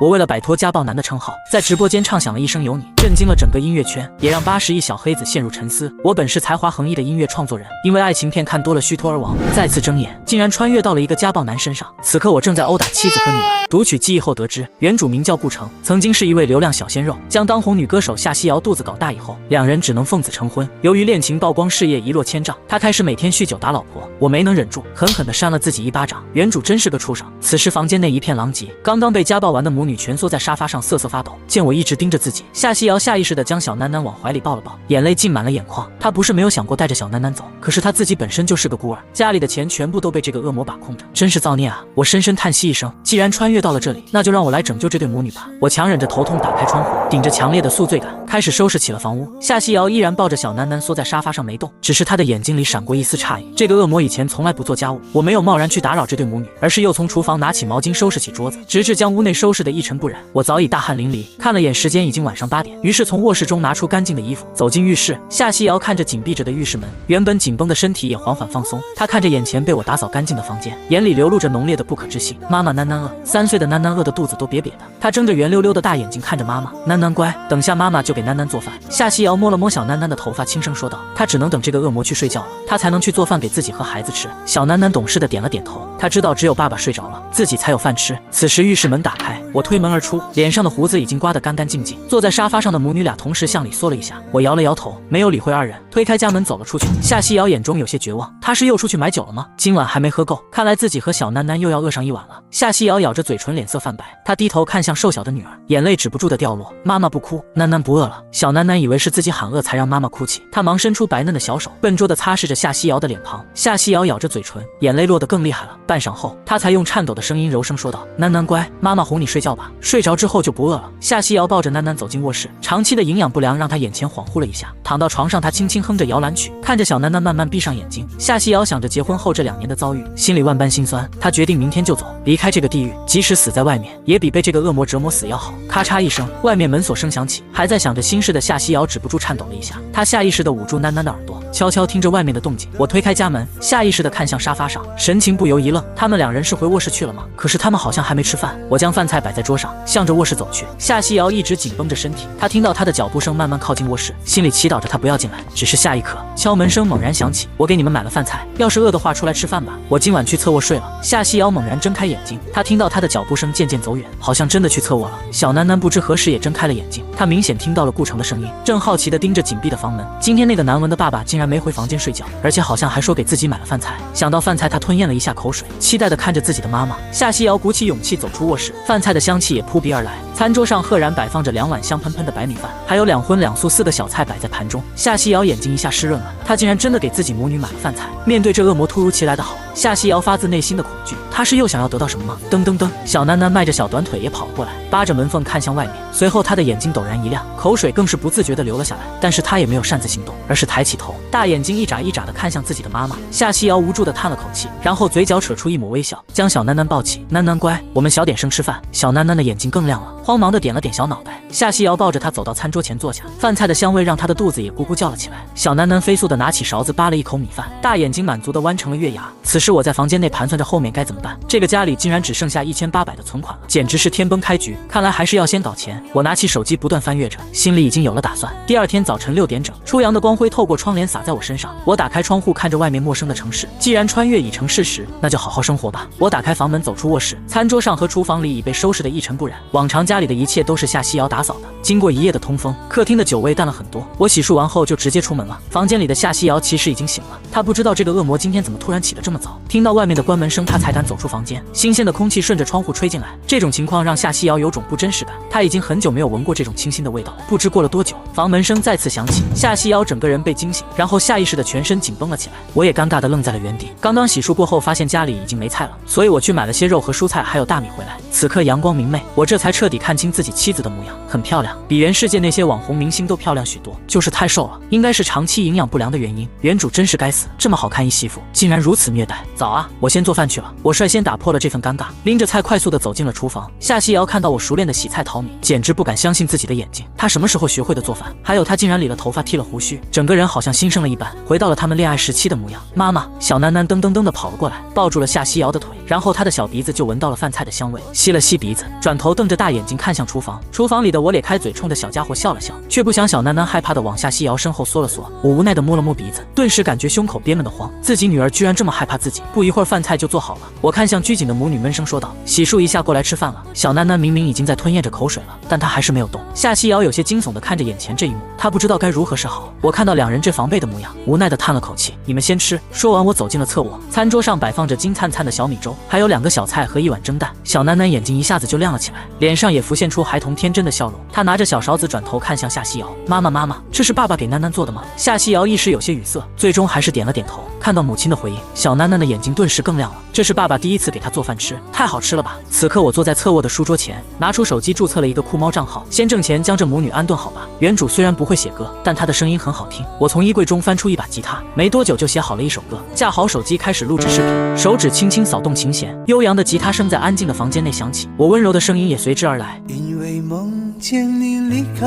我为了摆脱家暴男的称号，在直播间唱响了一声有你，震惊了整个音乐圈，也让80亿小黑子陷入沉思。我本是才华横溢的音乐创作人，因为爱情片看多了虚脱而亡，再次睁眼，竟然穿越到了一个家暴男身上。此刻我正在殴打妻子和女儿。读取记忆后得知，原主名叫顾城，曾经是一位流量小鲜肉，将当红女歌手夏曦瑶肚子搞大以后，两人只能奉子成婚。由于恋情曝光，事业一落千丈，他开始每天酗酒打老婆。我没能忍住，狠狠地扇了自己一巴掌。原主真是个畜生。此时房间内一片狼藉，刚刚被家暴完的母女蜷缩在沙发上瑟瑟发抖。见我一直盯着自己，夏曦瑶下意识地将小囡囡往怀里抱了抱，眼泪浸满了眼眶。她不是没有想过带着小囡囡走，可是她自己本身就是个孤儿，家里的钱全部都被这个恶魔把控着，真是造孽啊！我深深叹息一声，既然穿越到了这里，那就让我来拯救这对母女吧。我强忍着头痛，打开窗户，顶着强烈的宿醉感，开始收拾起了房屋。夏曦瑶依然抱着小囡囡缩在沙发上没动，只是她的眼睛里闪过一丝诧异。这个恶魔以前从来不做家务，我没有贸然去打扰这对母女，而是又从厨房拿起毛巾收拾起桌子，直至将屋内收拾得一尘不染。我早已大汗淋漓，看了眼时间已经晚上8点，于是从卧室中拿出干净的衣服，走进浴室。夏曦瑶看着紧闭着的浴室门，原本紧绷的身体也缓缓放松。她看着眼前被我打扫干净的房间，眼里流露着浓烈的不可置信。妈妈，囡囡饿，3岁的囡囡饿得肚子都瘪瘪的。她睁着圆溜溜的大眼睛看着妈妈，囡囡乖，等下妈妈就给囡囡做饭。夏曦瑶摸了摸小囡囡的头发，轻声说道：“她只能等这个恶魔去睡觉了，她才能去做饭给自己和孩子吃。”小囡囡懂事的点了点头，她知道只有爸爸睡着了，自己才有饭吃。此时浴室门打开，我推门而出，脸上的胡子已经刮得干干净净。坐在沙发上的母女俩同时向里缩了一下，我摇了摇头，没有理会二人，推开家门走了出去。夏曦瑶眼中有些绝望，她是又出去买酒了吗？今晚还没喝够，看来自己和小囡囡又要饿上一晚了。夏曦瑶咬着嘴唇，脸色泛白，她低头看向瘦小的女儿，眼泪止不住的掉落。妈妈不哭，囡囡不饿了。小囡囡以为是自己喊饿才让妈妈哭泣，她忙伸出白嫩的小手，笨拙地擦拭着夏曦瑶的脸庞。夏曦瑶咬着嘴唇，眼泪落得更厉害了。半晌后，她才用颤抖的声音柔声说道：“囡囡乖，妈妈哄你睡觉吧，睡着之后就不饿了。”夏曦瑶抱着囡囡走进卧室，长期的营养不良让她眼前恍惚了一下，躺到床上，她轻轻哼着摇篮曲，看着小囡囡慢慢闭上眼睛。夏曦瑶想着结婚后这2年的遭遇，心里万般心酸。她决定明天就走，离开这个地狱，即使死在外面，也比被这个恶魔折磨死要好。咔嚓一声，外面门锁声响起，还在想着心事的夏曦瑶止不住颤抖了一下，她下意识地捂住囡囡的耳朵，悄悄听着外面的动静。我推开家门，下意识地看向沙发上，神情不由一愣。他们2人是回卧室去了吗？可是他们好像还没吃饭。我将饭菜摆在桌上，向着卧室走去。夏曦瑶一直紧绷着身体，她听到他的脚步声慢慢靠近卧室，心里祈祷着他不要进来。只是下一刻，敲门声猛然响起，我给你们买了饭菜，要是饿的话出来吃饭吧，我今晚去侧卧睡了。夏曦瑶猛然睁开眼睛，她听到他的脚步声渐渐走远，好像真的去侧卧了。小囡囡不知何时也睁开了眼睛，她明显听到了顾城的声音，正好奇地盯着紧闭的房门。今天那个难闻的爸爸竟然没回房间睡觉，而且好像还说给自己买了饭菜。想到饭菜，她吞咽了一下口水，期待地看着自己的妈妈。夏曦瑶鼓起勇气走出卧室，饭菜的香气也扑鼻而来。餐桌上赫然摆放着2碗香喷喷的白米饭，还有2荤2素4个小菜摆在盘中。夏曦瑶眼睛一下湿润了，她竟然真的给自己母女买了饭菜。面对这恶魔突如其来的好，夏曦瑶发自内心的恐惧，她是又想要得到什么吗？噔噔噔，小囡囡迈着小短腿也跑了过来，扒着门缝看向外面。随后她的眼睛陡然一亮，口水更是不自觉地流了下来，但是她也没有擅自行动，而是抬起头，大眼睛一眨一眨地看向自己的妈妈。夏曦瑶无助地叹了口气，然后嘴角扯出一抹微笑，将小囡囡抱起。囡囡乖，我们小点声吃饭。小囡囡的眼睛更亮了，慌忙地点了点小脑袋。夏曦瑶抱着她走到餐桌前坐下，饭菜的香味让她的肚子也咕咕叫了起来。小囡囡飞速地拿起勺子扒了一口米饭，大眼睛满足地弯成了月牙。此时我在房间内盘算着后面该怎么办，这个家里竟然只剩下1800的存款了，简直是天崩开局。看来还是要先搞钱。我拿起手机不断翻阅着，心里已经有了打算。第2天早晨6点整，初阳的光辉透过窗帘洒在我身上，我打开窗户看着外面陌生的城市。既然穿越已成事实，那就好好生活吧。我打开房门走出卧室，餐桌上和厨房里已被收拾得一尘不染，往常家里的一切都是夏曦瑶打扫的。经过一夜的通风，客厅的酒味淡了很多。我洗漱完后就直接出门了。房间里的夏曦瑶其实已经醒了，她不知道这个恶魔今天怎么突然起得这么早。听到外面的关门声，她才敢走出房间。新鲜的空气顺着窗户吹进来，这种情况让夏曦瑶有种不真实感。她已经很久没有闻过这种清新的味道。不知过了多久，房门声再次响起，夏曦瑶整个人被惊醒，然后下意识的全身紧绷了起来。我也尴尬的愣在了原地。刚刚洗漱过后，发现家里已经没菜了，所以我去买了些肉和蔬菜还有大米回来。此刻阳光明媚，我这才彻底看清自己妻子的模样，很漂亮，比原世界那些网红明星都漂亮许多，就是太瘦了，应该是长期营养不良的原因。原主真是该死。死，这么好看一媳妇，竟然如此虐待。早啊，我先做饭去了。我率先打破了这份尴尬，拎着菜快速的走进了厨房。夏西瑶看到我熟练的洗菜淘米，简直不敢相信自己的眼睛。她什么时候学会的做饭？还有她竟然理了头发，剃了胡须，整个人好像新生了一般，回到了他们恋爱时期的模样。妈妈，小囡囡噔噔噔的跑了过来，抱住了夏西瑶的腿，然后她的小鼻子就闻到了饭菜的香味，吸了吸鼻子，转头瞪着大眼睛看向厨房。厨房里的我咧开嘴，冲着小家伙笑了笑，却不想小囡囡害怕的往夏西瑶身后缩了缩。我无奈的摸了摸鼻子，顿时感觉胸口憋闷的慌，自己女儿居然这么害怕自己。不一会儿饭菜就做好了，我看向拘谨的母女，闷声说道：“洗漱一下，过来吃饭了。”小囡囡明明已经在吞咽着口水了，但她还是没有动。夏西瑶有些惊悚的看着眼前这一幕，她不知道该如何是好。我看到两人这防备的模样，无奈的叹了口气：“你们先吃。”说完，我走进了侧卧，餐桌上摆放着金灿灿的小米粥，还有2个小菜和1碗蒸蛋。小囡囡眼睛一下子就亮了起来，脸上也浮现出孩童天真的笑容。她拿着小勺子转头看向夏西瑶：“妈妈，妈妈，这是爸爸给囡囡做的吗？”夏西瑶一时有些语塞，最终还是点了点头。看到母亲的回应，小囡囡的眼睛顿时更亮了。这是爸爸第一次给她做饭吃，太好吃了吧！此刻我坐在侧卧的书桌前，拿出手机注册了一个酷猫账号，先挣钱将这母女安顿好吧。原主虽然不会写歌，但她的声音很好听。我从衣柜中翻出一把吉他，没多久就写好了一首歌，架好手机开始录制视频，手指轻轻扫动琴弦，悠扬的吉他声在安静的房间内响起，我温柔的声音也随之而来。因为梦见你离开，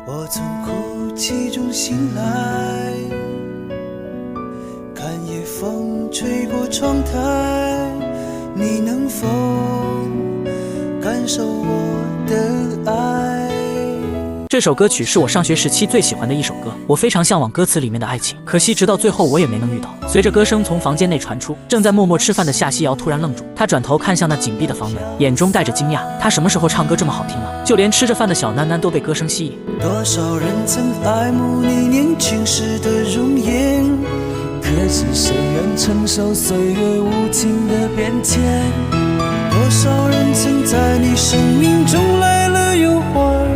我从哭泣中醒来，看夜风吹过窗台，你能否感受我的爱？这首歌曲是我上学时期最喜欢的一首歌，我非常向往歌词里面的爱情，可惜直到最后我也没能遇到。随着歌声从房间内传出，正在默默吃饭的夏西瑶突然愣住，她转头看向那紧闭的房门，眼中带着惊讶。她什么时候唱歌这么好听了？就连吃着饭的小囡囡都被歌声吸引。多少人曾爱慕你年轻时的容颜，可是谁愿承受岁月无情的变迁？多少人曾在你生命中来了又还，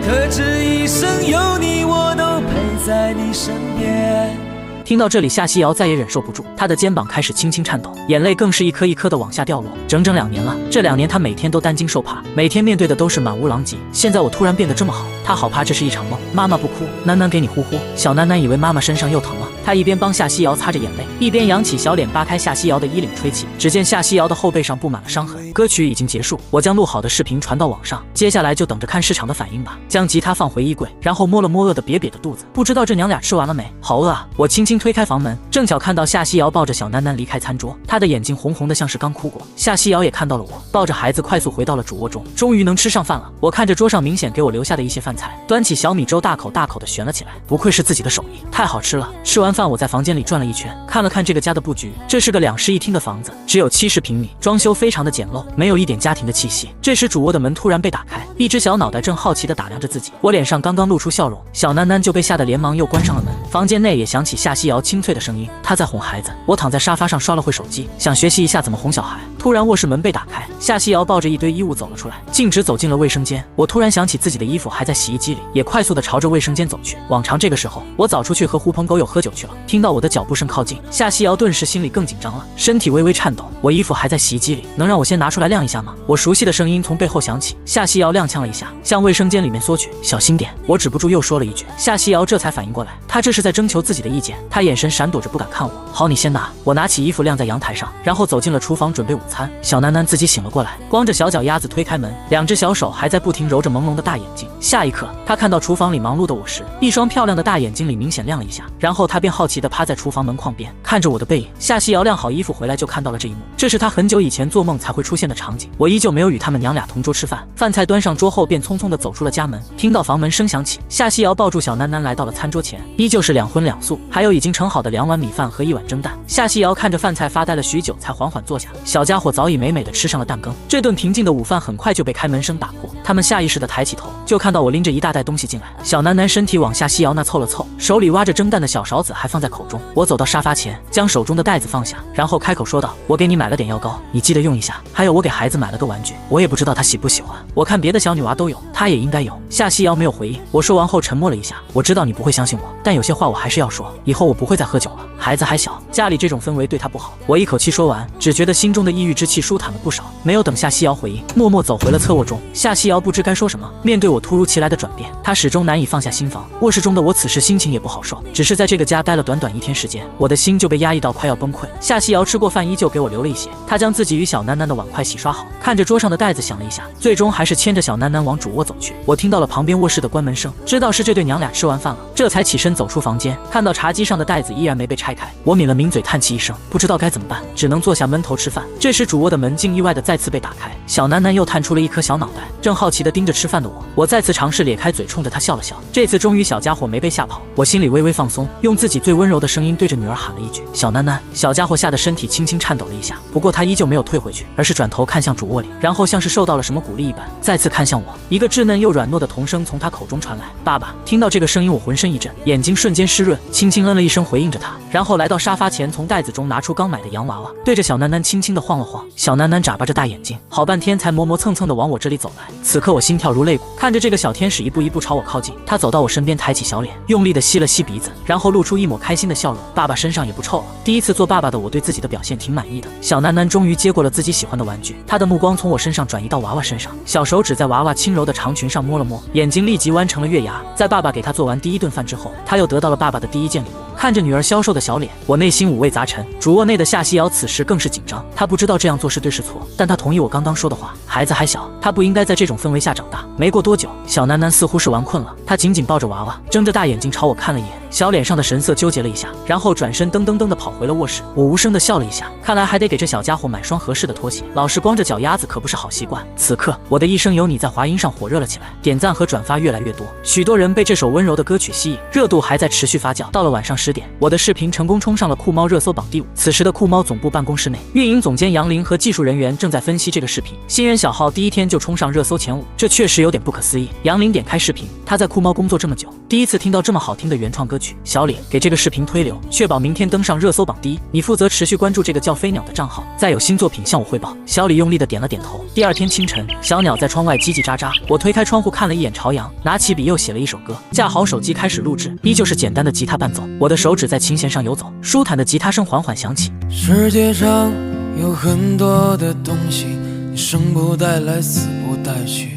可知一生有你，我都陪在你身边。听到这里，夏西瑶再也忍受不住，她的肩膀开始轻轻颤抖，眼泪更是一颗一颗的往下掉落。整整2年了，这2年她每天都担惊受怕，每天面对的都是满屋狼藉。现在我突然变得这么好，她好怕这是一场梦。妈妈不哭，囡囡给你呼呼。小囡囡以为妈妈身上又疼了，她一边帮夏西瑶擦着眼泪，一边扬起小脸扒开夏西瑶的衣领吹气。只见夏西瑶的后背上布满了伤痕。歌曲已经结束，我将录好的视频传到网上，接下来就等着看市场的反应吧。将吉他放回衣柜，然后摸了摸饿得瘪瘪的肚子，不知道这娘俩吃完了没？好饿啊！我轻轻推开房门，正巧看到夏西瑶抱着小囡囡离开餐桌，她的眼睛红红的像是刚哭过。夏西瑶也看到了我，抱着孩子快速回到了主卧中，终于能吃上饭了。我看着桌上明显给我留下的一些饭菜，端起小米粥大口大口的旋了起来，不愧是自己的手艺，太好吃了。吃完饭我在房间里转了一圈，看了看这个家的布局，这是个2室1厅的房子，只有70平米，装修非常的简陋，没有一点家庭的气息。这时主卧的门突然被打开，一只小脑袋正好奇地打量着自己，我脸上刚刚露出笑容，小囡囡就被吓得连忙又关上了门。房间内也响起夏西瑶清脆的声音，她在哄孩子。我躺在沙发上刷了会手机，想学习一下怎么哄小孩。突然卧室门被打开，夏西瑶抱着一堆衣物走了出来，径直走进了卫生间。我突然想起自己的衣服还在洗衣机里，也快速地朝着卫生间走去。往常这个时候，我早出去和狐朋狗友喝酒去了。听到我的脚步声靠近，夏西瑶顿时心里更紧张了，身体微微颤抖。我衣服还在洗衣机里，能让我先拿出来晾一下吗？我熟悉的声音从背后响起，夏西瑶踉跄了一下，向卫生间里面缩去，小心点。我止不住又说了一句，夏西瑶这才反应过来，她这是在征求自己的意见。她眼神闪躲着不敢看我。好，你先拿。我拿起衣服晾在阳台上，然后走进了厨房准备午餐。小囡囡自己醒了过来，光着小脚丫子推开门，2只小手还在不停揉着朦胧的大眼睛。下一刻，她看到厨房里忙碌的我时，一双漂亮的大眼睛里明显亮了一下，然后她便好奇地趴在厨房门框边看着我的背影。夏西瑶晾好衣服回来就看到了这一幕，这是她很久以前做梦才会出现的场景。我依旧没有与他们娘俩同桌吃饭，饭菜端上桌后便匆匆地走出了家门。听到房门声响起，夏西瑶抱住小囡囡来到了餐桌前，依旧是2荤2素，还有已经盛好的2碗米饭和1碗蒸蛋。夏西瑶看着饭菜发呆了许久，才缓缓坐下。小家伙早已美美的吃上了蛋羹。这顿平静的午饭很快就被开门声打破，他们下意识地抬起头，就看到我拎着一大袋东西进来。小囡囡身体往夏西瑶那凑了凑，手里挖着蒸蛋的小勺子还放在口中。我走到沙发前，将手中的袋子放下，然后开口说道：“我给你买了点药膏，你记得用一下。还有我给孩子买了个玩具，我也不知道他喜不喜欢，我看别的小女娃都有，他也应该有。”夏西瑶没有回应。我说完后沉默了一下，我知道你不会相信我，但有些话我还是要说，以后我不会再喝酒了。孩子还小，家里这种氛围对他不好。我一口气说完，只觉得心中的抑郁之气舒坦了不少。没有等夏西瑶回应，默默走回了侧卧中。夏西瑶不知该说什么，面对我突如其来的转变，她始终难以放下心防。卧室中的我此时心情也不好受，只是在这个家待了短短1天时间，我的心就被压抑到快要崩溃。夏西瑶吃过饭，依旧给我留了一些，她将自己与小囡囡的碗筷洗刷好，看着桌上的袋子想了一下，最终还是牵着小囡囡往主卧走去。我听到了旁边卧室的关门声，知道是这对娘俩吃完饭了，这才起身走出房间，看到茶几上的袋子依然没被拆开，我抿了抿嘴，叹气一声，不知道该怎么办，只能坐下闷头吃饭。这时主卧的门竟意外的再次被打开，小囡囡又探出了一颗小脑袋，正好奇的盯着吃饭的我再次尝试咧开嘴冲着他笑了笑，这次终于小家伙没被吓跑，我心里微微放松，用自己最温柔的声音对着女儿喊了一句小囡囡。小家伙吓得身体轻轻颤抖了一下，不过他依旧没有退回去，而是转头看向主卧里，然后像是受到了什么鼓励一般，再次看向我。一个稚嫩又软糯的童声从他口中传来，爸爸。听到这个声音我浑身一震，眼睛瞬间湿润，轻轻嗯了一声回应着他，然后来到沙发前，从袋子中拿出刚买的洋娃娃，对着小囡囡轻轻地晃了晃。小囡囡眨巴着大眼睛，好半天才磨磨蹭蹭地往我这里走来。此刻我心跳如肋骨，看着这个小天使一步一步朝我靠近，他走到我身边，抬起小脸，用力地吸了吸鼻子，然后露出一抹开心的笑容。爸爸身上也不臭了。第一次做爸爸的我对自己的表现挺满意的。小囡囡终于接过了自己喜欢的玩具，他的目光从我身上转移到娃娃身上，小手指在娃娃轻柔的长裙上摸了摸，眼睛立即弯成了月牙。在爸爸给他做完第一顿饭之后，他又得到了爸爸的第一件礼物。看着女儿消瘦的小脸，我内心五味杂陈。主卧内的夏西瑶此时更是紧张，她不知道这样做是对是错，但她同意我刚刚说的话。孩子还小，她不应该在这种氛围下长大。没过多久，小囡囡似乎是玩困了，她紧紧抱着娃娃，睁着大眼睛朝我看了一眼，小脸上的神色纠结了一下，然后转身噔噔噔地跑回了卧室。我无声地笑了一下，看来还得给这小家伙买双合适的拖鞋，老是光着脚丫子可不是好习惯。此刻，我的一生有你在华音上火热了起来，点赞和转发越来越多，许多人被这首温柔的歌曲吸引，热度还在持续发酵。到了晚上10点，我的视频成功冲上了酷猫热搜榜第5。此时的酷猫总部办公室内，运营总监杨林和技术人员正在分析这个视频。新人小号第一天就冲上热搜前5，这确实有点不可思议。杨林点开视频，他在酷猫工作这么久，第一次听到这么好听的原创歌曲。小李，给这个视频推流，确保明天登上热搜榜第1。你负责持续关注这个叫飞鸟的账号，再有新作品向我汇报。小李用力的点了点头。第二天清晨，小鸟在窗外叽叽喳喳，我推开窗户看了一眼朝阳，拿起笔又写了一首歌，架好手机开始录制，依旧是简单的吉他伴奏，我的手指在琴弦上游走，舒坦的吉他声缓缓响起。世界上有很多的东西，你生不带来，死不带去，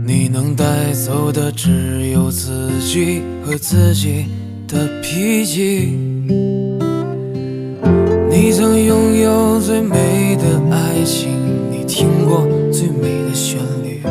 你能带走的只有自己和自己的脾气。你曾拥有最美的爱情，你听过最美的旋律，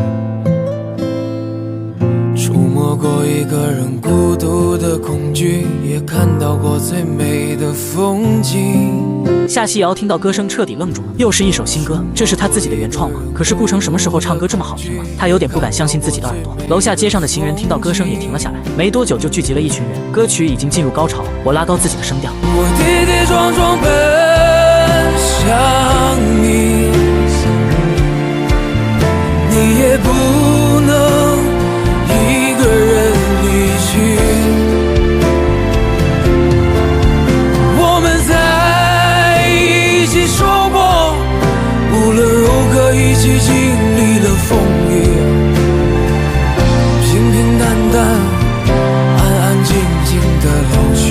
触摸过一个人孤独的恐惧，也看到过最美的风景。夏西瑶听到歌声彻底愣住了，又是一首新歌，这是他自己的原创吗？可是顾城什么时候唱歌这么好听了？他有点不敢相信自己的耳朵。楼下街上的行人听到歌声也停了下来，没多久就聚集了一群人，歌曲已经进入高潮。我拉高自己的声调，我跌跌撞撞奔向你，你也不能一个人离去。我们在一起说过，无论如何一起经历了风雨，平平淡淡，安安静静的老去。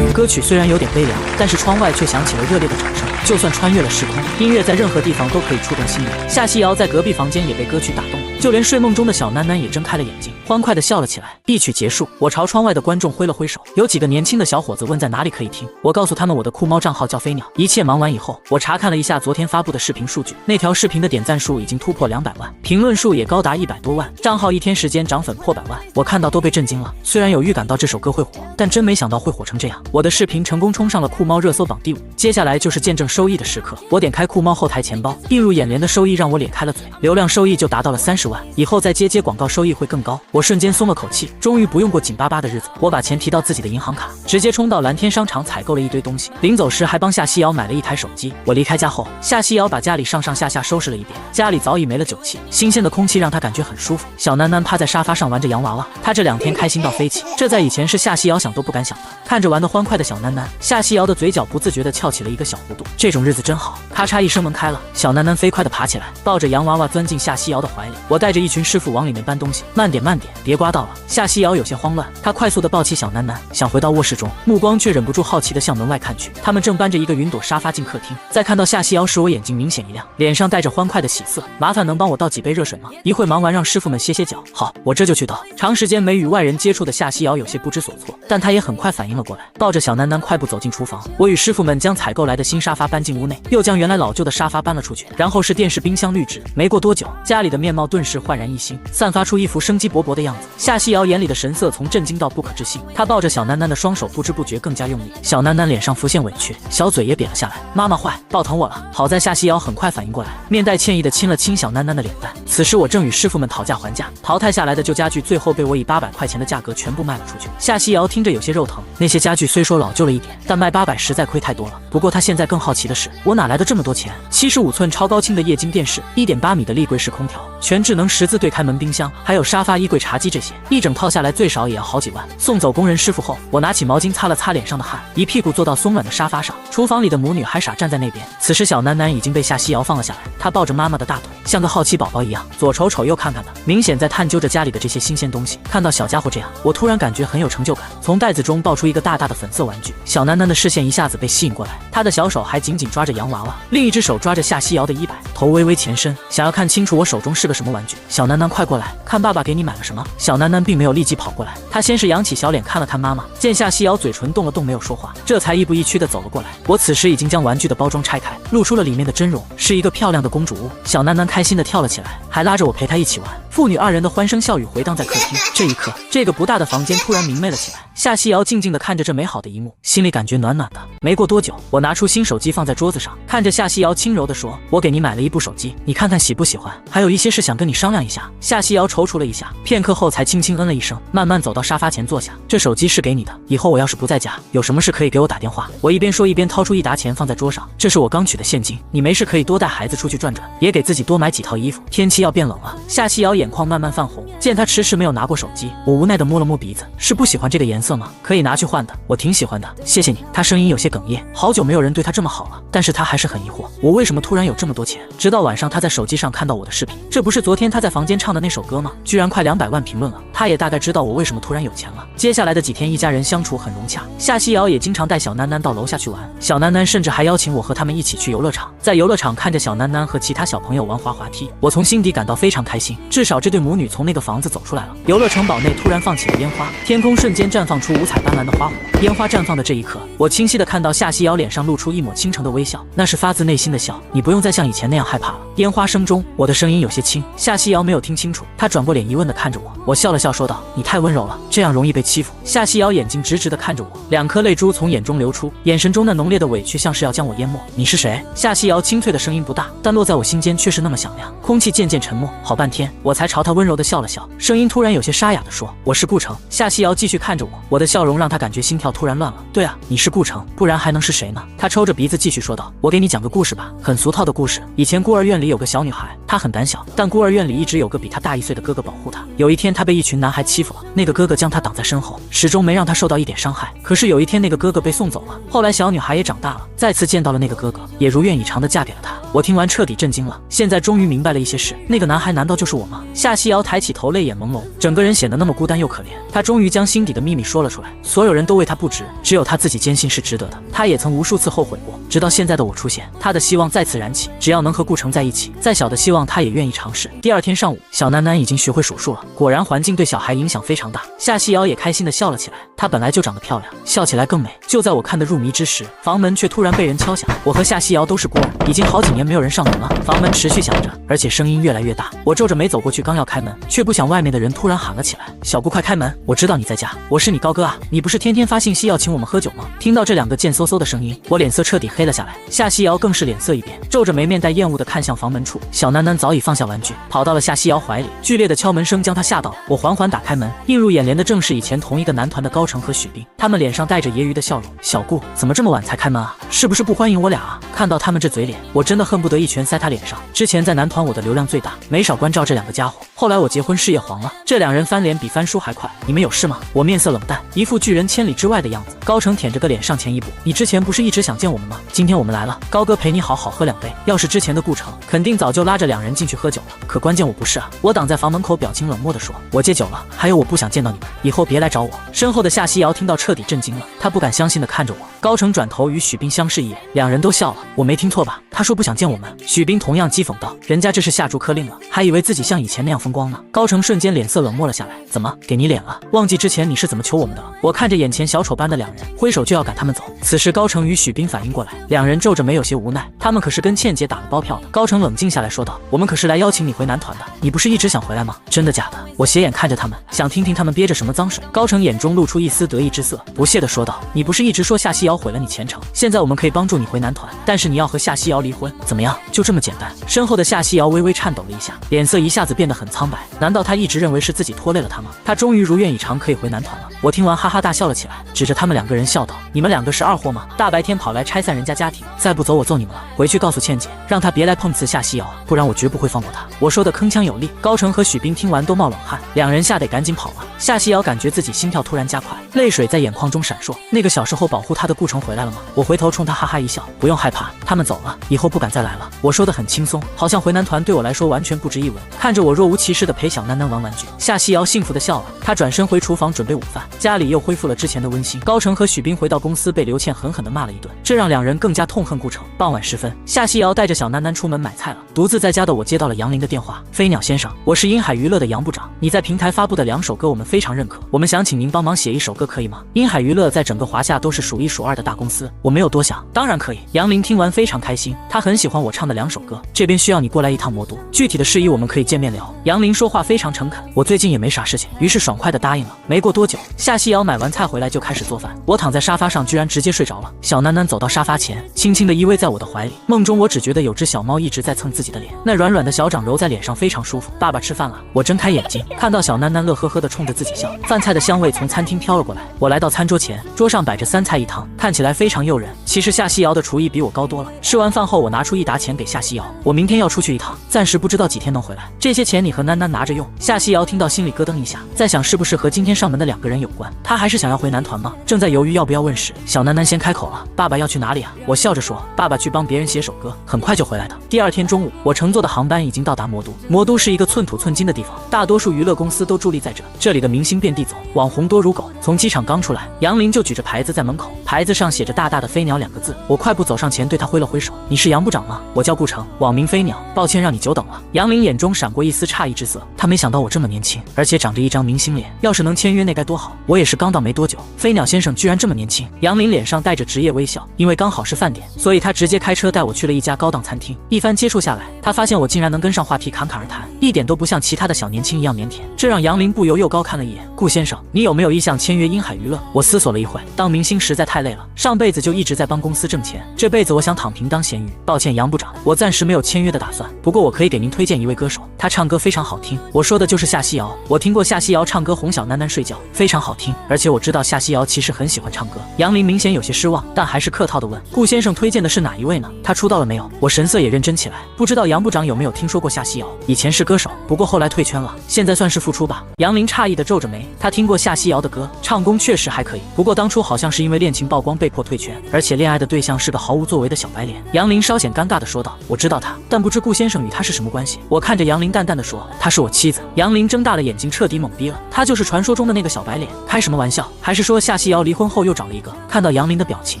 歌曲虽然有点悲凉，但是窗外却响起了热烈的掌声。就算穿越了时空，音乐在任何地方都可以触动心灵。夏西瑶在隔壁房间也被歌曲打动了，就连睡梦中的小囡囡也睁开了眼睛，欢快地笑了起来。一曲结束，我朝窗外的观众挥了挥手，有几个年轻的小伙子问在哪里可以听，我告诉他们我的酷猫账号叫飞鸟。一切忙完以后，我查看了一下昨天发布的视频数据，那条视频的点赞数已经突破200万，评论数也高达100多万，账号1天时间涨粉破100万，我看到都被震惊了。虽然有预感到这首歌会火，但真没想到会火成这样。我的视频成功冲上了酷猫热搜榜第5，接下来就是见证收益的时刻。我点开酷猫后台钱包，映入眼帘的收益让我咧开了嘴，流量收益就达到了30万，以后再接广告收益会更高。我瞬间松了口气，终于不用过紧巴巴的日子。我把钱提到自己的银行卡，直接冲到蓝天商场采购了一堆东西，临走时还帮夏西瑶买了一台手机。我离开家后，夏西瑶把家里上上下下收拾了一遍，家里早已没了酒气，新鲜的空气让她感觉很舒服。小囡囡趴在沙发上玩着洋娃娃，她这2天开心到飞起，这在以前是夏西瑶想都不敢想的。看着玩得欢快的小囡囡，夏西瑶的嘴角不自觉地翘起了一个小弧度。这种日子真好。咔嚓一声，门开了，小楠楠飞快地爬起来，抱着洋娃娃钻进夏西瑶的怀里。我带着一群师傅往里面搬东西，慢点慢点，别刮到了。夏西瑶有些慌乱，她快速地抱起小楠楠，想回到卧室中，目光却忍不住好奇地向门外看去。他们正搬着一个云朵沙发进客厅，在看到夏西瑶时，我眼睛明显一亮，脸上带着欢快的喜色。麻烦能帮我倒几杯热水吗？一会忙完让师傅们歇歇脚。好，我这就去倒。长时间没与外人接触的夏西瑶有些不知所措，但她也很快反应了过来，抱着小楠楠快步走进厨房。我与师傅们将采购来的新沙发搬进屋内，又将原来老旧的沙发搬了出去，然后是电视、冰箱、滤纸。没过多久，家里的面貌顿时焕然一新，散发出一副生机勃勃的样子。夏西瑶眼里的神色从震惊到不可置信，她抱着小楠楠的双手不知不觉更加用力。小楠楠脸上浮现委屈，小嘴也瘪了下来。妈妈坏，抱疼我了。好在夏西瑶很快反应过来，面带歉意的亲了亲小楠楠的脸蛋。此时我正与师傅们讨价还价，淘汰下来的旧家具最后被我以800块钱的价格全部卖了出去。夏西瑶听着有些肉疼，那些家具虽说老旧了一点，但卖800实在亏太多了。不过她现在更好奇的是，我哪来的这么多钱？75寸超高清的液晶电视，1.8米的立柜式空调，全智能10字对开门冰箱，还有沙发、衣柜、茶几，这些一整套下来最少也要好几万。送走工人师傅后，我拿起毛巾擦了擦脸上的汗，一屁股坐到松软的沙发上。厨房里的母女还傻站在那边。此时小楠楠已经被夏西瑶放了下来，她抱着妈妈的大腿，像个好奇宝宝一样，左瞅瞅右看看的，明显在探究着家里的这些新鲜东西。看到小家伙这样，我突然感觉很有成就感，从袋子中抱出一个大大的粉色玩具。小楠楠的视线一下子被吸引过来，她的小手还紧紧抓着洋娃娃，另一只手抓着夏西瑶的衣摆，头微微前伸，想要看清楚我手中是个什么玩具。小楠楠，快过来看爸爸给你买了什么。小楠楠并没有立即跑过来，她先是扬起小脸看了看妈妈，见夏西瑶嘴唇动了动没有说话，这才亦步亦趋地走了过来。我此时已经将玩具的包装拆开，露出了里面的真容，是一个漂亮的公主屋。小楠楠开心地跳了起来，还拉着我陪她一起玩，父女二人的欢声笑语回荡在客厅。这一刻，这个不大的房间突然明媚了起来。夏西瑶静静地看着这美好的一幕，心里感觉暖暖的。没过多久，我拿出新手机放在桌子上，看着夏西瑶轻柔地说：“我给你买了一部手机，你看看喜不喜欢？还有一些事想跟你商量一下。”夏西瑶踌躇了一下，片刻后才轻轻嗯了一声，慢慢走到沙发前坐下。这手机是给你的，以后我要是不在家，有什么事可以给我打电话。我一边说一边掏出一沓钱放在桌上，这是我刚取的现金，你没事可以多带孩子出去转转，也给自己多买几套衣服，天气要变冷了。夏西瑶眼眶慢慢泛红，见她迟迟没有拿过手机，我无奈地摸了摸鼻子，是不喜欢这个颜色吗？可以拿去换的，我挺喜欢的，谢谢你。她声音有些哽咽，好久没有人对她这么好了，但是她还是很疑惑，我为什么突然有这么多钱？直到晚上她在手机上看到我的视频，这不是昨天她在房间唱的那首歌吗？居然快200万评论了，她也大概知道我为什么突然有钱了。接下来的几天，一家人相处很融洽，夏西瑶也经常带小楠楠到楼下去玩，小楠楠甚至还邀请我和他们一起去游乐场。在游乐场看着小楠楠和其他小朋友玩滑滑梯，我从心底感到非常开心，至少这对母女从那个房子走出来了。游乐城堡内突然放起了烟花，天空瞬间绽放出五彩斑斓的花火。烟花绽放的这一刻，我清晰地看到夏西瑶脸上露出一抹倾城的微笑，那是发自内心的笑。你不用再像以前那样害怕了。烟花声中，我的声音有些轻，夏西瑶没有听清楚，她转过脸疑问地看着我。我笑了笑说道：“你太温柔了，这样容易被欺负。”夏西瑶眼睛直直地看着我，2颗泪珠从眼中流出，眼神中那浓烈的委屈像是要将我淹没。你是谁？夏西瑶清脆的声音不大，但落在我心间却是那么响亮。空气渐渐沉默，好半天，我才朝她温柔地笑了笑，声音突然有些沙哑地说：“我是顾城。”夏西瑶继续看着我，我的笑容让她感觉心跳突然乱了。对啊，你是顾城，不然还能是谁呢？她抽着鼻子继续说道：“我给你讲个故事吧，很俗套的故事。以前孤儿院里有个小女孩，她很胆小，但孤儿院里一直有个比她大1岁的哥哥保护她。有一天，她被一群男孩欺负了，那个哥哥将她挡在身后，始终没让她受到一点伤害。可是有一天，那个哥哥被送走了。后来小女孩也长大了，再次见到了那个哥哥，也如愿以偿地嫁给了他。我听完彻底震惊了，现在终于明白了一些事。那个男孩难道就是我吗？夏西瑶抬起头，泪眼朦胧，整个人显得那么孤单又可怜。她终于将心底的秘密说了出来，所有人都为她不值，只有她自己坚信是值得的。她也曾无数次后悔过，直到现在的我出现，她的希望再次燃起，只要能和顾城在一起，再小的希望她也愿意尝试。第二天上午，小楠楠已经学会数数了，果然环境对小孩影响非常大。夏西瑶也开心地笑了起来，她本来就长得漂亮，笑起来更美。就在我看得入迷之时，房门却突然被人敲响。我和夏西瑶都是孤儿，已经好几年没有人上门了。房门持续响着，而且声音越来越大。我皱着眉走过去，刚要开门，却不想外面的人突然喊了起来：“小顾，快开门！我知道你在家，我是你高哥啊，你不是天天发信息要请我们喝酒吗？”听到这2个贱嗖嗖的声音，我脸色彻底黑了下来。夏西瑶更是脸色一变，皱着眉面带厌恶地看向房门处，小囡囡早已放下玩具，跑到了夏西瑶怀里，剧烈的敲门声将她吓到了。我缓缓打开门，映入眼帘的正是以前同一个男团的高成和许冰，他们脸上带着揶揄的笑容。小顾，怎么这么晚才开门啊？是不是不欢迎我俩啊？看到他们这嘴脸，我真的恨不得一拳塞他脸上。之前在男团我的流量最大，没少关照这两个家伙，后来我结婚事业黄了，这两人翻脸比翻书还快。你们有事吗？我面色冷淡，一副拒人千里之外的样子。高成舔着个脸上前一步，你之前不是一直想见我们吗？今天我们来了，高哥陪你好好喝2杯。要是之前的顾城，肯定早就拉着两人进去喝酒了。可关键我不是啊！我挡在房门口，表情冷漠地说：“我戒酒了，还有我不想见到你们，以后别来找我。”身后的夏西瑶听到彻底震惊了，她不敢相信地看着我。高成转头与许冰相视一眼，两人都笑了。我没听错吧？他说不想见我们。许冰同样讥讽道：“人家这是下逐客令了，还以为自己像以前那样风光呢。”高成瞬间脸色冷漠了下来：“怎么给你脸了？忘记之前你是怎么求我们的了？”我看着眼前小丑般的两人，挥手就要赶他们走。此时高成与许冰反应过来，两人皱着眉有些无奈，他们可是跟倩姐打了包票的。高成冷静下来说道：“我们可是来邀请你回男团的，你不是一直想回来吗？真的假的？”我斜眼看着他们，想听听他们憋着什么脏水。高成眼中露出一丝得意之色，不屑地说道：“你不是一直说夏西瑶毁了你前程，现在我们可以帮助你回男团，但是你要和夏西瑶离婚，怎么样？就这么简单。”身后的夏西瑶微微颤抖了一下，脸色一下子变得很苍白。难道他一直认为是自己拖累了他吗？他终于如愿以偿可以回男团了。我听完哈哈大笑了起来，指着他们两个人笑道：“你们两个是二货吗？大白天跑来拆散人家家庭，再不走我揍你们了！回去告诉倩姐，让她别来碰瓷夏西瑶，不然我绝不会放过她。”我说的铿锵有力。高成和许冰听完都冒冷汗，两人吓得赶紧跑了。夏西瑶感觉自己心跳突然加快，泪水在眼眶中闪烁。那个小时候保护她的顾城回来了吗？我回头冲他哈哈一笑：“不用害怕，他们走了，以后不敢再来了。”我说的很轻松，好像回男团对我来说完全不值一文。看着我若无其事的陪小囡囡玩玩具，夏西瑶幸福的笑了。她转身回厨房准备午饭，家里又恢复了之前的温馨。高成和许冰回到公司，被刘倩狠狠地骂了一顿，这让两人更加痛恨顾城。傍晚时分，夏西瑶带着小囡囡出门买菜了。独自在家的我接到了杨林的电话：“飞鸟先生，我是鹰海娱乐的杨部长，你在平台发布的2首歌我们非常认可，我们想请您帮忙写1首歌，可以吗？”鹰海娱乐在整个华夏都是数1数2的大公司，我没有多想，当然可以。杨林听完非常开心，他很喜欢我唱的2首歌，这边需要你过来一趟魔都，具体的事宜我们可以见面聊。杨林说话非常诚恳，我最近也没啥事情，于是爽快的答应了。没过多久，夏西瑶买完菜回来就开始做饭，我躺在沙发上居然直接睡着了。小囡囡走到沙发前，轻轻地依偎在我的怀里，梦中我只觉得有只小猫一直在蹭自己的脸，那软软的小掌揉在脸上非常舒服。爸爸吃饭了。我睁开眼睛，看到小囡囡乐呵呵地冲着自己笑，饭菜的香味从餐厅飘了过来。我来到餐桌前，桌上摆着3菜1汤，看起来非常诱人。其实夏西瑶的厨艺比我高多了。吃完饭后，我拿出1沓钱给夏西瑶，我明天要出去一趟，暂时不知道几天能回来，这些钱你和囡囡拿着用。夏西瑶听到心里咯噔一下，在想是不是和今天上门的2个人有关，她还是想要回男团吗？正在犹豫要不要问时，小囡囡先开口了：“爸爸要去哪里啊？”我笑着说：“爸爸去帮别人写首歌，很快就回来的。”第2天中午，我乘坐的航班已经到达魔都。魔都是一个寸土寸金的地方，大多数娱乐公司都伫立在这，这里的明星遍地走，网红多如狗。从机场刚出来，杨林就举着牌子在门口，牌子上写着大大的飞鸟2个字。我快步走上前对他挥了挥手：“你是杨部长吗？我叫顾城，网名飞鸟，抱歉让你久等了。”杨林眼中闪过一丝诧异之色，他没想到我这么年轻，而且长着一张明星脸，要是能签约那该多好。我也是刚到没多久，飞鸟先生居然这么年轻。杨林脸上带着职业微笑，因为刚好是饭点，所以他直接开车带我去了一家高档餐厅。一番接触下来，他发现我竟然能跟上话题，侃侃而谈，一点都不像其他的小年轻一样腼腆，这让杨林不由又高看了一眼。顾先生，你有没有意向签约鹰海娱乐？我思索了一会，当明星实在太累了，上辈子就一直在帮公司挣钱，这辈子我想躺平当咸鱼。抱歉杨部长，我暂时没有签约的打算，不过我可以给您推荐一位歌手，他唱歌非常好听。我说的就是夏西瑶，我听过夏西瑶唱歌哄小囡囡睡觉，非常好听，而且我知道夏西瑶其实很喜欢唱歌。杨林明显有些失望，但还是客套的问：“顾先生推荐的是哪一位呢？他出道了没有？”我神色也认真起来，不知道杨部长有没有听说过夏西瑶？以前是歌手，不过后来退圈了，现在算是复出吧。杨林诧异的皱着眉，他听过夏西瑶的歌，唱功确实还可以，不过当初好像是因为恋情曝光被迫退圈，而且恋爱的对象是个毫无作为的小白脸。杨林稍显尴尬的说道：“我知道他，但不知顾先生与他是什么关系？”我看着杨林淡淡的说：“她是我妻子。”杨林睁大了眼睛，彻底懵逼了，他就是传说中的那个小白脸？开什么玩笑？还是说夏西瑶离婚后又找了一个？看到杨林的表情，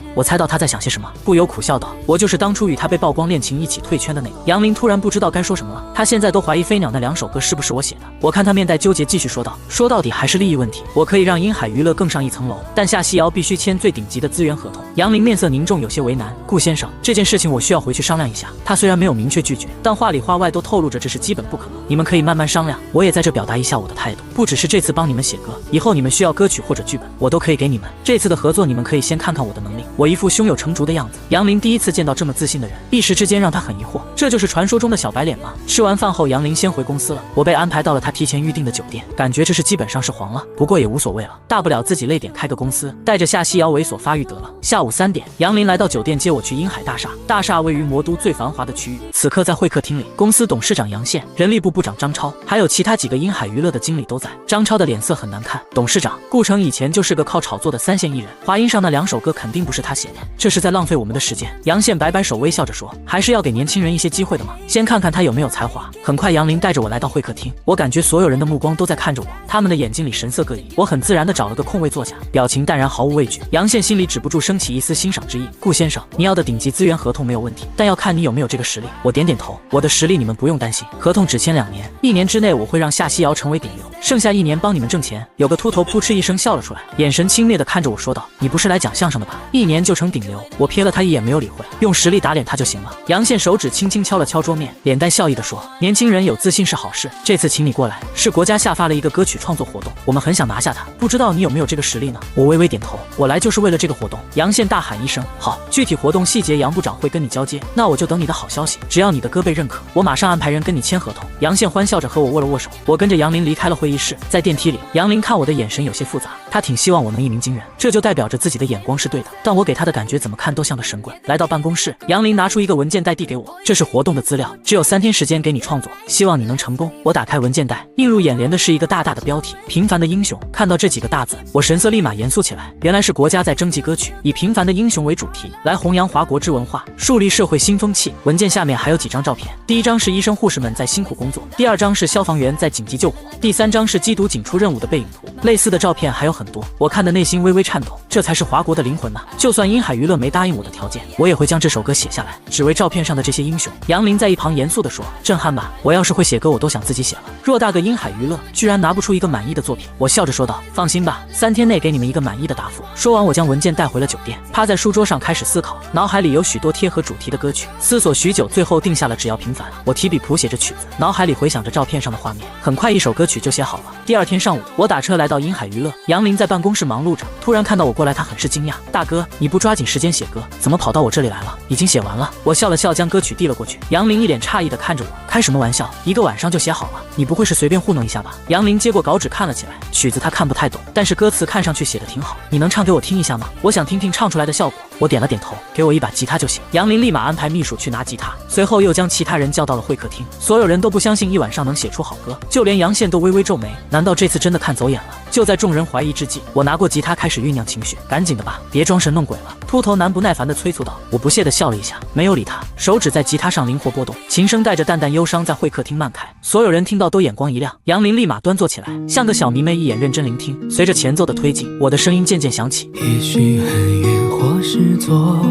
我猜到他在想些什么，不由苦笑道：“我就是当初与他被曝光恋情一起退圈的那个。”杨林突然不知道该说什么了，他现在都怀疑飞鸟那2首歌是不是我写的。我看他面带纠结，继续说道：“说到底还是利益问题，我可以让鹰海娱乐更上一层楼，但夏西瑶必须签最顶级的资源合同。”杨林面色凝重，有些为难：“顾先生，这件事情我需要回去商量一下。”他虽然没有明确拒绝，但话里话外都透露着这是基本不可能。你们可以慢慢商量，我也在这表达一下我的态度，不只是这次帮你们写歌，以后你们需要歌曲或者剧本，我都可以给你们。这次的合作，你们可以先看看我的能力。我一副胸有成竹的样子，杨林第一次见到这么自信的人，一时之间让他很很疑惑，这就是传说中的小白脸吗？吃完饭后，杨林先回公司了，我被安排到了他提前预定的酒店，感觉这是基本上是黄了，不过也无所谓了，大不了自己累点开个公司，带着夏西瑶猥琐发育得了。下午3点，杨林来到酒店接我去鹰海大厦，大厦位于魔都最繁华的区域。此刻在会客厅里，公司董事长杨宪、人力部部长张超，还有其他几个鹰海娱乐的经理都在。张超的脸色很难看，董事长，顾城以前就是个靠炒作的3线艺人，华音上那2首歌肯定不是他写的，这是在浪费我们的时间。杨宪摆摆手，微笑着说，还是要给年轻人一些机会的嘛，先看看他有没有才华。很快，杨林带着我来到会客厅，我感觉所有人的目光都在看着我，他们的眼睛里神色各异。我很自然地找了个空位坐下，表情淡然，毫无畏惧。杨宪心里止不住升起一丝欣赏之意。顾先生，你要的顶级资源合同没有问题，但要看你有没有这个实力。我点点头，我的实力你们不用担心，合同只签2年，1年之内我会让夏西瑶成为顶流，剩下1年帮你们挣钱。有个秃头扑哧一声笑了出来，眼神轻蔑地看着我说道，你不是来讲相声的吧？1年就成顶流？我瞥了他一眼，没有理会，用实力打脸他就行了。杨宪手指轻轻敲了敲桌面，脸带笑意地说，年轻人有自信是好事，这次请你过来是国家下发了一个歌曲创作活动，我们很想拿下它，不知道你有没有这个实力呢？我微微点头，我来就是为了这个活动。杨宪大喊一声，好，具体活动细节杨部长会跟你交接，那我就等你的好消息，只要你的歌被认可，我马上安排人跟你签合同。杨宪欢笑着和我握了握手，我跟着杨林离开了会议室。在电梯里，杨林看我的眼神有些复杂，他挺希望我能一鸣惊人，这就代表着自己的眼光是对的，但我给他的感觉怎么看都像个神棍。来到办公室，杨林拿出一个文件袋递给我，这是活动的资料，只有3天时间给你创作，希望你能成功。我打开文件袋，映入眼帘的是一个大大的标题，平凡的英雄。看到这几个大字，我神色立马严肃起来，原来是国家在征集歌曲，以平凡的英雄为主题，来弘扬华国之文化，树立社会新风气。文件下面还有几张照片，第1张是医生护士们在辛苦工作，第2张是消防员在紧急救火，第3张是缉毒警出任务的背影图。类似的照片还有很多，我看的内心微微颤抖，这才是华国的灵魂呐！就算鹰海娱乐没答应我的条件，我也会将这首歌写下来，只为照片上的这些英雄。杨林在一旁严肃地说，震撼吧，我要是会写歌我都想自己写了。偌大个鹰海娱乐居然拿不出一个满意的作品。我笑着说道，放心吧，3天内给你们一个满意的答复。说完，我将文件带回了酒店，趴在书桌上开始思考，脑海里有许多贴合主题的歌曲，思索许久，最后定下了只要平凡。我提笔谱写着曲子，脑海里回想着照片上的画面，很快一首歌曲就写好了。第2天上午，我打车来到鹰海娱乐，杨林在办公室忙碌着，突然看到我过来，他很是惊讶，大哥，你不抓紧时间写歌，怎么跑到我这里来了？已经写完了。我笑了笑，将歌曲递了过去。杨林一脸诧异地看着我，开什么玩笑，1个晚上就写好了？你不会是随便糊弄一下吧？杨林接过稿纸看了起来，曲子他看不太懂，但是歌词看上去写得挺好，你能唱给我听一下吗？我想听听唱出来的效果。我点了点头，给我一把吉他就行。杨林立马安排秘书去拿吉他，随后又将其他人叫到了会客厅。所有人都不相信1晚上能写出好歌，就连杨宪都微微皱眉，难道这次真的看走眼了？就在众人怀疑之际，我拿过吉他开始酝酿情绪，赶紧的吧，别装神弄鬼了。秃头男不耐烦地催促道。我不屑地笑了一下，没有理他，手指在吉他上灵活拨动，琴声带着淡淡忧伤在会客厅漫开。所有人听到都眼光一亮，杨林立马端坐起来，像个小迷妹一眼认真聆听。随着前奏的推进，我的声音渐渐响起，也许很远，或是昨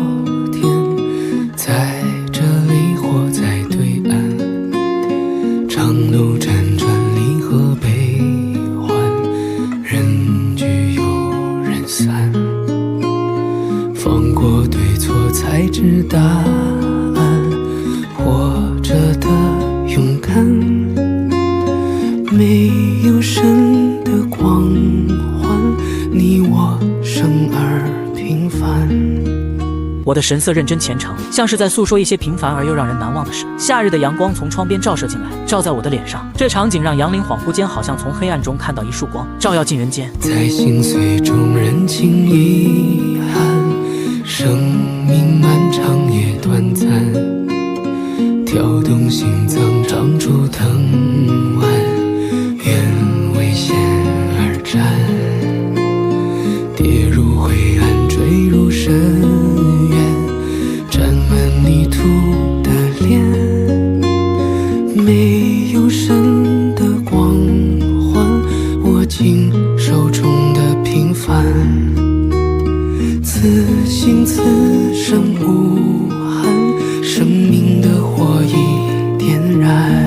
天，在这里或在对岸，长路辗转，离合悲欢，人聚又人散，放过对错才知答案，活着的勇敢，没有神的光环，你我生而平凡。我的神色认真虔诚，像是在诉说一些平凡而又让人难忘的事。夏日的阳光从窗边照射进来，照在我的脸上，这场景让杨林恍惚间好像从黑暗中看到一束光，照耀进人间。在心碎中认清遗憾，生命漫长也短暂，跳动心脏长出藤蔓，愿为险而战，跌入灰暗坠入深渊，沾满泥土的脸，没有神的光环，握紧手中的平凡，此心此生无憾，生命的火已点燃。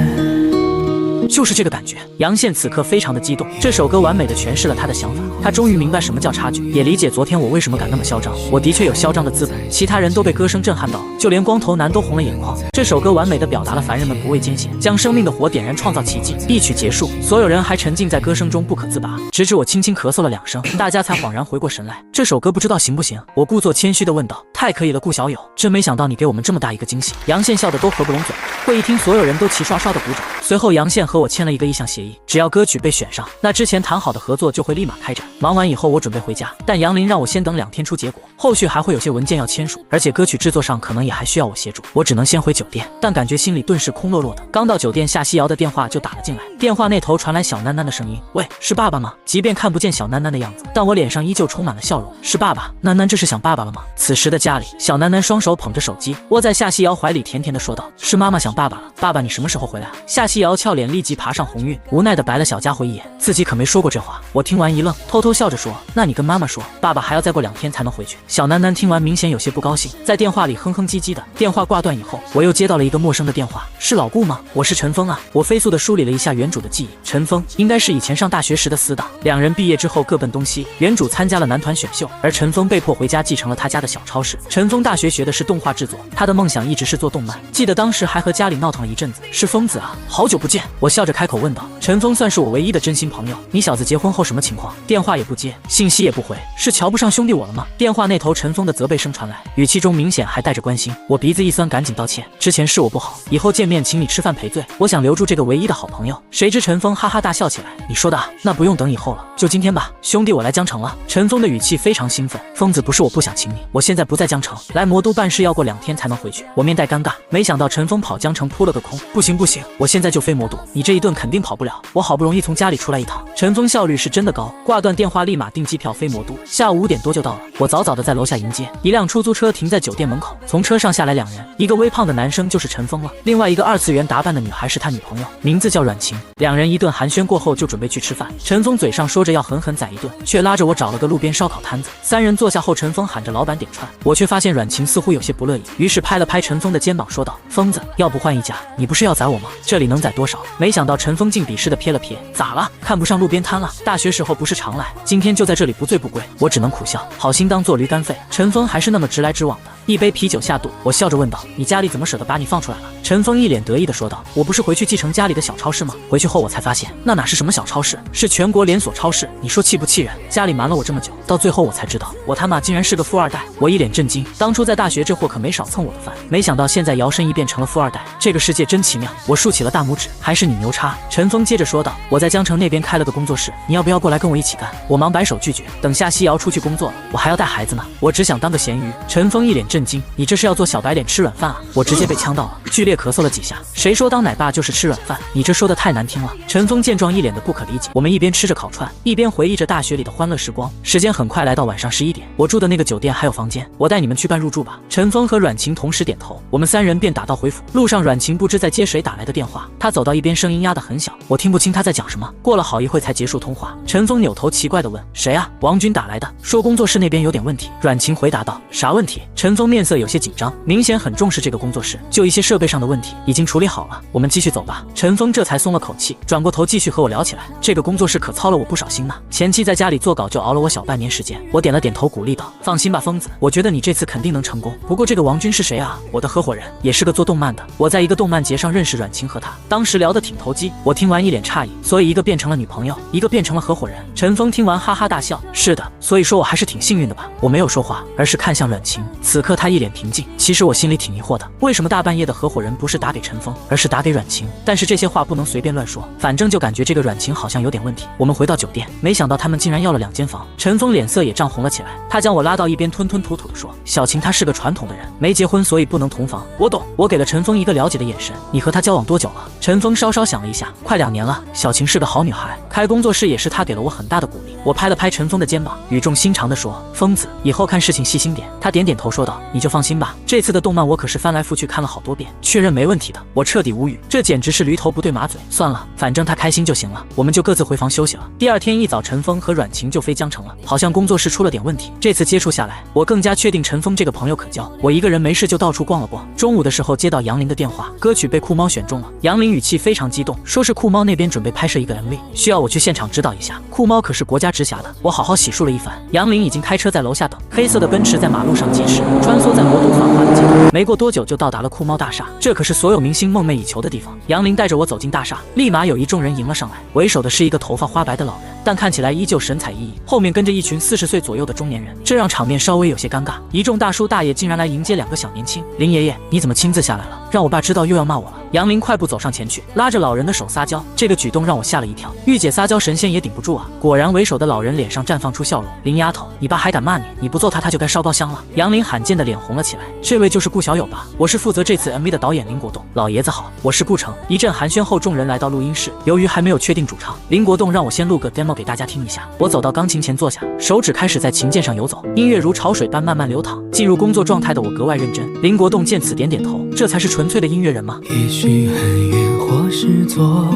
就是这个感觉。杨宪此刻非常的激动，这首歌完美的诠释了他的想法。他终于明白什么叫差距，也理解昨天我为什么敢那么嚣张。我的确有嚣张的资本。其他人都被歌声震撼到了，就连光头男都红了眼眶。这首歌完美的表达了凡人们不畏艰险，将生命的火点燃，创造奇迹。一曲结束，所有人还沉浸在歌声中不可自拔，直至我轻轻咳嗽了2声，大家才恍然回过神来。这首歌不知道行不行？我故作谦虚地问道。太可以了，顾小友，真没想到你给我们这么大一个惊喜。杨宪笑得都合不拢嘴。会议厅所有人都齐刷刷的鼓掌。随后杨宪和我签了一个意向协议，只要歌曲被选上，那之前谈好的合作就会立马开展。忙完以后我准备回家，但杨林让我先等2天出结果，后续还会有些文件要签署，而且歌曲制作上可能也还需要我协助，我只能先回酒店。但感觉心里顿时空落落的。刚到酒店，夏西瑶的电话就打了进来，电话那头传来小囡囡的声音：喂，是爸爸吗？即便看不见小囡囡的样子，但我脸上依旧充满了笑容。是爸爸。囡囡这是想爸爸了吗？此时的家里，小囡囡双手捧着手机，窝在夏西瑶怀里，甜甜的说道：是妈妈想爸爸了。爸爸你什么时候回来啊？夏西瑶俏脸立即爬上红晕，无奈的白了小家伙一眼，自己可没说过这话。我听完一愣，偷偷笑着说：那你跟妈妈说，爸爸还要再过2天才能回去。小囡囡听完明显有些不高兴，在电话里哼哼唧唧的。电话挂断以后，我又接到了一个陌生的电话，是老顾吗？我是陈峰啊。我飞速的梳理了一下原主的记忆，陈峰应该是以前上大学时的死党，两人毕业之后各奔东西。原主参加了男团选秀，而陈峰被迫回家继承了他家的小超市。陈峰大学学的是动画制作，他的梦想一直是做动漫，记得当时还和家里闹腾了一阵子。是疯子啊，好久不见。我笑着开口问道。陈峰算是我唯一的真心朋友，你小子结婚后什么情况？电话也不接，信息也不回，是瞧不上兄弟我了吗？电话那头陈峰的责备声传来，语气中明显还带着关心。我鼻子一酸，赶紧道歉，之前是我不好，以后见面请你吃饭赔罪，我想留住这个唯一的好朋友。谁知陈峰哈哈大笑起来，你说的啊，那不用等以后了，就今天吧，兄弟我来江城了。陈峰的语气非常兴奋，疯子不是我不想请你，我现在不在江城，来魔都办事要过2天才能回去。我面带尴尬，没想到陈峰跑江城扑了个空。不行不行，我现在就飞魔都，你这一顿肯定跑不了，我好不容易从家里出来一趟。陈峰效率是真的高，挂断电话立马订机票飞魔都，下午5点多就到了。我早早的在楼下迎接，一辆出租车停在酒店门口，从车上下来2人，一个微胖的男生就是陈峰了，另外一个2次元打扮的女孩是他女朋友，名字叫阮晴。2人一顿寒暄过后就准备去吃饭，陈峰嘴上说着要狠狠宰一顿，却拉着我找了个路边烧烤摊子。3人坐下后，陈峰喊着老板点串，我却发现阮晴似乎有些不乐意，于是拍了拍陈峰的肩膀说道：疯子，要不换一家？你不是要宰我吗？这里能宰多少？没想到陈峰竟鄙视的瞥了瞥，咋了？看不上路边摊了？大学时候不是常来，今天就在这里不醉不归。我只能苦笑，好心当做驴肝肺。陈峰还是那么直来直往的，一杯啤酒下肚，我笑着问道：你家里怎么舍得把你放出来了？陈峰一脸得意的说道：我不是回去继承家里的小超市吗？回去后我才发现，那哪是什么小超市，是全国连锁超市。你说气不气人？家里瞒了我这么久，到最后我才知道，我他妈竟然是个富二代。我一脸震惊，当初在大学这货可没少蹭我的饭，没想到现在摇身一变成了富二代，这个世界真奇妙。我竖起了大拇指，还是你牛叉。陈峰接着说道：我在江城那边开了个工作室，你要不要过来跟我一起干？我忙摆手拒绝，等夏西瑶出去工作了，我还要带孩子呢，我只想当个咸鱼。陈峰一脸震惊，你这是要做小白脸吃软饭啊？我直接被呛到了，剧烈咳嗽了几下。谁说当奶爸就是吃软饭？你这说的太难听了。陈峰见状一脸的不可理解。我们一边吃着烤串，一边回忆着大学里的欢乐时光。时间很快来到晚上11点，我住的那个酒店还有房间，我带你们去办入住吧。陈峰和阮晴同时点头，我们3人便打道回府。路上阮晴不知在接谁打来的电话，她走到一边，声音压得很小，我听不清她在讲什么。过了好一会才结束通话。陈峰扭头奇怪地问：谁啊？王军打来的，说工作室那边有点问题。阮晴回答道：啥问题？陈峰面色有些紧张，明显很重视这个工作室，就一些设备上的问题已经处理好了，我们继续走吧。陈峰这才松了口气，转过头继续和我聊起来。这个工作室可操了我不少心呢，前期在家里做稿就熬了我小半年时间。我点了点头鼓励道：放心吧疯子，我觉得你这次肯定能成功。不过这个王军是谁啊？我的合伙人，也是个做动漫的，我在一个动漫节上认识阮晴和他，当时聊得挺投机。我听完一脸诧异，所以一个变成了女朋友，一个变成了合伙人。陈峰听完哈哈大笑，是的，所以说我还是挺幸运的吧。我没有说话，而是看向阮晴，此刻他一脸平静。其实我心里挺疑惑的，为什么大半夜的合伙人不是打给陈峰，而是打给阮晴？但是这些话不能随便乱说，反正就感觉这个阮晴好像有点问题。我们回到酒店，没想到他们竟然要了2间房。陈峰脸色也涨红了起来，他将我拉到一边，吞吞吐吐地说：小晴她是个传统的人，没结婚所以不能同房。我懂。我给了陈峰一个了解的眼神，你和她交往多久了？陈峰稍稍想了一下，快2年了。小晴是个好女孩，开工作室也是他给了我很大的鼓励。我拍了拍陈峰的肩膀，语重心长地说：“疯子，以后看事情细心点。”他点点头说道：“你就放心吧，这次的动漫我可是翻来覆去看了好多遍，确认没问题的。”我彻底无语，这简直是驴头不对马嘴。算了，反正他开心就行了，我们就各自回房休息了。第二天一早，陈峰和阮晴就飞江城了，好像工作室出了点问题。这次接触下来，我更加确定陈峰这个朋友可交。我一个人没事就到处逛了逛。中午的时候接到杨林的电话，歌曲被酷猫选中了。杨林语气非常激动，说是酷猫那边准备拍摄一个 MV， 需要我去现场指导一下。酷猫可是国家直辖的，我好好洗漱了一番。杨林已经开车在楼下等，黑色的奔驰在马路上疾驰，穿梭在摩登繁华的街道。没过多久就到达了酷猫大厦，这可是所有明星梦寐以求的地方。杨林带着我走进大厦，立马有一众人迎了上来，为首的是一个头发花白的老人，但看起来依旧神采奕奕，后面跟着一群40岁左右的中年人，这让场面稍微有些尴尬。一众大叔大爷竟然来迎接2个小年轻。林爷爷，你怎么亲自下来了？让我爸知道又要骂我了。杨林快步走上前去，拉着老人的手撒娇，这个举动让我吓了一跳。御姐撒娇，神仙也顶不住啊！果然，为首的老人脸上绽放出笑容。林丫头，你爸还敢骂你？你不揍他，他就该烧高香了。杨林罕见的脸红了起来。这位就是顾小友吧？我是负责这次 MV 的导演林国栋。老爷子好，我是顾城。一阵寒暄后，众人来到录音室。由于还没有确定主唱，林国栋让我先录个 demo 给大家听一下。我走到钢琴前坐下，手指开始在琴键上游走，音乐如潮水般慢慢流淌。进入工作状态的我格外认真。林国栋见此点点头，这才是纯粹的音乐人吗？也许很远，或是昨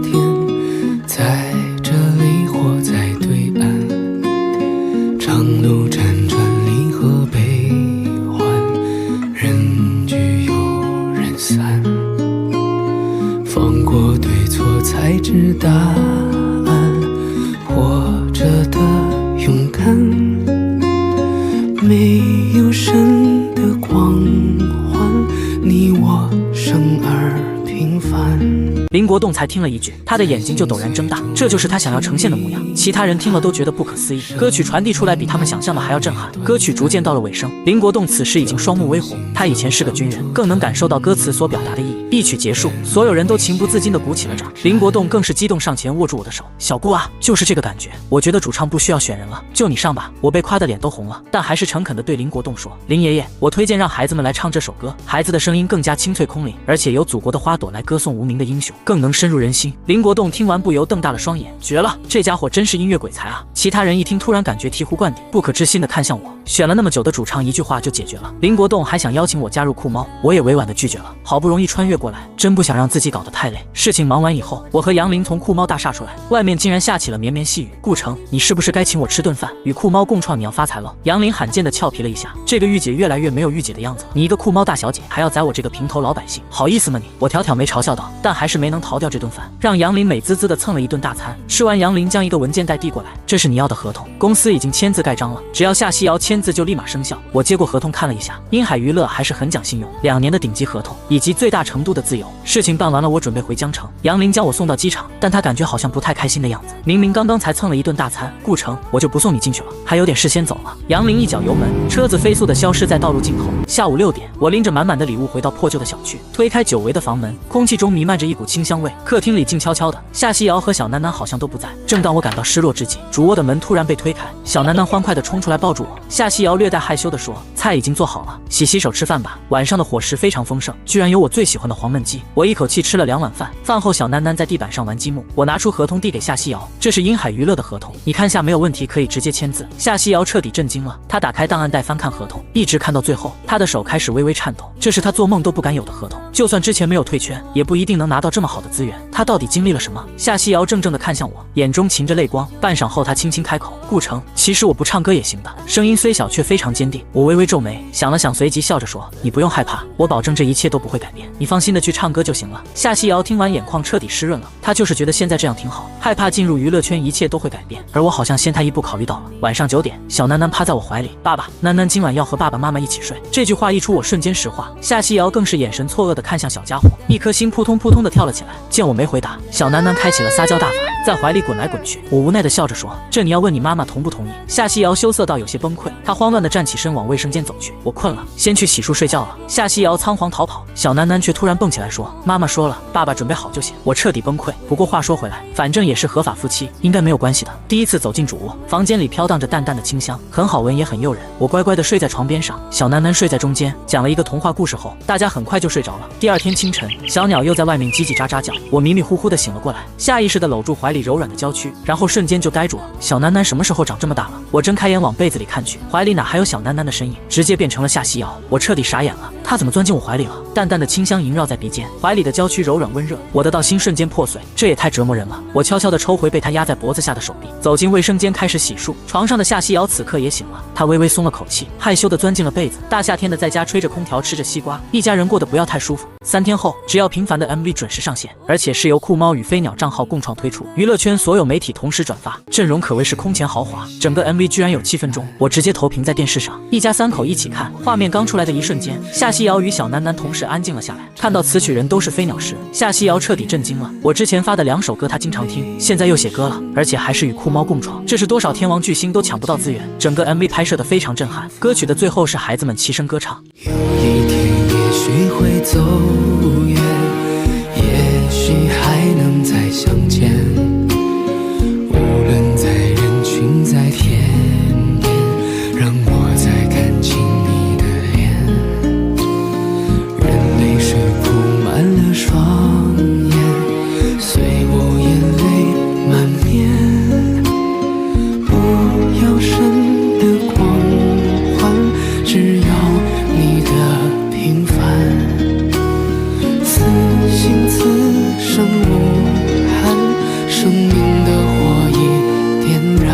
天，在这里或在对岸，长路辗转离合悲欢，人聚又人散，放过对错才知答案，活着的勇敢，没有神的光环，你我生而平凡。林国栋才听了一句，他的眼睛就陡然睁大，这就是他想要呈现的模样。其他人听了都觉得不可思议，歌曲传递出来比他们想象的还要震撼。歌曲逐渐到了尾声，林国栋此时已经双目微红，他以前是个军人，更能感受到歌词所表达的意义。一曲结束，所有人都情不自禁地鼓起了掌，林国栋更是激动上前握住我的手，小顾啊，就是这个感觉，我觉得主唱不需要选人了，就你上吧。我被夸得脸都红了，但还是诚恳地对林国栋说，林爷爷，我推荐让孩子们来唱这首歌，孩子的声音更加清脆空灵，而且由祖国的花朵来歌颂无名的英雄，更能深入人心。林国栋听完不由瞪大了双眼，绝了，这家伙真是音乐鬼才啊！其他人一听突然感觉醍醐灌顶，不可置信地看向我。选了那么久的主唱一句话就解决了。林国栋还想邀请我加入酷猫，我也委婉地拒绝了。好不容易穿越过来，真不想让自己搞得太累。事情忙完以后，我和杨林从酷猫大厦出来，外面竟然下起了绵绵细雨。顾城，你是不是该请我吃顿饭？与酷猫共创，你要发财了。杨林罕见地俏皮了一下，这个御姐越来越没有御姐的样子，你一个酷猫大小姐还要宰我这个平头老百姓，好意思吗你？我挑挑眉嘲笑道，但还是没能逃掉这顿饭，让杨林美滋滋地蹭了一顿大餐。吃完，杨林将一个文件袋递过来，这是你要的合同，公司已经签字盖章了，只要夏西瑶签字就立马生效。我接过合同看了一下，滨海娱乐还是很讲信用，2年的顶级合同以及最大程度的自由。事情办完了，我准备回江城，杨林将我送到机场，但他感觉好像不太开心的样子，明明刚刚才蹭了一顿大餐。顾城，我就不送你进去了，还有点事先走了。杨林一脚油门，车子飞速地消失在道路尽头。下午6点，我拎着满满的礼物回到破旧的小区，推开久违的房门，空气中弥漫着一股清香味。客厅里静悄悄的，夏西瑶和小囡囡好像都不在。正当我感到失落之际，主卧的门突然被推开，小囡囡欢快地冲出来抱住我。夏西瑶略带害羞地说，菜已经做好了，洗手吃饭吧，晚上的伙食非常丰盛，居然有我最喜欢的黄焖鸡。我一口气吃了2碗饭。饭后，小囡囡在地板上玩积木，我拿出合同递给夏西瑶，这是滨海娱乐的合同，你看下没有问题可以直接签字。夏西瑶彻底震惊了，她打开档案袋翻看合同，一直看到最后，她的手开始微微颤抖，这是她做梦都不敢有的合同，就算之前没有退圈，也不一定能拿到这么好的资源，她到底经历了什么？夏西瑶怔怔地看向我，眼中噙着泪光，半晌后她轻轻开口，顾城，其实我不唱歌也行的，声音虽小却非常坚定。我微微皱眉，想了想，随即笑着说，你不用害怕，我保证这一切都不会改变，你放心的去唱歌就行了。夏西瑶听完眼眶彻底湿润了，她就是觉得现在这样挺好，害怕进入娱乐圈一切都会改变，而我好像先她一步考虑到了。晚上9点，小囡囡趴在我怀里，爸爸，囡囡今晚要和爸爸妈妈一起睡。这句话一出，我瞬间石化。夏西瑶更是眼神错愕地看向小家伙，一颗心扑通扑通地跳了起来。见我没回答，小囡囡开启了撒娇大法，在怀里滚来滚去。我无奈地笑着说，这你要问你妈妈同不同意。夏西瑶羞涩到有些崩溃，她慌乱地站起身往卫生间走去。我困了，先去洗漱睡觉了。夏西瑶仓皇逃跑，小囡囡却突然蹦起来说，妈妈说了，爸爸准备好就行。我彻底崩溃。不过话说回来，反正也是合法夫妻，应该没有关系的。第一次走进主卧，房间里飘荡着淡淡的清香，很好闻也很诱人。我乖乖地睡在床边上，小囡囡睡在中间。讲了一个童话故事后，大家很快就睡着了。第二天清晨，小鸟又在外面叽叽喳喳叫，我迷迷糊糊的醒了过来，下意识的搂住怀里柔软的娇躯，然后瞬间就呆住了。小囡囡什么时候长这么大了？我睁开眼往被子里看去，怀里哪还有小囡囡的身影，直接变成了夏西瑶。我彻底傻眼了，她怎么钻进我怀里了？淡淡的清香萦绕在鼻尖，怀里的娇躯柔软温热，我的道心瞬间破碎，这也太折磨人了。我悄悄地抽回被她压在脖子下的手臂，走进卫生间开始洗漱。床上的夏西瑶此刻也醒了，她微微松了口气，害羞地钻进了被子。大夏天的在家吹着空调吃着西瓜，一家人过得不要太舒服。3天后，只要平凡的 MV 准时上线，而且是由酷猫与飞鸟账号共创推出，娱乐圈所有媒体同时转发，阵容可谓是空前豪华。整个 MV 居然有7分钟，我直接投屏在电视上，一家3口一起看。画面刚出来的一瞬间，夏西瑶与小囡囡同时安静了下来。看到词曲人都是飞鸟时，夏西瑶彻底震惊了。我之前发的2首歌她经常听，现在又写歌了，而且还是与酷猫共创，这是多少天王巨星都抢不到资源。整个 MV 拍摄的非常震撼，歌曲的最后是孩子们齐声歌唱。有一天也许会走远，也许还能再相见，无论在人群在天边，让我再看清你的脸，任泪水铺满了双眼，随我眼泪满面，不要神的光环，只要你的平凡，此心此生无憾，生命的火已点燃。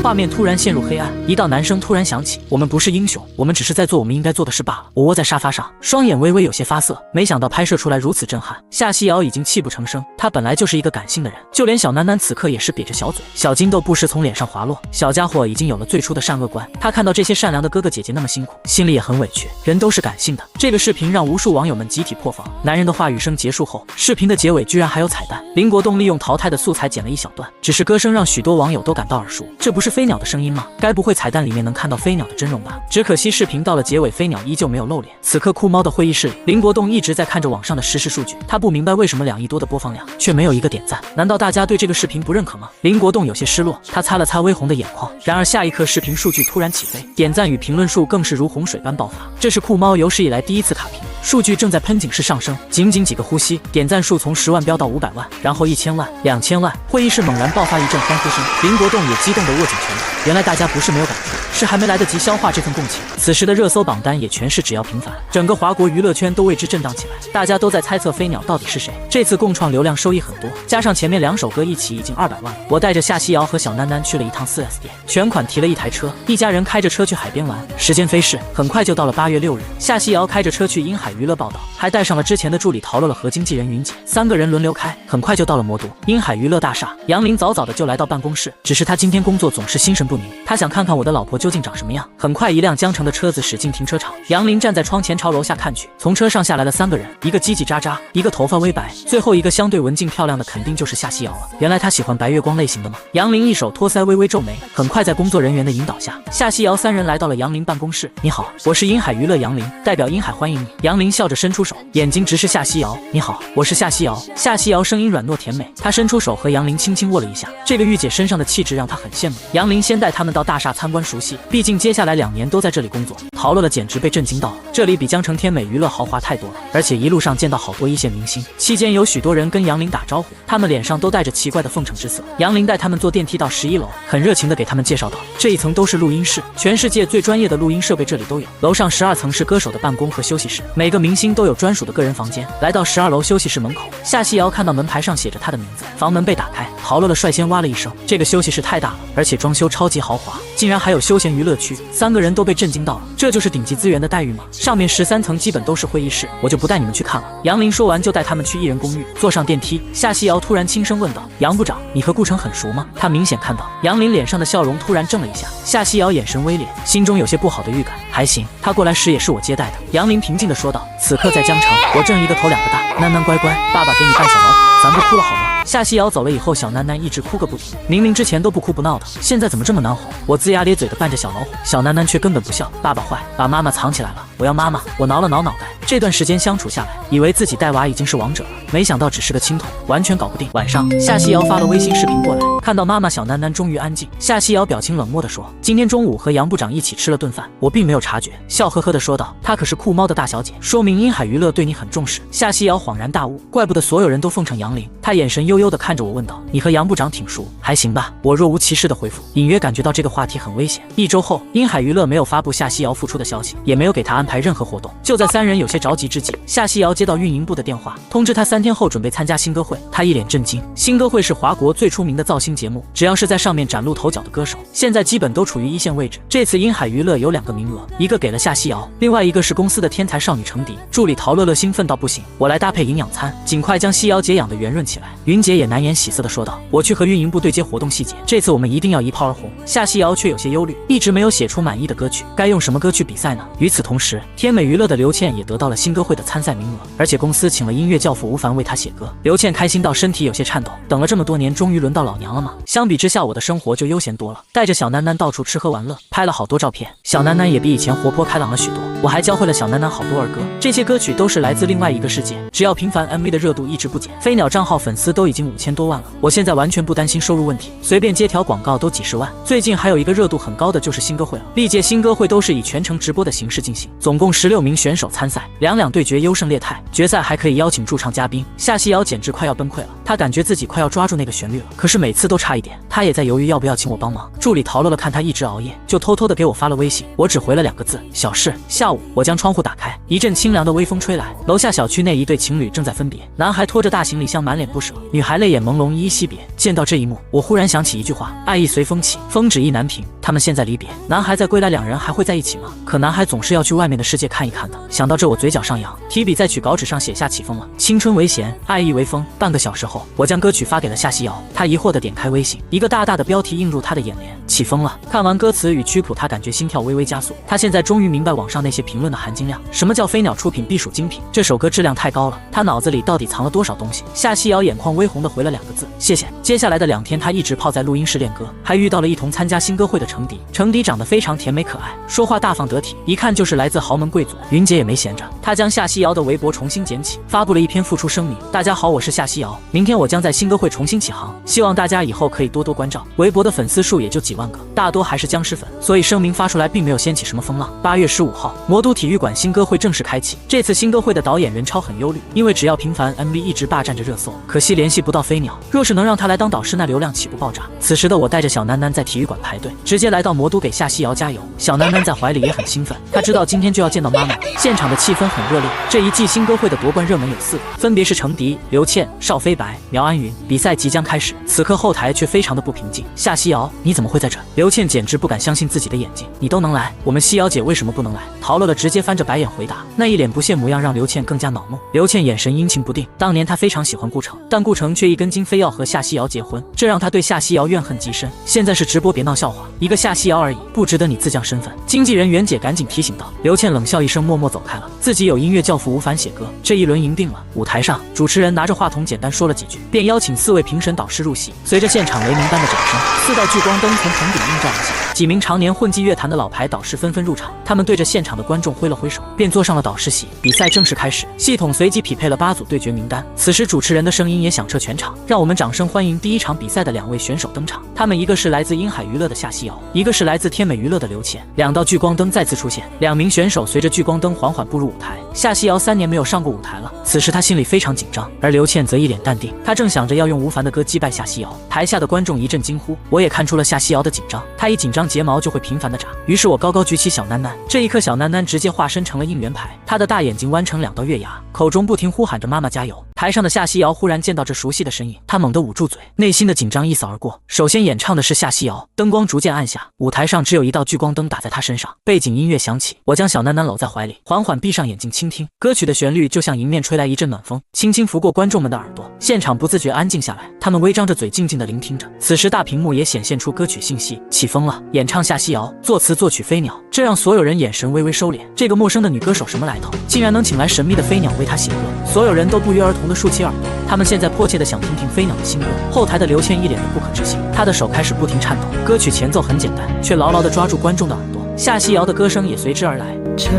画面突然陷入黑暗，一道男声突然响起：“我们不是英雄，我们只是在做我们应该做的事罢了。”我窝在沙发上，双眼微微有些发涩，没想到拍摄出来如此震撼。夏西瑶已经泣不成声，她本来就是一个感性的人，就连小囡囡此刻也是瘪着小嘴，小金豆不时从脸上滑落。小家伙已经有了最初的善恶观，他看到这些善良的哥哥姐姐那么辛苦，心里也很委屈。人都是感性的，这个视频让无数网友们集体破防。男人的话语声结束后，视频的结尾居然还有彩蛋，林国栋利用淘汰的素材剪了一小段，只是歌声让许多网友都感到耳熟，这不是飞鸟的声音吗？该不会彩蛋里面能看到飞鸟的真容吧？只可惜视频到了结尾，飞鸟依旧没有露脸。此刻酷猫的会议室里，林国栋一直在看着网上的实时数据，他不明白为什么2亿多的播放量却没有一个点赞，难道大家对这个视频不认可吗？林国栋有些失落，他擦了擦微红的眼眶。然而下一刻，视频数据突然起飞，点赞与评论数更是如洪水般爆发。这是酷猫有史以来第一次卡屏，数据正在喷井式上升，仅仅几个呼吸，点赞数从10万飙到500万，然后1000万、2000万，会议室猛然爆发一阵欢呼声，林国栋也激动地握紧拳头。原来大家不是没有感触，是还没来得及消化这份共情。此时的热搜榜单也全是只要平凡，整个华国娱乐圈都为之震荡起来，大家都在猜测飞鸟到底是谁。这次共创流量收益很多，加上前面2首歌一起已经200万了。我带着夏西瑶和小囡囡去了一趟 4S 店，全款提了一台车，一家人开着车去海边玩。时间飞逝，很快就到了8月6日，夏西瑶开着车去鹰海娱乐报道，还带上了之前的助理陶乐乐和经纪人云姐，3个人轮流开，很快就到了魔都鹰海娱乐大厦。杨林早早的就来到办公室，只是他今天工作总是心神不宁，他想看看我的老婆究竟长什么样。很快，一辆江城的车子驶进停车场，杨林站在窗前朝楼下看去，从车上下来了3个人，一个叽叽喳喳，一个头发微白，最后一个相对文静漂亮的肯定就是夏西瑶了。原来他喜欢白月光类型的吗？杨林一手托腮，微微皱眉。很快在工作人员的引导下，夏西瑶3人来到了杨林办公室。你好，我是鹰海娱乐杨林，代表鹰海欢迎你。杨林笑着伸出手，眼睛直视夏西瑶。你好，我是夏西瑶。夏西瑶声音软糯甜美，她伸出手和杨林轻轻握了一下，这个御姐身上的气质让她很羡慕。杨林先带他们到大厦参观熟悉，毕竟接下来2年都在这里工作。陶乐乐简直被震惊到了，这里比江城天美娱乐豪华太多了，而且一路上见到好多一线明星，期间有许多人跟杨林打招呼，他们脸上都带着奇怪的奉承之色。杨林带他们坐电梯到11楼，很热情地给他们介绍道，这一层都是录音室，全世界最专业的录音设备这里都有。楼上12层是歌手的办公和休息室，每个明星都有专属的个人房间。来到12楼休息室门口，夏西瑶看到门牌上写着他的名字，房门被打开，陶乐乐率先哇了一声，这个休息室太大了，而且装修超级豪华，竟然还有休闲娱乐区，3个人都被震惊到了，这就是顶级资源的待遇吗？上面13层基本都是会议室，我就不带你们去看了。杨林说完就带他们去艺人公寓，坐上电梯，夏西瑶突然轻声问道，杨部长，你和顾城很熟吗？他明显看到杨林脸上的笑容突然怔了一下，夏西瑶眼神微敛，心中有些不好的预感。还行，他过来时也是我接待的。杨林平静地说道，此刻在江城，我正一个头2个大，囡囡乖乖，爸爸给你扮小老虎，咱不哭了好吗？夏西瑶走了以后，小囡囡一直哭个不停，明明之前都不哭不闹的，现在怎么这么难哄？我龇牙咧嘴的扮着小老虎，小囡囡却根本不笑。爸爸坏，把妈妈藏起来了，我要妈妈。我挠了挠脑袋，这段时间相处下来，以为自己带娃已经是王者了，没想到只是个青铜，完全搞不定。晚上，夏西瑶发了微信视频过来，看到妈妈小楠楠终于安静，夏西瑶表情冷漠地说：“今天中午和杨部长一起吃了顿饭，我并没有察觉。”笑呵呵地说道：“她可是酷猫的大小姐，说明鹰海娱乐对你很重视。”夏西瑶恍然大悟，怪不得所有人都奉承杨凌。她眼神悠悠地看着我问道：“你和杨部长挺熟？还行吧？”我若无其事地回复，隐约感觉到这个话题很危险。1周后，鹰海娱乐没有发布夏西瑶复出的消息，也没有给她安排任何活动。就在三人有些着急之际，夏西瑶接到运营部的电话，通知她3天后准备参加新歌会。她一脸震惊。新歌会是华国最出名的造星节目，只要是在上面崭露头角的歌手，现在基本都处于一线位置。这次鹰海娱乐有2个名额，一个给了夏西瑶，另外一个是公司的天才少女程迪。助理陶乐乐兴奋到不行，我来搭配营养餐，尽快将西瑶姐养得圆润起来。云姐也难掩喜色地说道：“我去和运营部对接活动细节，这次我们一定要一炮而红。”夏西瑶却有些忧虑，一直没有写出满意的歌曲，该用什么歌去比赛呢？与此同时，天美娱乐的刘倩也得到了新歌会的参赛名额，而且公司请了音乐教父吴凡为她写歌。刘倩开心到身体有些颤抖，等了这么多年，终于轮到老娘了吗？相比之下，我的生活就悠闲多了，带着小楠楠到处吃喝玩乐，拍了好多照片。小楠楠也比以前活泼开朗了许多，我还教会了小楠楠好多儿歌，这些歌曲都是来自另外一个世界。只要平凡 MV 的热度一直不减，飞鸟账号粉丝都已经5000多万了，我现在完全不担心收入问题，随便接条广告都几十万。最近还有一个热度很高的就是新歌会了，历届新歌会都是以全程直播的形式进行，总共16名选手参赛，2对决优胜劣汰，决赛还可以邀请驻唱嘉宾。夏西瑶简直快要崩溃了，她感觉自己快要抓住那个旋律了，可是每次都差一点。她也在犹豫要不要请我帮忙。助理陶乐乐看她一直熬夜，就偷偷的给我发了微信，我只回了2个字：小事。下午，我将窗户打开，一阵清凉的微风吹来，楼下小区内一对情侣正在分别，男孩拖着大行李箱满脸不舍，女孩泪眼朦胧依依惜别。见到这一幕，我忽然想起一句话：爱意随风起，风止意难平。他们现在离别，男孩在归来，2人还会在一起吗？可男孩总是要去外面的世界看一看的。想到这，我嘴角上扬，提笔在曲稿纸上写下起风了，青春为弦，爱意为风。半个小时后，我将歌曲发给了夏西瑶，她疑惑地点开微信，一个大大的标题映入她的眼帘：起风了。看完歌词与曲谱，她感觉心跳微微加速。她现在终于明白网上那些评论的含金量，什么叫飞鸟出品必属精品，这首歌质量太高了。她脑子里到底藏了多少东西？夏西瑶眼眶微红地回了2个字：谢谢。接下来的2天，她一直泡在录音室练歌，还遇到了一同参加新歌会的程迪。程迪长得非常甜美可爱，说话大方得体，一看就是来自豪门贵族。云姐也没闲着，她将夏西瑶的微博重新捡起，发布了一篇复出声明：大家好，我是夏西瑶，明天我将在新歌会重新起航，希望大家以后可以多多关照。微博的粉丝数也就几万个，大多还是僵尸粉，所以声明发出来并没有掀起什么风浪。8月15号，魔都体育馆新歌会正式开启。这次新歌会的导演任超很忧虑，因为只要平凡 MV 一直霸占着热搜，可惜联系不到飞鸟，若是能让他来当导师，那流量岂不爆炸？此时的我带着小楠楠在体育馆排队，直接来到魔都给夏西瑶加油。小楠楠在怀里也很兴奋，她知道今天就要见到妈妈，现场的气氛很热烈。这一季新歌会的夺冠热门有4个，分别是程迪、刘倩、邵飞白、苗安云。比赛即将开始，此刻后台却非常的不平静。夏西瑶，你怎么会在这？刘倩简直不敢相信自己的眼睛，你都能来，我们西瑶姐为什么不能来？陶乐乐直接翻着白眼回答，那一脸不屑模样让刘倩更加恼怒。刘倩眼神阴晴不定，当年她非常喜欢顾城，但顾城却一根筋非要和夏西瑶结婚，这让她对夏西瑶怨恨极深。现在是直播，别闹笑话，一个夏西瑶而已，不值得你自降身份。经纪人袁姐赶紧提醒道。刘倩冷笑一声，默默走开了。自己有音乐教父吴凡写歌，这一轮赢定了。舞台上，主持人拿着话筒简单说了几句，便邀请4位评审导师入席。随着现场雷鸣般的掌声，4道聚光灯从棚顶映照而下，几名常年混迹乐坛的老牌导师纷纷入场，他们对着现场的观众挥了挥手，便坐上了导师席。比赛正式开始，系统随即匹配了8组对决名单。此时主持人的声音也响彻全场，让我们掌声欢迎第一场比赛的2位选手登场。他们一个是来自鹰海娱乐的夏西瑶，一个是来自天美娱乐的刘倩。2道聚光灯再次出现，2名选手随着聚光灯缓缓步入舞台。夏西瑶3年没有上过舞台了，此时她心里非常紧张，而刘倩则一脸淡定，她正想着要用吴凡的歌击败夏西瑶。台下的观众一阵惊呼，我也看出了夏西瑶的紧张，她一紧张睫毛就会频繁的眨。于是我高高举起小楠楠，这一刻小楠楠直接化身成了应援牌，她的大眼睛弯成2道月牙，口中不停呼喊着妈妈加油。台上的夏西瑶忽然见到这熟悉的身影，她猛地捂住嘴，内心的紧张一扫而过。首先演唱的是夏西瑶，灯光逐渐暗下，舞台上只有1道聚光灯打在她身上，背景音乐响起，我将小楠楠搂在怀里，缓缓闭上眼睛倾听。歌曲的旋律就像迎面吹来一阵暖风，轻轻拂过观众们的耳朵，现场不自觉安静下来，他们微张着嘴静静地聆听着。此时大屏幕也显现出歌曲信息，起风了，演唱夏西瑶，作词作曲飞鸟，这让所有人眼神微微收敛。这个陌生的女歌手什么来头，竟然能请来神秘的飞鸟为她写歌？所有人都不约而同地竖起耳朵，他们现在迫切地想听听飞鸟的新歌。后台的刘倩一脸的不可置信，她的手开始不停颤抖。歌曲前奏很简单，却牢牢地抓住观众的耳朵，夏西瑶的歌声也随之而来。这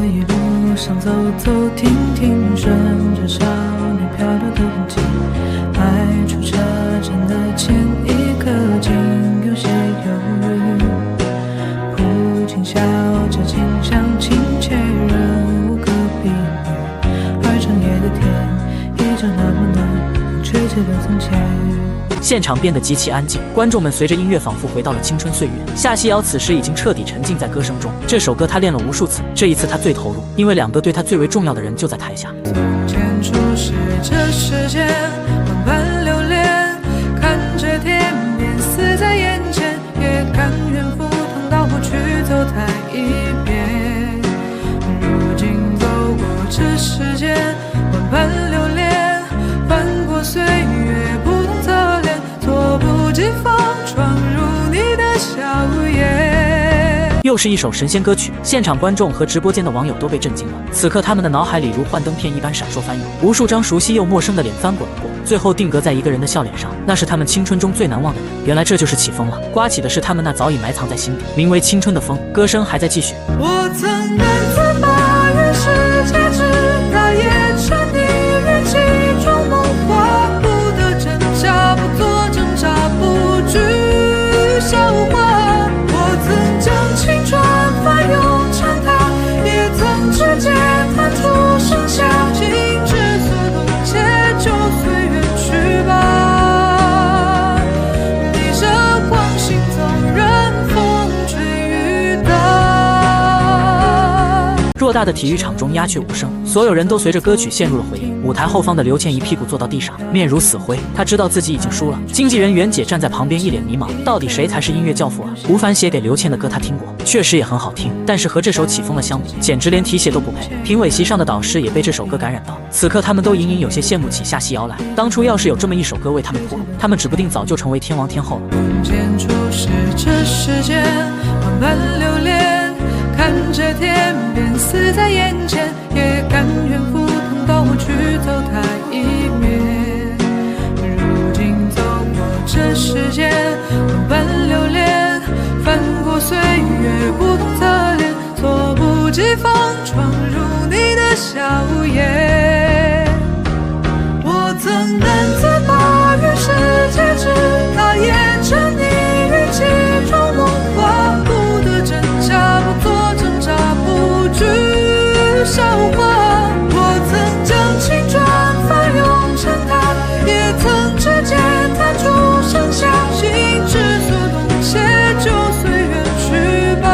一路上走走停停，顺着少年飘流的直的从前。现场变得极其安静，观众们随着音乐仿佛回到了青春岁月。夏曦瑶此时已经彻底沉浸在歌声中，这首歌她练了无数次，这一次她最投入，因为两个对她最为重要的人就在台下。从前初识这世间，万般流连，看着天边死在眼前，也甘愿赴汤蹈火去走它一遍。如今走过这世间，万般流连，翻过岁月不同侧脸，猝不及防闯入你的笑颜。又是一首神仙歌曲，现场观众和直播间的网友都被震惊了。此刻他们的脑海里如幻灯片一般闪烁翻涌，无数张熟悉又陌生的脸翻滚而过，最后定格在一个人的笑脸上，那是他们青春中最难忘的人。原来这就是起风了，刮起的是他们那早已埋藏在心底名为青春的风。歌声还在继续。我曾难自拔于世界之大，也沉溺于其中梦话，不得真假，不做挣扎，不惧笑话。我曾将青春翻涌成她，也曾直接弹出盛夏，心之所动，且就随缘去吧。逆着光行纵任风吹雨打。偌大的体育场中鸦雀无声，所有人都随着歌曲陷入了回忆。舞台后方的刘倩一屁股坐到地上，面如死灰。她知道自己已经输了。经纪人袁姐站在旁边，一脸迷茫，到底谁才是音乐教父啊？吴凡写给刘倩的歌她听过，确实也很好听，但是和这首起风了相比，简直连提鞋都不配。评委席上的导师也被这首歌感染到，此刻他们都隐隐有些羡慕起夏曦瑶来。当初要是有这么一首歌为他们铺路，他们指不定早就成为天王天后了。从前初识这世间，万般流连，看着天边死在眼前，也甘愿赴汤蹈火去走它一遍。如今走过这世间，万般流连，翻过岁月不同侧脸，猝不及防闯入你的笑颜。我曾难自拔于世界之大，也沉溺于其中梦话，不得真假，不做挣扎，不惧笑话。我曾将青春翻涌成她，也曾直接弹出盛夏，心之所动，且就随缘去吧。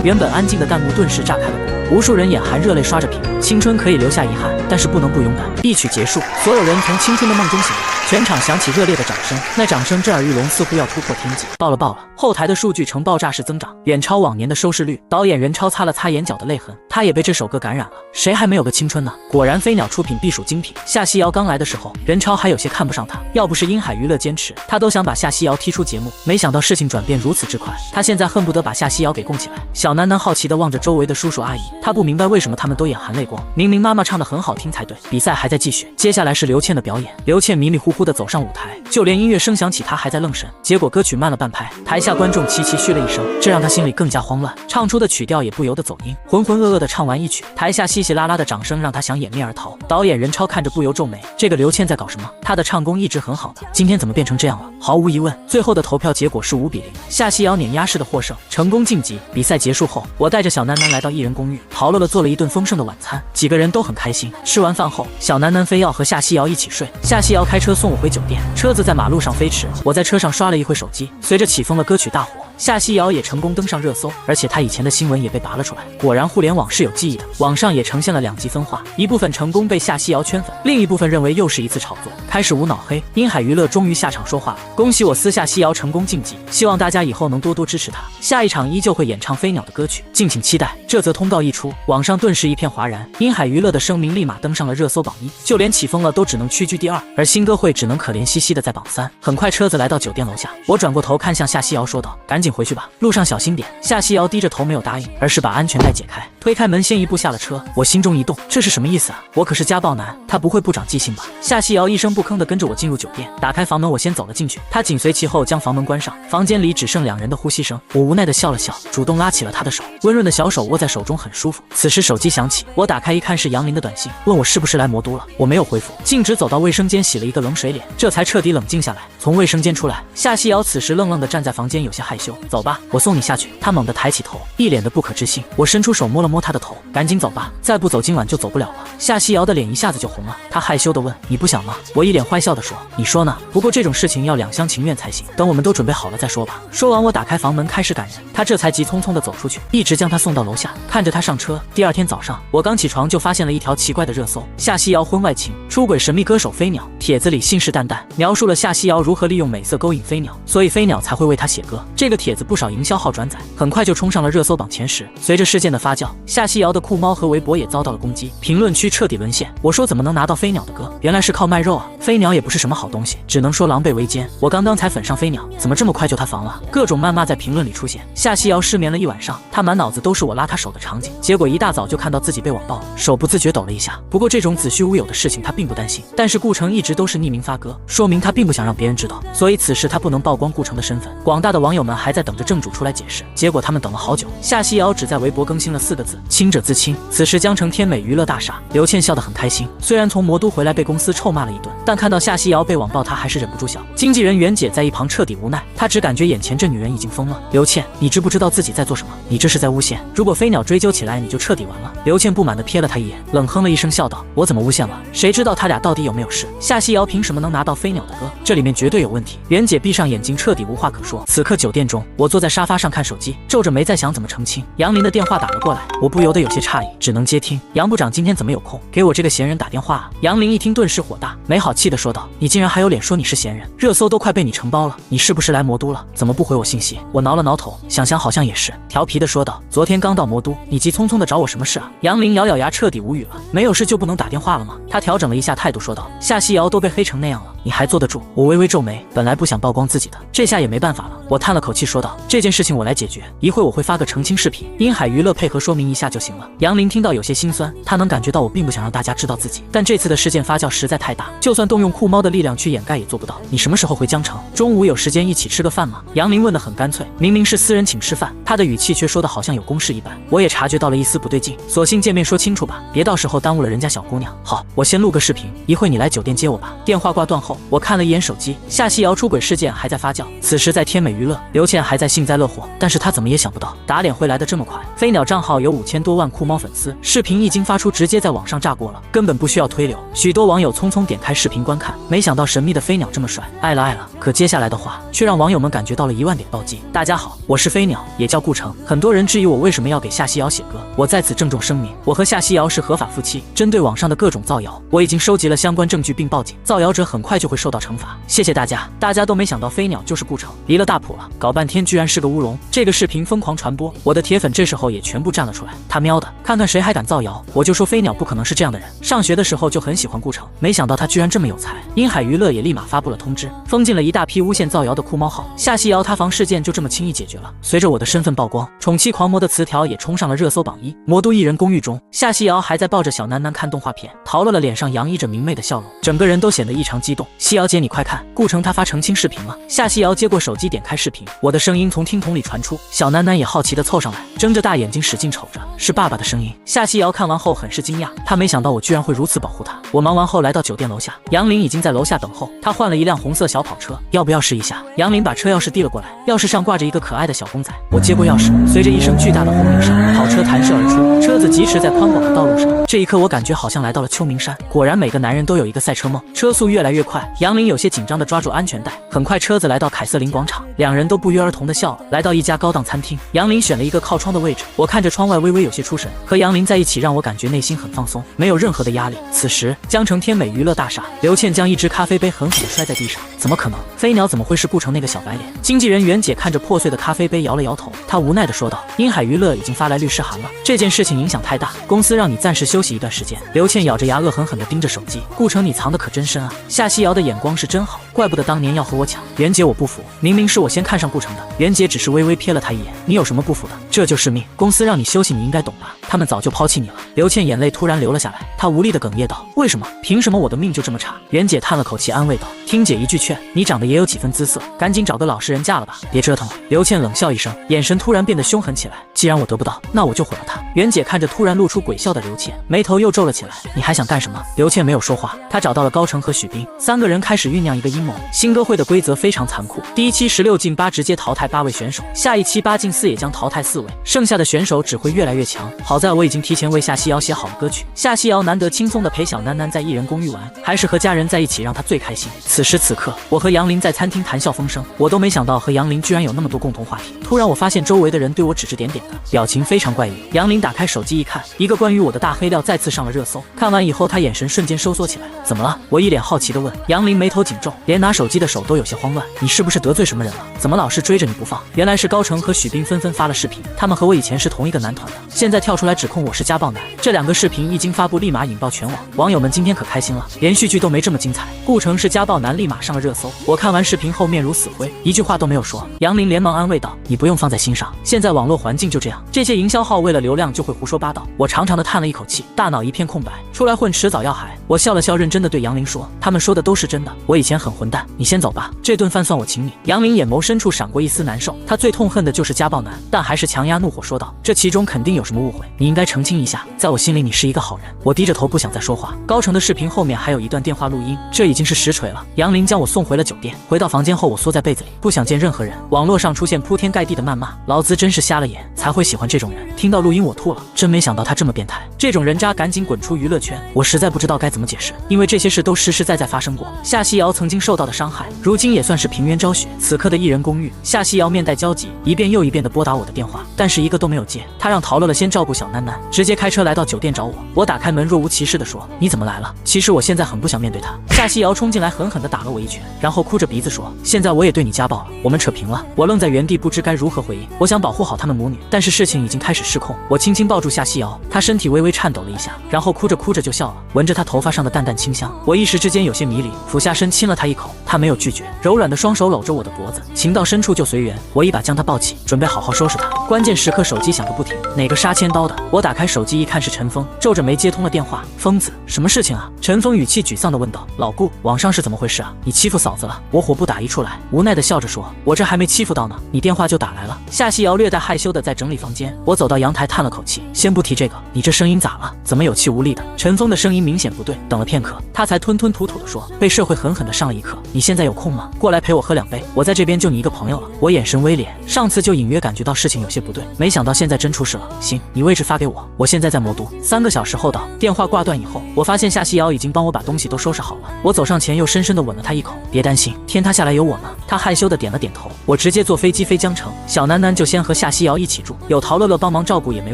原本安静的弹幕顿时炸开了锅，无数人眼含热泪刷着屏。青春可以留下遗憾，但是不能不勇敢。一曲结束，所有人从青春的梦中醒来，全场响起热烈的掌声。那掌声震耳欲聋，似乎要突破天际。爆了！后台的数据呈爆炸式增长，远超往年的收视率。导演任超擦了擦眼角的泪痕，他也被这首歌感染了。谁还没有个青春呢？果然飞鸟出品必属精品。夏曦瑶刚来的时候，任超还有些看不上他，要不是英海娱乐坚持，他都想把夏曦瑶踢出节目。没想到事情转变如此之快，他现在恨不得把夏曦瑶给供起来。小楠楠好奇地望着周围的叔叔阿姨，他不明白为什么他们都眼含泪光。明明妈妈唱得很好听才对。比赛还在继续，接下来是刘倩的表演。刘倩迷迷糊糊地走上舞台，就连音乐声响起，她还在愣神。结果歌曲慢了半拍，台下观众齐齐嘘了一声，这让她心里更加慌乱，唱出的曲调也不由得走音，浑浑噩噩地唱完一曲，台下稀稀拉拉的掌声让她想掩面而逃。导演任超看着不由皱眉，这个刘倩在搞什么？她的唱功一直很好的，今天怎么变成这样了？毫无疑问，最后的投票结果是5比0，夏曦瑶碾压式的获胜，成功晋级。比赛结束后，我带着小楠楠来到艺人公寓，陶乐乐做了一顿丰盛的晚餐，几个人都很开心。吃完饭后，小楠楠非要和夏曦瑶一起睡，夏曦瑶开车送我回酒店，车子在马路上飞驰，我在车上刷了一会手机。随着起风的歌曲大火，夏曦瑶也成功登上热搜，而且她以前的新闻也被拔了出来。果然互联网是有记忆的，网上也呈现了2极分化，一部分成功被夏曦瑶圈粉，另一部分认为又是一次炒作，开始无脑黑。英海娱乐终于下场说话了，恭喜我私夏曦瑶成功晋级，希望大家以后能多多支持她，下一场依旧会演唱飞鸟的歌曲，敬请期待。这则通告一出，网上顿时一片哗然，英海娱乐的声明立马登上了热搜榜1，就连起风了都只能屈居第2，而新歌会只能可怜兮兮的在榜3。很快车子来到酒店楼下，我转过头看向夏曦瑶说道：“赶紧回去吧，路上小心点。”夏曦瑶低着头没有答应，而是把安全带解开，推开门先一步下了车。我心中一动，这是什么意思啊？我可是家暴男，他不会不长记性吧？夏曦瑶一声不吭地跟着我进入酒店。打开房门，我先走了进去，他紧随其后将房门关上。房间里只剩2人的呼吸声。我无奈地笑了笑，主动拉起了他的手，温润的小手握在手中很舒服。此时手机响起，我打开一看是杨林的短信，问我是不是来魔都了。我没有回复，径直走到卫生间洗了一个冷水脸，这才彻底冷静下来。从卫生间出来，夏西瑶此时愣愣地站在房间，有些害羞。走吧，我送你下去。他猛地抬起头，一脸的不可置信。我伸出手摸了摸他的头，赶紧走吧，再不走今晚就走不了了。夏西瑶的脸一下子就红了，她害羞地问：你不想吗？我一脸坏笑地说：你说呢？不过这种事情要两厢情愿才行，等我们都准备好了再说吧。说完，我打开房门开始赶人，他这才急匆匆地走出去，一直将他送到楼下，看着他上车。第二天早上，我刚起床就发现了一条奇怪的热搜：夏西瑶婚外情，出轨神秘歌手飞鸟。帖子里信誓旦旦描述了夏西瑶如何利用美色勾引飞鸟，所以飞鸟才会为他写歌。这个帖子不少营销号转载，很快就冲上了热搜榜前10。随着事件的发酵，夏西瑶的酷猫和微博也遭到了攻击，评论区彻底沦陷。我说怎么能拿到飞鸟的歌？原来是靠卖肉啊！飞鸟也不是什么好东西，只能说狼狈为奸。我刚刚才粉上飞鸟，怎么这么快就塌房了？各种谩骂在评论里出现。夏西瑶失眠了一晚上，她满脑子都是我拉她手的场景，结果一大早就看到自己被网暴了，手不自觉抖了一下。不过这种子虚乌有的事情她并不担心，但是顾城一直都是匿名发歌，说明他并不想让别人知道，所以此时他不能曝光顾城的身份。广大的网友们还在等着正主出来解释，结果他们等了好久。夏西瑶只在微博更新了4个字：清者自清。此时江城天美娱乐大厦，刘倩笑得很开心。虽然从魔都回来被公司臭骂了一顿，但看到夏西瑶被网暴，她还是忍不住笑。经纪人袁姐在一旁彻底无奈，她只感觉眼前这女人已经疯了。刘倩，你知不知道自己在做什么？你这是在诬陷，如果飞鸟追究起来，你就彻底完了。刘倩不满地瞥了他一眼，冷哼了一声笑道：我怎么诬陷了？谁知道他俩到底有没有事？夏西瑶凭什么能拿到飞鸟的歌？这里面绝对有问题。袁姐闭上眼睛，彻底无话可说。此刻酒店中，我坐在沙发上看手机，皱着眉在想怎么澄清。杨林的电话打了过来，我不由得有些诧异，只能接听。杨部长今天怎么有空给我这个闲人打电话啊？杨林一听顿时火大，没好气地说道：你竟然还有脸说你是闲人？热搜都快被你承包了，你是不是来魔都了？怎么不回我信息？我挠了挠头，想想好像也是，调皮地说道：昨天刚到魔都，你急匆匆地找我什么事啊？杨林咬咬牙，彻底无语了。没有事就不能打电话了吗？他调整了一下态度说道：夏西瑶都被黑成那样了，你还坐得住？我微微皱眉，本来不想曝光自己的，这下也没办法了。我叹了口气说道：这件事情我来解决，一会我会发个澄清视频，滨海娱乐配合说明一下就行了。杨林听到有些心酸，他能感觉到我并不想让大家知道自己，但这次的事件发酵实在太大，就算动用酷猫的力量去掩盖也做不到。你什么时候回江城？中午有时间一起吃个饭吗？杨林问得很干脆，明明是私人请吃饭，他的语气却说的好像有公事一般。我也察觉到了一丝不对劲，索性见面说清楚吧，别到时候耽误了人家小姑娘。好，我先录个视频，一会你来酒店接我吧。电话挂断后，我看了一眼手机，夏西瑶出轨事件还在发酵。此时在天美娱乐，刘倩还在幸灾乐祸，但是她怎么也想不到打脸会来得这么快。飞鸟账号有5000多万酷猫粉丝，视频一经发出，直接在网上炸锅了，根本不需要推流。许多网友匆匆点开视频观看，没想到神秘的飞鸟这么帅，爱了爱了。可接下来的话却让网友们感觉到了1万点暴击。大家好，我是飞鸟，也叫顾城。很多人质疑我为什么要给夏西瑶写歌，我在此郑重声明，我和夏西瑶是合法夫妻。针对网上的各种造谣，我已经收集了相关证据并报警，造谣者很快就会受到惩罚。谢谢大家。大家都没想到飞鸟就是顾城，离了大谱了，搞半天居然是个乌龙。这个视频疯狂传播，我的铁粉这时候也全部站了出来。他喵的，看看谁还敢造谣！我就说飞鸟不可能是这样的人，上学的时候就很喜欢顾城，没想到他居然这么有才。滨海娱乐也立马发布了通知，封禁了一大批诬陷造谣的酷猫号。夏西瑶塌房事件就这么轻易解决了。随着我的身份曝光，宠妻狂魔的词条也冲上了热搜榜1。魔都艺人公寓中，夏西瑶还在抱着小囡囡看动画片，陶乐乐脸上洋溢着明媚的笑容，整个人都显得异常激动。西瑶姐，你快看，顾城他发澄清视频了。夏西瑶接过手机，点开视频，我的声音从听筒里传出，小囡囡也好奇地凑上来，睁着大眼睛使劲瞅着，是爸爸的声音。夏西瑶看完后很是惊讶，她没想到我居然会如此保护她。我忙完后来到酒店楼下，杨林已经在楼下等候，他换了一辆红色小跑车，要不要试一下？杨林把车钥匙递了过来，钥匙上挂着一个可爱的小公仔。我接过钥匙，随着一声巨大的轰鸣声，跑车弹射而出，车子疾驰在宽广的道路上。这一刻我感觉好像来到了秋名山，果然每个男人都有一个赛车梦。车速越来越快，杨林有些紧张地抓住安全带。很快车子来到凯瑟琳广场，两人都不约而同地笑了。来到一家高档餐厅，杨林选了一个靠窗的位置，我看着窗外微微有些出神。和杨林在一起让我感觉内心很放松，没有任何的压力。此时江城天美娱乐大厦，刘倩将一只咖啡杯狠狠地摔在地上。怎么可能？飞鸟怎么会是顾城那个小白脸？经纪人袁姐看着破碎的咖啡杯摇了摇头，她无奈地说道：滨海娱乐已经发来律师函了，这件事情影响太大，公司让你暂时休息一段时间。刘倩咬着牙恶狠狠地盯着手机，顾城你藏得可真深啊！夏西瑶的眼光是真好，怪不得当年要和我抢。袁姐，我不服，明明是我先看上顾城的。袁姐只是微微瞥了他一眼，你有什么不服的？这就是命，公司让你休息，你应该懂吧？他们早就抛弃你了。刘倩眼泪突然流了下来，她无力的哽咽道：为什么？凭什么我的命就这么差？袁姐叹了口气，安慰道：听姐一句劝，你长得也有几分姿色，赶紧找个老实人嫁了吧，别折腾了。刘倩冷笑一声，眼神突然变得凶狠起来。既然我得不到，那我就毁了他。袁姐看着突然露出鬼笑的刘倩，眉头又皱了起来。你还想干什么？刘倩没有说话，她找到了高成和许冰，三个人开始酝酿一个阴谋。新歌会的规则非常残酷，第一期16进8直接淘汰8位选手，下一期8进4也将淘汰4位，剩下的选手只会越来越强。好在我已经提前为夏曦瑶写好了歌曲，夏曦瑶难得轻松的陪小囡囡在艺人公寓玩，还是和家人在一起让她最开心。此时此刻，我和杨林在餐厅谈笑风生，我都没想到和杨林居然有那么多共同话题。突然我发现周围的人对我指指点点的，表情非常怪异。杨林打开手机一看，一个关于我的大黑料再次上了热搜。看完以后，他眼神瞬间收缩起来。怎么了？我一脸好奇地问。杨林眉头紧皱，连拿手机的手都有些慌乱。你是不是得罪什么人了？怎么老是追着你不放？原来是高成和许冰纷纷发了视频，他们和我以前是同一个男团的，现在跳出来指控我是家暴男。这两个视频一经发布，立马引爆全网，网友们今天可开心了，连续剧都没这么精彩。顾城是家暴男，立马上了热搜。我看完视频后面如死灰，一句话都没有说。杨林连忙安慰道：你不用放在心上，现在网络环境就这样，这些营销号为了流量就会胡说八道。我长长的叹了一口气，大脑一片空白，出来混迟早要嗨。我笑了笑，认真的对杨林说：他们说的都是真的，我以前很混蛋，你先走吧，这顿饭算我请你。杨林眼眸深处闪过一丝难受，他最痛恨的就是家暴男，但还是强压怒火说道：这其中肯定有什么误会，你应该澄清一下，在我心里你是一个好人。我低着头不想再说话。高成的视频后面还有一段电话录音，这已经是实锤了。杨林将我送回了酒店，回到房间后我缩在被子里，不想见任何人。网络上出现铺天盖地的谩骂，老子真是瞎了眼，才会喜欢这种人。听到录音我吐了，真没想到他这么变态，这种人渣赶紧滚出娱乐圈。我实在不知道该怎么解释，因为这些事都实实在在发生过。夏曦瑶曾经受到的伤害，如今也算是平冤昭雪。此刻的艺人公寓，夏曦瑶面带焦急，一遍又一遍地拨打我的电话，但是一个都没有接。她让陶乐乐先照顾小囡囡，直接开车来到酒店找我。我打开门，若无其事地说：你怎么来了？其实我现在很不想面对他。夏曦瑶冲进来，狠狠地打了我一拳，然后哭着鼻子说：现在我也对你家暴了，我们扯平了。我愣在原地，不知该如何回应。我想保护好他们母女，但是事情已经开始失控。我轻轻抱住夏曦瑶，她身体微微颤抖了一下，然后哭着哭着就笑了，闻着她头发上的淡淡清香。我一时之间有些迷离，俯下身亲了她一口，她没有拒绝，柔软的双手搂着我的脖子，情到深处就随缘。我一把将她抱起，准备好好收拾她。关键时刻手机响个不停，哪个杀千刀的？我打开手机一看是陈峰，皱着眉接通了电话。疯子，什么事情啊？陈峰语气沮丧地问道。老顾，网上是怎么回事啊？你欺负嫂子了？我火不打一处来，无奈地笑着说：我这还没欺负到呢，你电话就打来了。夏曦瑶略带害羞地在整理房间，我走到阳台叹了口气，先不提这个，你这声音咋了？怎么有气无力的？陈峰的声音明显不对，等了片刻，他才吞吞吐吐地说：被社会狠狠地上了一课，你现在有空吗？过来陪我喝2杯，我在这边就你一个朋友了。我眼神微敛，上次就隐约感觉到事情有些不对，没想到现在真出事了。行，你位置发给我，我现在在魔都，3个小时后到。电话挂断以后，我发现夏曦瑶已经帮我把东西都收拾好了。我走上前又深深地吻了她一口，别担心，天塌下来有我呢。她害羞地点了点头。我直接坐飞机飞江城，小囡囡就先和夏曦瑶一起住，有陶乐乐帮忙照顾也没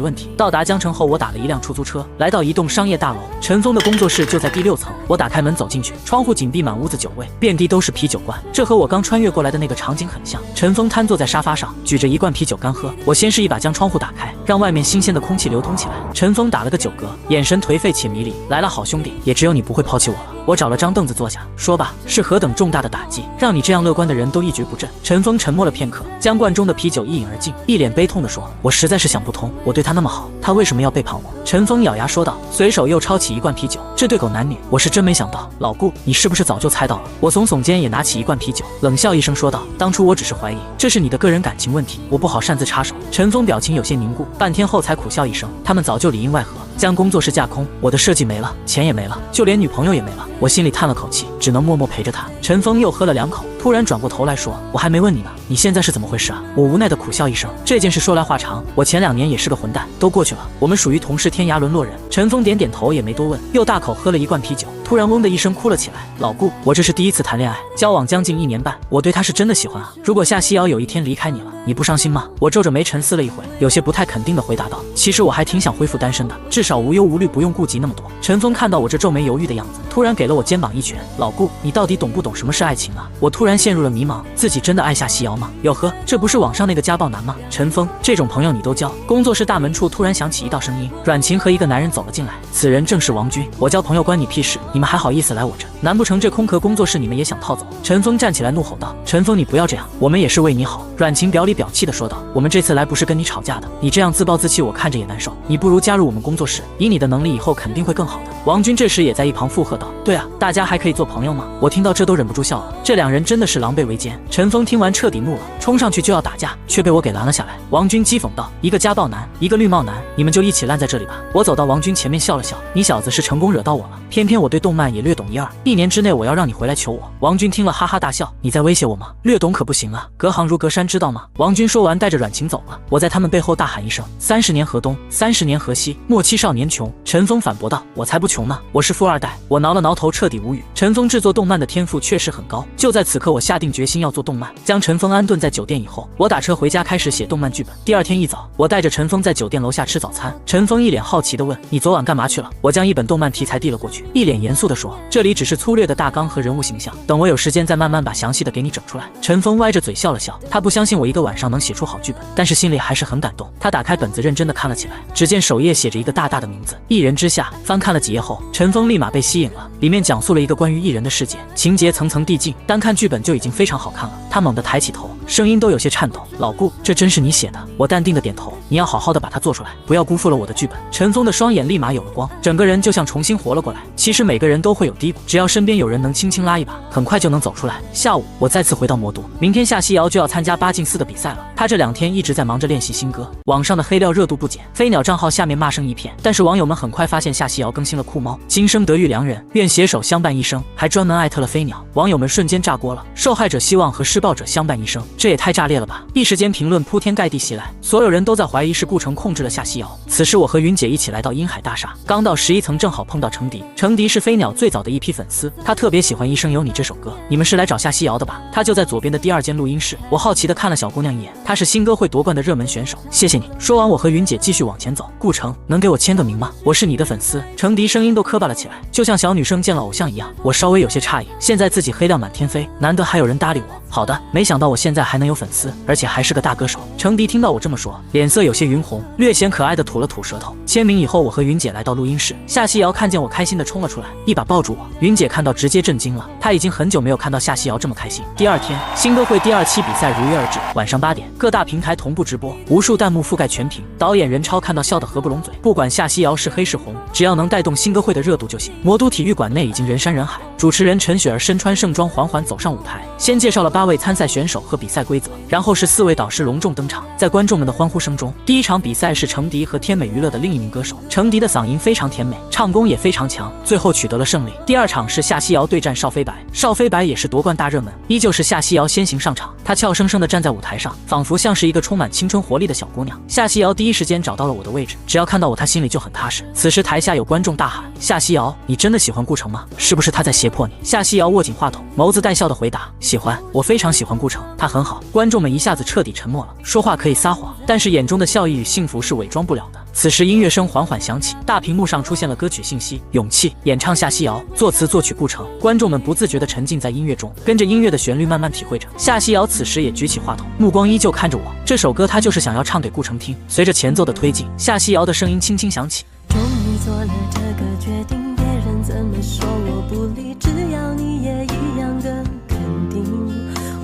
问题。到达江城后，我打了一辆出租车，来到一栋商业大楼，陈峰的工作室就在第6层。我打开门走进去，窗户紧闭，满屋子酒味，遍地都是啤酒罐，这和我刚穿越过来的那个场景很像。陈峰瘫坐在沙发上，举着一罐啤酒干喝。我先是一把将窗户打开，让外面新鲜的空气流通起来。陈峰打了个酒嗝，眼神颓废且迷离。来了，好兄弟，也只有你不会抛弃我了。我找了张凳子坐下，说吧，是何等重大的打击，让你这样乐观的人都一蹶不振？陈峰沉默了片刻，将罐中的啤酒一饮而尽，一脸悲痛地说：我实在是想不通，我对他那么好，他为什么要背叛我？陈峰咬牙说道，随手又抄起一罐啤酒，这对狗男女，我是真没想到。老顾，你是不是早就猜到了？我耸耸肩，也拿起一罐啤酒，冷笑一声说道：当初我只是怀疑，这是你的个人感情问题，我不好擅自插手。陈峰表情有些凝固，半天后才苦笑一声：他们早就里应外合，将工作室架空，我的设计没了，钱也没了，就连女朋友也没了。我心里叹了口气，只能默默陪着他。陈峰又喝了2口，突然转过头来说：我还没问你呢，你现在是怎么回事啊？我无奈的苦笑一声，这件事说来话长，我前2年也是个混蛋，都过去了，我们属于同是天涯沦落人。陈峰点点头，也没多问，又大口喝了一罐啤酒，突然嗡的一声哭了起来。老顾，我这是第一次谈恋爱，交往将近1年半，我对他是真的喜欢啊。如果夏曦瑶有一天离开你了，你不伤心吗？我皱着眉沉思了一会，有些不太肯定的回答道：其实我还挺想恢复单身的，至少无忧无虑，不用顾及那么多。陈峰看到我这皱眉犹豫的样子，突然给了我肩膀一拳：老顾，你到底懂不懂什么是爱情啊？我突然陷入了迷茫，自己真的爱夏曦瑶吗？哟呵，这不是网上那个家暴男吗？陈峰，这种朋友你都交？工作室大门处突然响起一道声音，阮晴和一个男人走了进来，此人正是王军。我交朋友关你屁事，你们还好意思来我这？难不成这空壳工作室你们也想套走？陈峰站起来怒吼道：“陈峰，你不要这样，我们也是为你好。”阮晴表里表气地说道：“我们这次来不是跟你吵架的，你这样自暴自弃，我看着也难受。你不如加入我们工作室，以你的能力，以后肯定会更好的。”王军这时也在一旁附和道：“对啊，大家还可以做朋友吗？”我听到这都忍不住笑了，这两人真的是狼狈为奸。陈峰听完彻底怒了，冲上去就要打架，却被我给拦了下来。王军讥讽道：“一个家暴男，一个绿帽男，你们就一起烂在这里吧。”我走到王军前面笑了笑：“你小子是成功惹到我了，偏偏我对动漫也略懂一二，1年之内我要让你回来求我。”王军听了哈哈大笑：“你在威胁我吗？略懂可不行啊，隔行如隔山，知道吗？”王军说完带着阮晴走了，我在他们背后大喊一声：“30年河东，30年河西，莫欺少年穷。”陈峰反驳道：“我才不穷呢，我是富二代。”我挠了挠头，彻底无语。陈峰制作动漫的天赋确实很高，就在此刻我下定决心要做动漫。将陈峰安顿在酒店以后，我打车回家开始写动漫剧本。第二天一早，我带着陈峰在酒店楼下吃早餐。陈峰一脸好奇地问：“你昨晚干嘛去了？”我将一本动漫题材递了过去，一脸严肃地说：“这里只是粗略的大纲和人物形象，等我有时间再慢慢把详细的给你整出来。”陈峰歪着嘴笑了笑，他不相信我一个晚上能写出好剧本，但是心里还是很感动。他打开本子认真地看了起来，只见首页写着一个大大的名字：一人之下。翻看了几页后，陈峰立马被吸引了，里面讲述了一个关于艺人的世界，情节层层递进，单看剧本就已经非常好看了。他猛地抬起头，声音都有些颤抖：“老顾，这真是你写的？”我淡定的点头：“你要好好的把它做出来，不要辜负了我的剧本。”陈峰的双眼立马有了光，整个人就像重新活了过来。其实每个人都会有低谷，只要身边有人能轻轻拉一把，很快就能走出来。下午，我再次回到魔都，明天夏西瑶就要参加8进4的比赛了。他这2天一直在忙着练习新歌，网上的黑料热度不减，飞鸟账号下面骂声一片。但是网友们很快发现夏西瑶更新了酷猫，今生得遇良人，愿携手相伴一生，还专门艾特了飞鸟。网友们瞬间炸锅了，受害者希望和施暴者相伴一生，这也太炸裂了吧！一时间评论铺天盖地袭来，所有人都在怀疑是顾城控制了夏西瑶。此时我和云姐一起来到鹰海大厦，刚到11层正好碰到程迪。程迪是飞鸟最早的一批粉丝，他特别喜欢《一生有你》这首歌。你们是来找夏西瑶的吧？他就在左边的第2间录音室。我好奇地看了小姑娘一眼，她是新歌会夺冠的热门选手。谢谢你。说完，我和云姐继续往前走。顾城，能给我签个名吗？我是你的粉丝。程迪声音都磕巴了起来，就像小女生见了偶像一样。我稍微有些诧异，现在自己黑料满天飞，难得还有人搭理我。好的，没想到我现在还能有粉丝，而且还是个大歌手。程迪听到我这么说，脸色有些晕红，略显可爱的吐了吐舌头。签名以后，我和云姐来到录音室。夏西瑶看见我，开心的冲了出来，一把抱住我。云姐看到直接震惊了，她已经很久没有看到夏西瑶这么开心。第2天，新歌会第2期比赛如约而至，晚上8点，各大平台同步直播，无数弹幕覆盖全屏。导演任超看到笑得合不拢嘴，不管夏西瑶是黑是红，只要能带动新歌会的热度就行。魔都体育馆内已经人山人海，主持人陈雪儿身穿盛装缓缓走上舞台，先介绍了8位参赛选手和比赛规则，然后是4位导师隆重登场。在观众们的欢呼声中，第1场比赛是程迪和天美娱乐的另一名歌手。程迪的嗓音非常甜美，唱功也非常强，最后取得了胜利。第2场是夏西瑶对战邵飞白，邵飞白也是夺冠大热门，依旧是夏西瑶先行上场，她俏生生地站在舞台上，仿佛像是一个充满青春活力的小姑娘。夏西瑶第一时间找到了我的位置，只要看到我，她心里就很踏实。此时台下有观众大喊：“夏西瑶，你真的喜欢顾城吗？是不是他在胁迫你？”夏西瑶握紧话筒，眸子带笑的回答：“喜欢，我非常喜欢顾城，他很好。”观众们一下子彻底沉默了，说话可以撒谎，但是眼中的笑意与幸福是伪装不了的。此时音乐声缓缓响起，大屏幕上出现了歌曲信息：勇气，演唱夏西瑶，作词作曲顾城。观众们不自觉地沉浸在音乐中，跟着音乐的旋律慢慢体会着。夏西瑶此时也举起话筒，目光依旧看着我。这首歌她就是想要唱给顾城听。随着前奏的推进，夏西瑶的声音轻轻响起：终于做了这个决定，别人怎么说我不理，只要你也一样的肯定，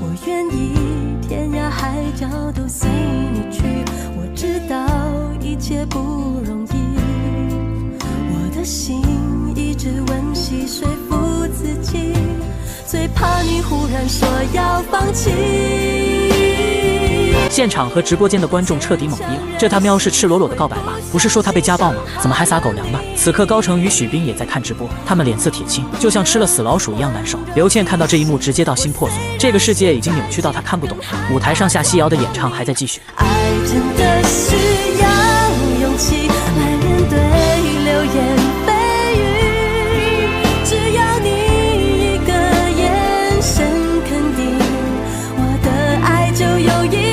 我愿意天涯海角都随你去。我知道一切不容易，我的心一直温习说服自己，最怕你忽然说要放弃。现场和直播间的观众彻底懵逼了，这他喵是赤裸裸的告白吧？不是说他被家暴吗？怎么还撒狗粮呢？此刻高成与许斌也在看直播，他们脸色铁青，就像吃了死老鼠一样难受。刘倩看到这一幕直接到心破碎，这个世界已经扭曲到她看不懂了。舞台上夏西瑶的演唱还在继续。爱真的需要勇气来面对流言蜚语，只要你一个眼神肯定，我的爱就有意义。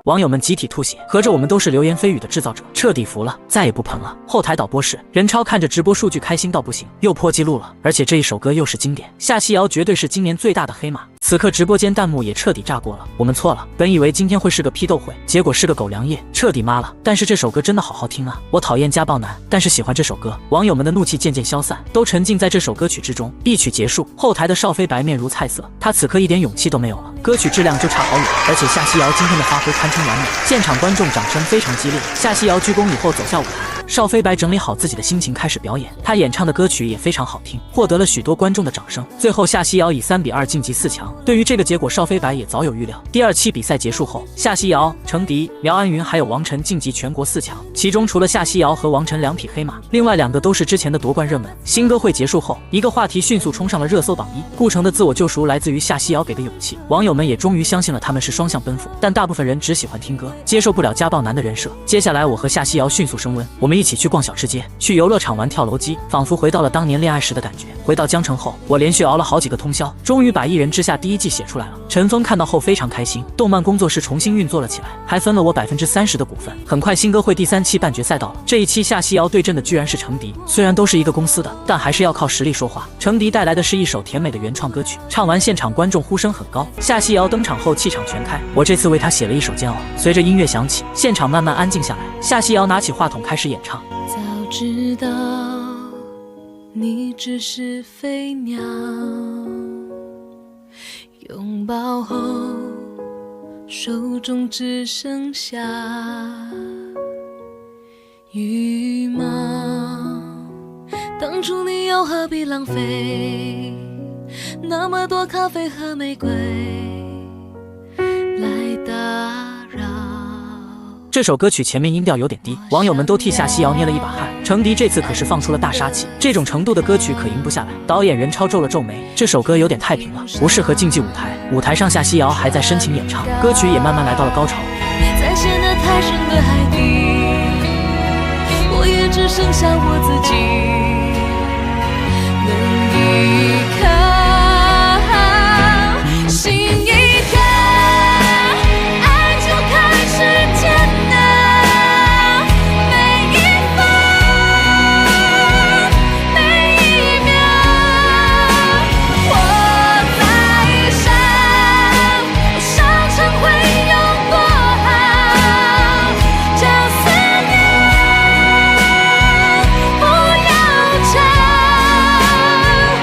网友们集体吐血，合着我们都是流言蜚语的制造者，彻底服了，再也不喷了。后台导播室，任超看着直播数据开心到不行，又破纪录了，而且这一首歌又是经典，夏曦瑶绝对是今年最大的黑马。此刻直播间弹幕也彻底炸锅了，我们错了，本以为今天会是个批斗会，结果是个狗粮夜，彻底妈了。但是这首歌真的好好听啊，我讨厌家暴男，但是喜欢这首歌。网友们的怒气渐渐消散，都沉浸在这首歌曲之中。一曲结束，后台的邵飞白面如菜色，他此刻一点勇气都没有了，歌曲质量就差好远，而且夏曦瑶今天的发挥堪称完美，现场观众掌声非常激烈。夏曦瑶鞠躬以后走下舞台，邵飞白整理好自己的心情开始表演，他演唱的歌曲也非常好听，获得了许多观众的掌声。最后夏曦瑶以3比2晋级4强。对于这个结果，邵飞白也早有预料。第2期比赛结束后，夏曦瑶、程迪、苗安云还有王晨晋级全国4强，其中除了夏曦瑶和王晨2匹黑马，另外2个都是之前的夺冠热门。新歌会结束后，一个话题迅速冲上了热搜榜1，顾城的自我救赎来自于夏曦瑶给的勇气，网友们也终于相信了他们是双向奔赴，但大部分人只喜欢听歌，接受不了家暴男的人设。接下来我和夏曦瑶迅速升温，我们一起去逛小吃街，去游乐场玩跳楼机，仿佛回到了当年恋爱时的感觉。回到江城后，我连续熬了好几个通宵，终于把《一人之下》第1季写出来了。陈峰看到后非常开心，动漫工作室重新运作了起来，还分了我30%的股份。很快新歌会第3期半决赛到了，这一期夏曦瑶对阵的居然是程迪，虽然都是一个公司的，但还是要靠实力说话。程迪带来的是一首甜美的原创歌曲，唱完现场观众呼声很高，夏曦瑶登场后气场全开，我这次为她写了一首《煎熬》。随着音乐响起，现场慢慢安静下来，夏曦瑶拿起话筒开始演唱。早知道你只是飞鸟，拥抱后手中只剩下羽毛，当初你又何必浪费那么多咖啡和玫瑰来打扰。这首歌曲前面音调有点低，网友们都替夏曦瑶捏了一把汗。程迪这次可是放出了大杀器，这种程度的歌曲可赢不下来。导演任超皱了皱眉，这首歌有点太平了，不适合竞技舞台。舞台上夏曦瑶还在深情演唱，歌曲也慢慢来到了高潮。在陷得太深的海底，我也只剩下我自己能依靠，心一跳，爱就开始煎熬，每一分每一秒，我在想，我伤成会有多好，将思念不要吵。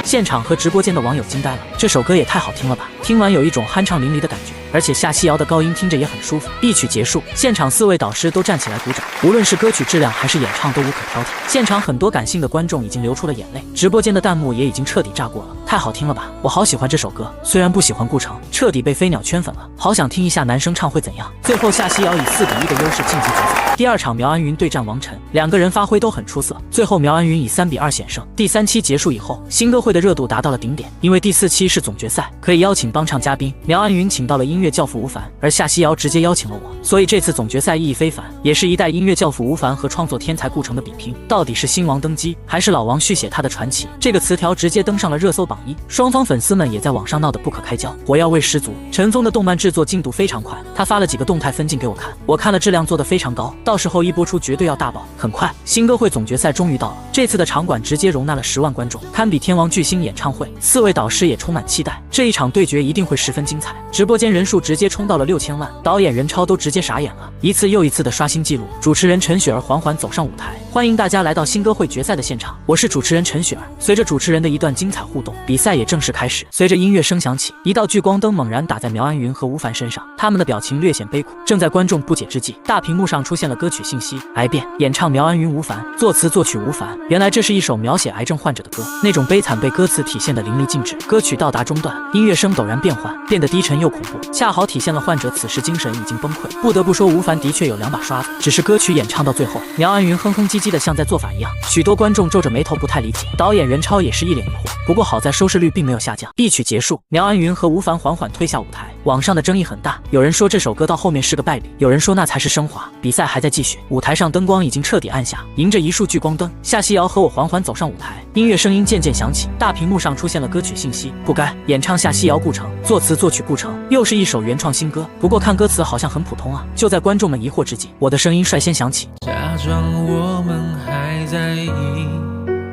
现场和直播间的网友惊呆了，这首歌也太好听了吧！听完有一种酣畅淋漓的感觉，而且夏曦瑶的高音听着也很舒服。一曲结束，现场4位导师都站起来鼓掌，无论是歌曲质量还是演唱都无可挑剔。现场很多感性的观众已经流出了眼泪，直播间的弹幕也已经彻底炸锅了。太好听了吧！我好喜欢这首歌，虽然不喜欢顾城，彻底被飞鸟圈粉了，好想听一下男生唱会怎样。最后夏曦瑶以4比1的优势晋级决赛。第2场苗安云对战王晨，2个人发挥都很出色，最后苗安云以3比2险胜。第3期结束以后，新歌会的热度达到了顶点，因为第4期是总决赛，可以邀请帮唱嘉宾，苗安云请到了音乐教父吴凡，而夏曦瑶直接邀请了我，所以这次总决赛意义非凡，也是一代音乐教父吴凡和创作天才顾城的比拼，到底是新王登基还是老王续写他的传奇？这个词条直接登上了热搜榜1，双方粉丝们也在网上闹得不可开交，火药味十足。陈峰的动漫制作进度非常快，他发了几个动态分镜给我看，我看了质量做得非常高，到时候一播出绝对要大爆。很快，新歌会总决赛终于到了，这次的场馆直接容纳了10万观众，堪比天王巨星演唱会。4位导师也充满期待，这一场对决一定会十分精彩。直播间人数直接冲到了6000万，导演任超都直接傻眼了，一次又一次的刷新纪录。主持人陈雪儿缓缓走上舞台，欢迎大家来到新歌会决赛的现场，我是主持人陈雪儿。随着主持人的一段精彩互动，比赛也正式开始。随着音乐声响起，一道聚光灯猛然打在苗安云和吴凡身上，他们的表情略显悲苦。正在观众不解之际，大屏幕上出现了歌曲信息：癌变，演唱苗安云、吴凡，作词作曲吴凡。原来这是一首描写癌症患者的歌，那种悲惨被歌词体现的淋漓尽致。歌曲到达中段，音乐声陡然变换，变得低沉又恐怖，恰好体现了患者此时精神已经崩溃。不得不说，吴凡的确有2把刷子，只是歌曲演唱到最后，苗安云哼哼唧唧的像在做法一样，许多观众皱着眉头不太理解，导演任超也是一脸疑惑。不过好在收视率并没有下降。一曲结束，苗安云和吴凡缓缓退下舞台，网上的争议很大，有人说这首歌到后面是个败笔，有人说那才是升华。比赛还在继续，舞台上灯光已经彻底暗下，迎着一束聚光灯，夏曦瑶和我缓缓走上舞台，音乐声音渐渐响起，大屏幕上出现了歌曲信息：不该，演唱夏曦瑶顾城，作词作曲顾城，又是一首原创新歌。不过看歌词好像很普通啊。就在观众们疑惑之际，我的声音率先响起：假装我们还在一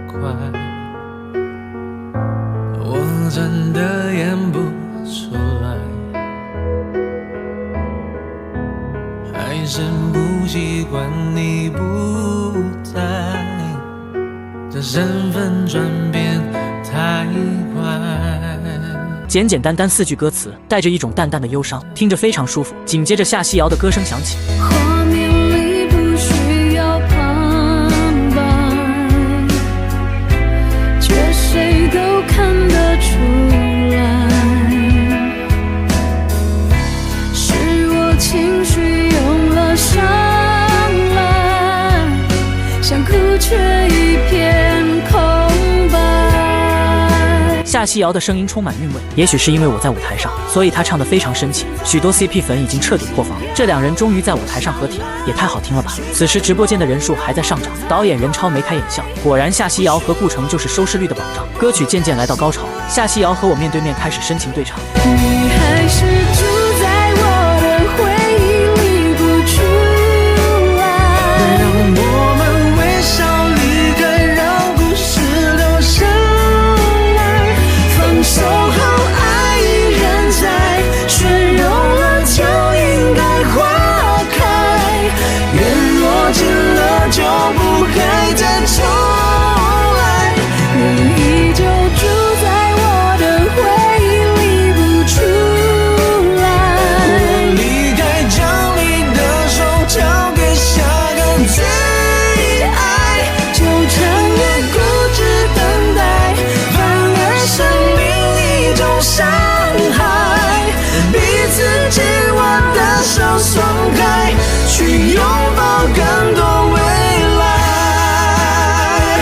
块，我真的演不出来，还是不习惯你不在，这身份转变太快。简简单单4句歌词，带着一种淡淡的忧伤，听着非常舒服。紧接着夏曦瑶的歌声响起，画面里不需要旁白，却谁都看得出来，是我情绪用了上来，想哭却一片空白。夏曦瑶的声音充满韵味，也许是因为我在舞台上，所以她唱得非常深情。许多 CP 粉已经彻底破防，这两人终于在舞台上合体了，也太好听了吧！此时直播间的人数还在上涨，导演任超眉开眼笑，果然夏曦瑶和顾城就是收视率的保障。歌曲渐渐来到高潮，夏曦瑶和我面对面开始深情对唱。你还是住在我的回忆里不出来，让我们微笑离开，让故事留下来。分手后爱依然在，却有了就应该花开。缘若尽了就不该再重来，你依旧住在我的回忆里不出来。我离开，将你的手交给下个最爱，就这样固执等待，反而生命一种伤害。彼此紧握的手松开，去拥抱更多未来。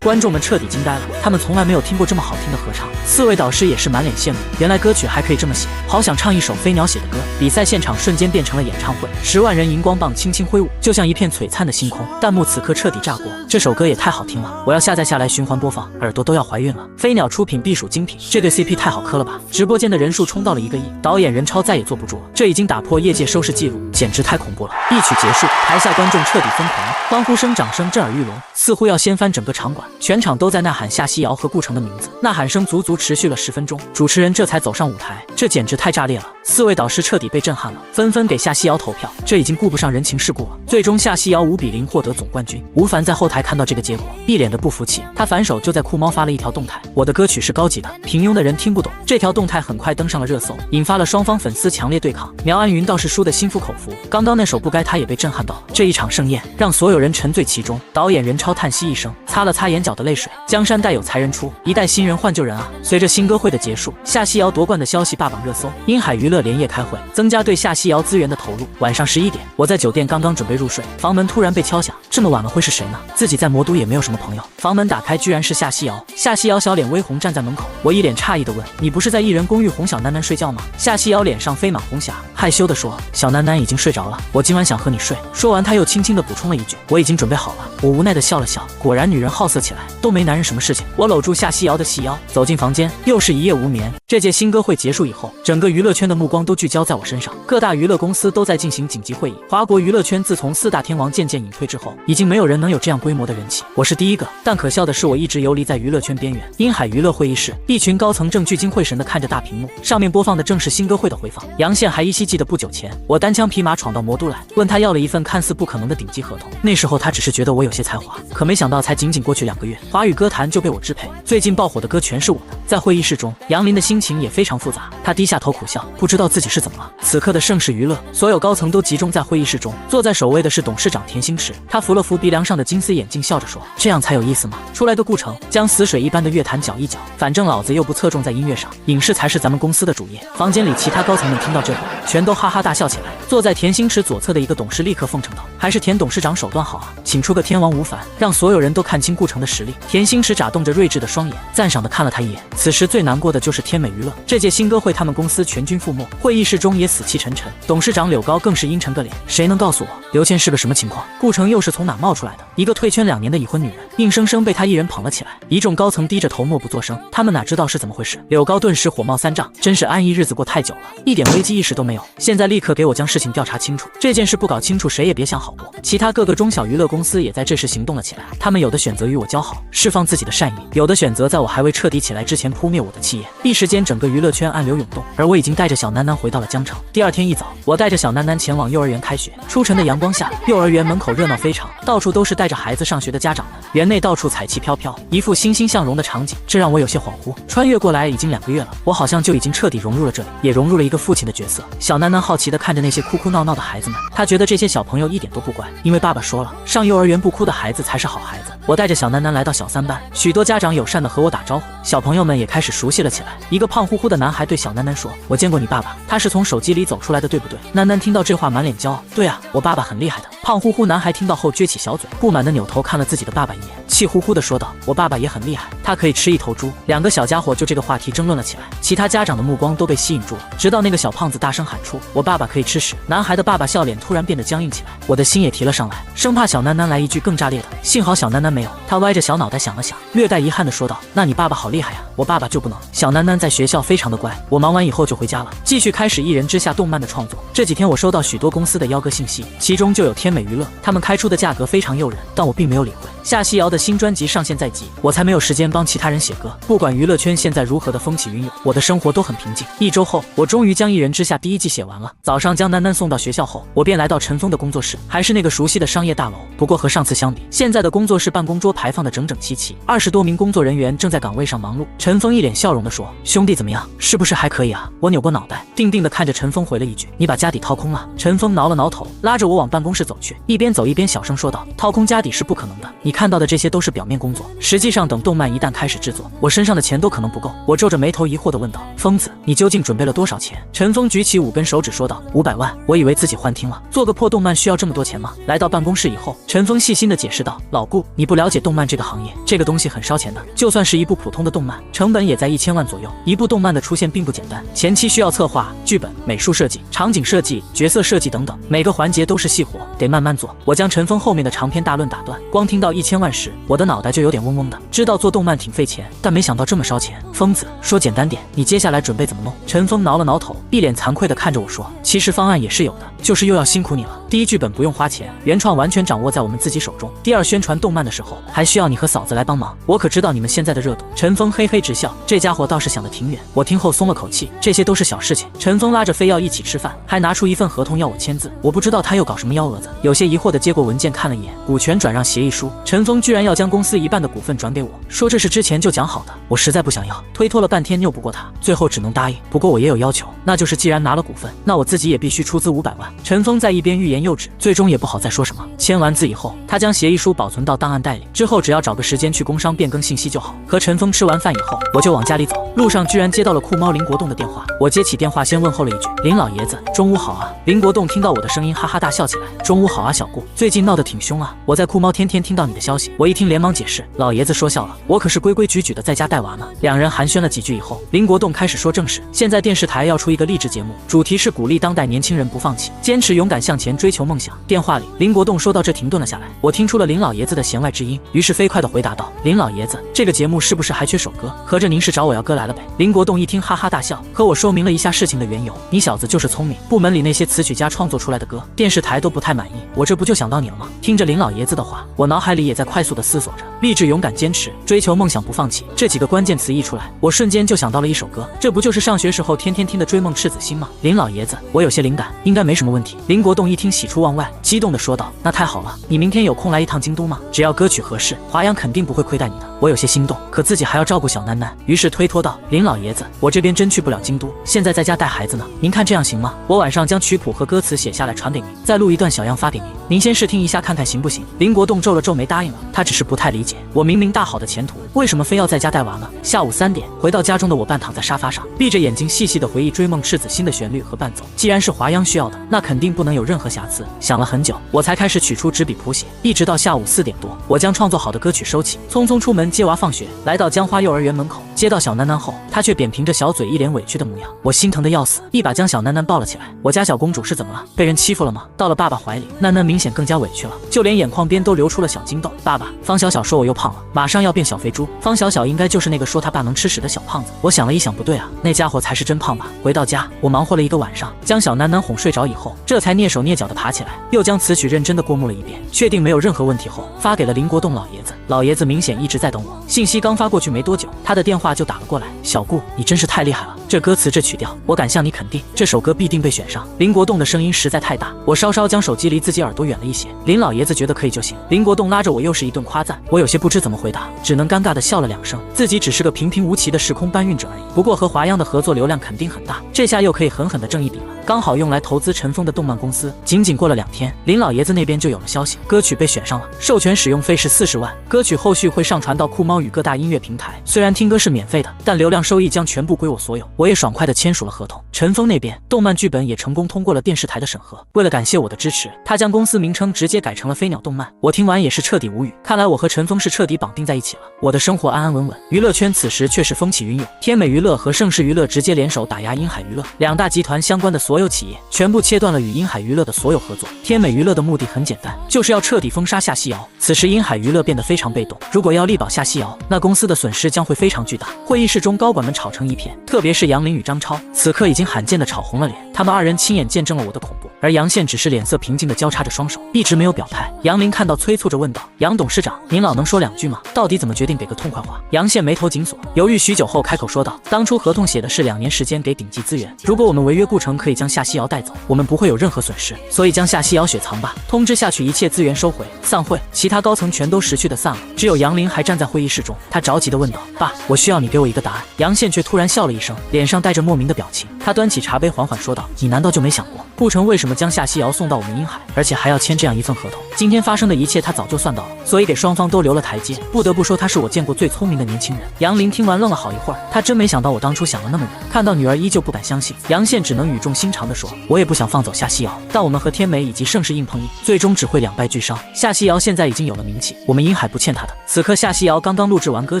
观众们彻底惊呆了，他们从来没有听过这么好听的合唱。4位导师也是满脸羡慕，原来歌曲还可以这么写，好想唱一首飞鸟写的歌。比赛现场瞬间变成了演唱会，10万人荧光棒轻轻挥舞，就像一片璀璨的星空。弹幕此刻彻底炸锅，这首歌也太好听了，我要下载下来循环播放，耳朵都要怀孕了。飞鸟出品必属精品，这对 CP 太好磕了吧！直播间的人数冲到了1个亿，导演任超再也坐不住了，这已经打破业界收视纪录，简直太恐怖了。一曲结束，台下观众彻底疯狂，欢呼声、掌声震耳欲聋，似乎要掀翻整个场馆，全场都在呐喊夏曦瑶和顾城的名字，呐喊声足足持续了10分钟，主持人这才走上舞台，这简直太炸裂了。4位导师彻底被震撼了，纷纷给夏曦瑶投票，这已经顾不上人情世故了。最终夏曦瑶5比0获得总冠军。吴凡在后台看到这个结果，一脸的不服气，他反手就在酷猫发了一条动态：我的歌曲是高级的，平庸的人听不懂。这条动态很快登上了热搜，引发了双方粉丝强烈对抗。苗安云倒是输得心服口服，刚刚那首不该他也被震撼到了。这一场盛宴让所有人沉醉其中，导演任超叹息一声，擦了擦眼角的泪水。江山代有才人出，一代新人换旧人啊！随着新歌会的结束，夏曦瑶夺冠的消息霸榜热搜，英海娱乐连夜开会，增加对夏曦瑶资源的投入。晚上11点，我在酒店刚刚准备入睡，房门突然被敲响，这么晚了会是谁呢？自己在魔都也没有什么朋友，房门打开居然是夏曦瑶。夏曦瑶小脸微红站在门口，我一脸诧异的问：你不是在艺人公寓哄小囡囡睡觉吗？夏曦瑶脸上飞满红霞，害羞的说：小囡囡已经睡着了，我今晚想和你睡。说完她又轻轻的补充了一句：我已经准备好了。我无奈的笑了笑，果然女人好色起来都没男人什么事情。我搂住夏曦瑶的细腰，走进房间，又是一夜无眠。这届新歌会结束以后，整个娱乐圈的目光都聚焦在我身上，各大娱乐公司都在进行紧急会议。华国娱乐圈自从4大天王渐渐隐退之后，已经没有人能有这样规模的人气，我是第一个。但可笑的是，我一直游离在娱乐圈边缘。英海娱乐会议室，一群高层正聚精会神地看着大屏幕，上面播放的正是新歌会的回放。杨宪还依稀记得不久前，我单枪匹马闯到魔都来，问他要了一份看似不可能的顶级合同。那时候他只是觉得我有些才华，可没想到才仅仅过去2个月，华语歌坛就被我支配。最近爆火的歌全是我的。在会议室中，杨林的心情也非常复杂，他低下头苦笑，不知道自己是怎么了。此刻的盛世娱乐，所有高层都集中在会议室中，坐在首位的是董事长田心池，他扶了扶鼻梁上的金丝眼镜，笑着说：这样才有意思吗？出来个顾城，将死水一般的乐坛搅一搅，反正老子又不侧重在音乐上，影视才是咱们公司的主业。房间里其他高层们听到这话，全都哈哈大笑起来。坐在田心池左侧的一个董事立刻奉承道：“还是田董事长手段好啊，请出个天王吴凡，让所有人都看清顾城的实力。”田心池眨动着睿智的双眼，赞赏地看了他一眼。此时最难过的就是天美娱乐，这届新歌会他们公司全军覆没，会议室中也死气沉沉。董事长柳高更是阴沉个脸：“谁能告诉我，刘谦是个什么情况？顾城又是从哪冒出来的？一个退圈2年的已婚女人，硬生生被他一人捧了起来。”一众高层低着头默不作声，他们哪知道是怎么回事？柳高顿时火冒三丈，真是安逸日子过太久了，一点危机意识都没有。现在立刻给我将事情调查清楚，这件事不搞清楚，谁也别想好过。其他各个中小娱乐公司也在这时行动了起来，他们有的选择与我交好，释放自己的善意，有的选择在我还未彻底起来之前扑灭我的气焰。一时间，整个娱乐圈暗流涌动，而我已经带着小囡囡回到了江城。第二天一早，我带着小囡囡前往幼儿园开学。初晨的阳光下，幼儿园门口热闹非常，到处都是带着孩子上学的家长们，园内到处彩旗飘飘，一副欣欣向荣的场景，这让我有些恍惚。穿越过来已经2个月了，我好像就已经彻底融入了这里，也融入了一个父亲的角色。小囡囡好奇地看着那些哭哭闹闹的孩子们，他觉得这些小朋友一点都不乖，因为爸爸说了，上幼儿园不哭的孩子才是好孩子。我带着小囡囡来到小3班，许多家长友善地和我打招呼，小朋友们也开始熟悉了起来。一个胖乎乎的男孩对小囡囡说：“我见过你爸爸，他是从手机里走出来的，对不对？”囡囡听到这话满脸骄傲：“对啊，我爸爸很厉害的。”胖乎乎男孩听到后撅起小嘴，不满地扭头看了自己的爸爸一眼，气呼呼地说道：“我爸爸也很厉害，他可以吃1头猪。”2个小家伙就这个话题争论了起来，其他家长的目光都被吸引住了，直到那个小胖子大声喊出：“我爸爸可以吃屎！”男孩的爸爸笑脸突然变得僵硬起来，我的心也提了上来，生怕小囡囡来一句更炸裂的。幸好小囡囡没有，他歪着小脑袋想了想，略带遗憾地说道：“那你爸爸好厉害呀，我爸爸就不能。”小囡囡在学校非常的乖，我忙完以后就回家了，继续开始一人之下动漫的创作。这几天我收到许多公司的邀歌信息，其中就有天美娱乐，他们开出的价格非常诱人，但我并没有理会。夏曦瑶的新专辑上线在即，我才没有时间帮其他人写歌。不管娱乐圈现在如何的风起云涌，我的生活都很平静。1周后，我终于将一人之下第1季写完了。早上将囡囡送到学校后，我便来到陈峰的工作室，还是那个熟悉的商业大楼。不过和上次相比，现在的工作室办公桌排放的整整齐齐，20多名工作人员正在岗位上忙碌。陈峰一脸笑容地说：“兄弟怎么样？是不是还可以啊？”我扭过脑袋，定定地看着陈峰回了一句：“你把家底掏空了。”陈峰挠了挠头，拉着我往办公室走去，一边走一边小声说道：“掏空家底是不可能的，你看到的这些都是表面工作，实际上等动漫一旦开始制作，我身上的钱都可能不够。”我皱着眉头疑惑地问道：“疯子，你究竟准备了多少钱？”陈峰举起5根手指说道：“500万。”我以为自己幻听了，做个破动漫需要这么多钱吗？来到办公室以后，陈峰细心地解释道：“老顾，你不了解动漫这个行业，这个东西很烧钱的，就算是一部普通的动漫，成本也在1000万左右。一部动漫的出现并不简单，前期需要策划、剧本、美术设计、场景设计、角色设计等等，每个环节都是细活，得慢慢做。”我将陈峰后面的长篇大论打断，光听到1000万时，我的脑袋就有点嗡嗡的。知道做动漫挺费钱，但没想到这么烧钱。疯子，说简单点，你接下来准备怎么弄？陈峰挠了挠头，一脸惭愧地看着我说：“其实方案也是有的，就是又要辛苦你了。第1，剧本不用花钱，原创完全掌握在我们自己手中。第2，宣传动漫的时候，还需要你和嫂子来帮忙。我可知道你们现在的热度。”陈峰嘿嘿直笑，这家伙倒是想得挺远。我听后松了口气，这些都是小事情。陈峰拉着非要一起吃饭，还拿出一份合同要我签字，我不知道他又搞什么幺蛾子。有些疑惑地接过文件看了一眼，股权转让协议书，陈峰居然要将公司1半的股份转给我，说这是之前就讲好的。我实在不想要，推脱了半天拗不过他，最后只能答应。不过我也有要求，那就是既然拿了股份，那我自己也必须出资500万。陈峰在一边欲言又止，最终也不好再说什么。签完字以后，他将协议书保存到档案袋里，之后只要找个时间去工商变更信息就好。和陈峰吃完饭以后，我就往家里走，路上居然接到了酷猫林国栋的电话。我接起电话，先问候了一句：“林老爷子，中午好啊。”林国栋听到我的声音，哈哈大笑起来：“中午好啊，小顾，最近闹得挺凶啊，我在酷猫天天听到你的消息。”我一听连忙解释：“老爷子说笑了，我可是规规矩矩的在家带娃呢。”两人寒暄了几句以后，林国栋开始说正事。现在电视台要出一个励志节目，主题是鼓励当代年轻人不放弃，坚持勇敢向前，追求梦想。电话里，林国栋说到这停顿了下来，我听出了林老爷子的弦外之音，于是飞快地回答道：“林老爷子，这个节目是不是还缺首歌？合着您是找我要歌来了呗？”林国栋一听哈哈大笑，和我说明了一下事情的缘由：“你小子就是聪明，部门里那些词曲家创作出来的歌，电视台都不太满意，我这不就想到你了吗？”听着林老爷子的话，我脑海里也在快速地思索着，励志、勇敢、坚持、追求梦想、不放弃这几个关键词一出来，我瞬间就想到了一首歌，这不就是上学时候天天听的《追梦赤子心》吗？林老爷子，我有些灵感，应该没什么问题。林国栋一听喜出望外，激动地说道：“那太好了，你明天有空来一趟京都吗？只要歌曲合适，华阳肯定不会亏待你的。”我有些心动，可自己还要照顾小囡囡，于是推脱道：“林老爷子，我这边真去不了京都，现在在家带孩子呢，您看这样行吗？我晚上将曲谱和歌词写下来传给您，再录一段小样发给您，您先试听一下看看行不行？”林国栋皱了皱眉答应了，他只是不太理解，我明明大好的前途，为什么非要在家带娃呢？下午3点，回到家中的我半躺在沙发上，闭着眼睛细细地回忆《追梦赤子心》的旋律和伴奏。既然是华央需要的，那那肯定不能有任何瑕疵。想了很久，我才开始取出纸笔谱写，一直到下午4点多，我将创作好的歌曲收起，匆匆出门接娃放学。来到江花幼儿园门口，接到小囡囡后，她却扁平着小嘴，一脸委屈的模样。我心疼的要死，一把将小囡囡抱了起来。我家小公主是怎么了？被人欺负了吗？到了爸爸怀里，囡囡明显更加委屈了，就连眼眶边都流出了小金豆。爸爸，方小小说我又胖了，马上要变小肥猪。方小小应该就是那个说他爸能吃屎的小胖子。我想了一想，不对啊，那家伙才是真胖吧。回到家，我忙活了一个晚上，将小囡囡哄睡着以后，这才蹑手蹑脚的爬起来，又将词曲认真的过目了一遍，确定没有任何问题后，发给了林国栋老爷子。老爷子明显一直在等我，信息刚发过去没多久，他的电话就打了过来。小顾，你真是太厉害了，这歌词这曲调，我敢向你肯定，这首歌必定被选上。林国栋的声音实在太大，我稍稍将手机离自己耳朵远了一些。林老爷子觉得可以就行。林国栋拉着我又是一顿夸赞，我有些不知怎么回答，只能尴尬的笑了2声，自己只是个平平无奇的时空搬运者而已。不过和华央的合作流量肯定很大，这下又可以狠狠的挣一笔了，刚好用来投资陈峰的动漫公司。仅过了2天，林老爷子那边就有了消息，歌曲被选上了，授权使用费是40万，歌曲后续会上传到酷猫与各大音乐平台。虽然听歌是免费的，但流量收益将全部归我所有。我也爽快的签署了合同。陈峰那边，动漫剧本也成功通过了电视台的审核。为了感谢我的支持，他将公司名称直接改成了飞鸟动漫。我听完也是彻底无语，看来我和陈峰是彻底绑定在一起了。我的生活安安稳稳，娱乐圈此时却是风起云涌。天美娱乐和盛世娱乐直接联手打压鹰海娱乐，2大集团相关的所有企业全部切断了与鹰海娱乐的所有合作。天美娱乐的目的很简单，就是要彻底封杀夏西瑶。此时鹰海娱乐变得非常被动，如果要力保夏西瑶，那公司的损失将会非常巨大。会议室中高管们吵成一片，特别是杨林与张超，此刻已经罕见的吵红了脸。他们2人亲眼见证了我的恐怖，而杨宪只是脸色平静的交叉着双手，一直没有表态。杨林看到催促着问道：“杨董事长，您老能说2句吗？到底怎么决定给个痛快话？”杨宪眉头紧锁，犹豫许久后开口说道：“当初合同写的是2年时间给顶级资源，如果我们违约故城可以将夏西瑶带走，我们不会有任何损失，所以将夏西瑶雪藏吧。通知下去，一切资源收回，散会。”其他高层全都识趣的散了，只有杨林还站在会议室中。他着急的问道：“爸，我需要你给我一个答案。”杨宪却突然笑了一声，脸上带着莫名的表情。他端起茶杯缓缓说道：“你难道就没想过，顾城为什么将夏西瑶送到我们鹰海，而且还要签这样一份合同？今天发生的一切他早就算到了，所以给双方都留了台阶。不得不说，他是我见过最聪明的年轻人。”杨林听完愣了好一会儿，他真没想到我当初想了那么远。看到女儿依旧不敢相信，杨宪只能语重心长地说：“我也不想放走夏西瑶，但我们和天美以及盛世硬碰硬，最终只会两败俱伤。夏西瑶现在已经有了名气，我们鹰海不欠她的。”此刻夏西瑶刚刚录制完歌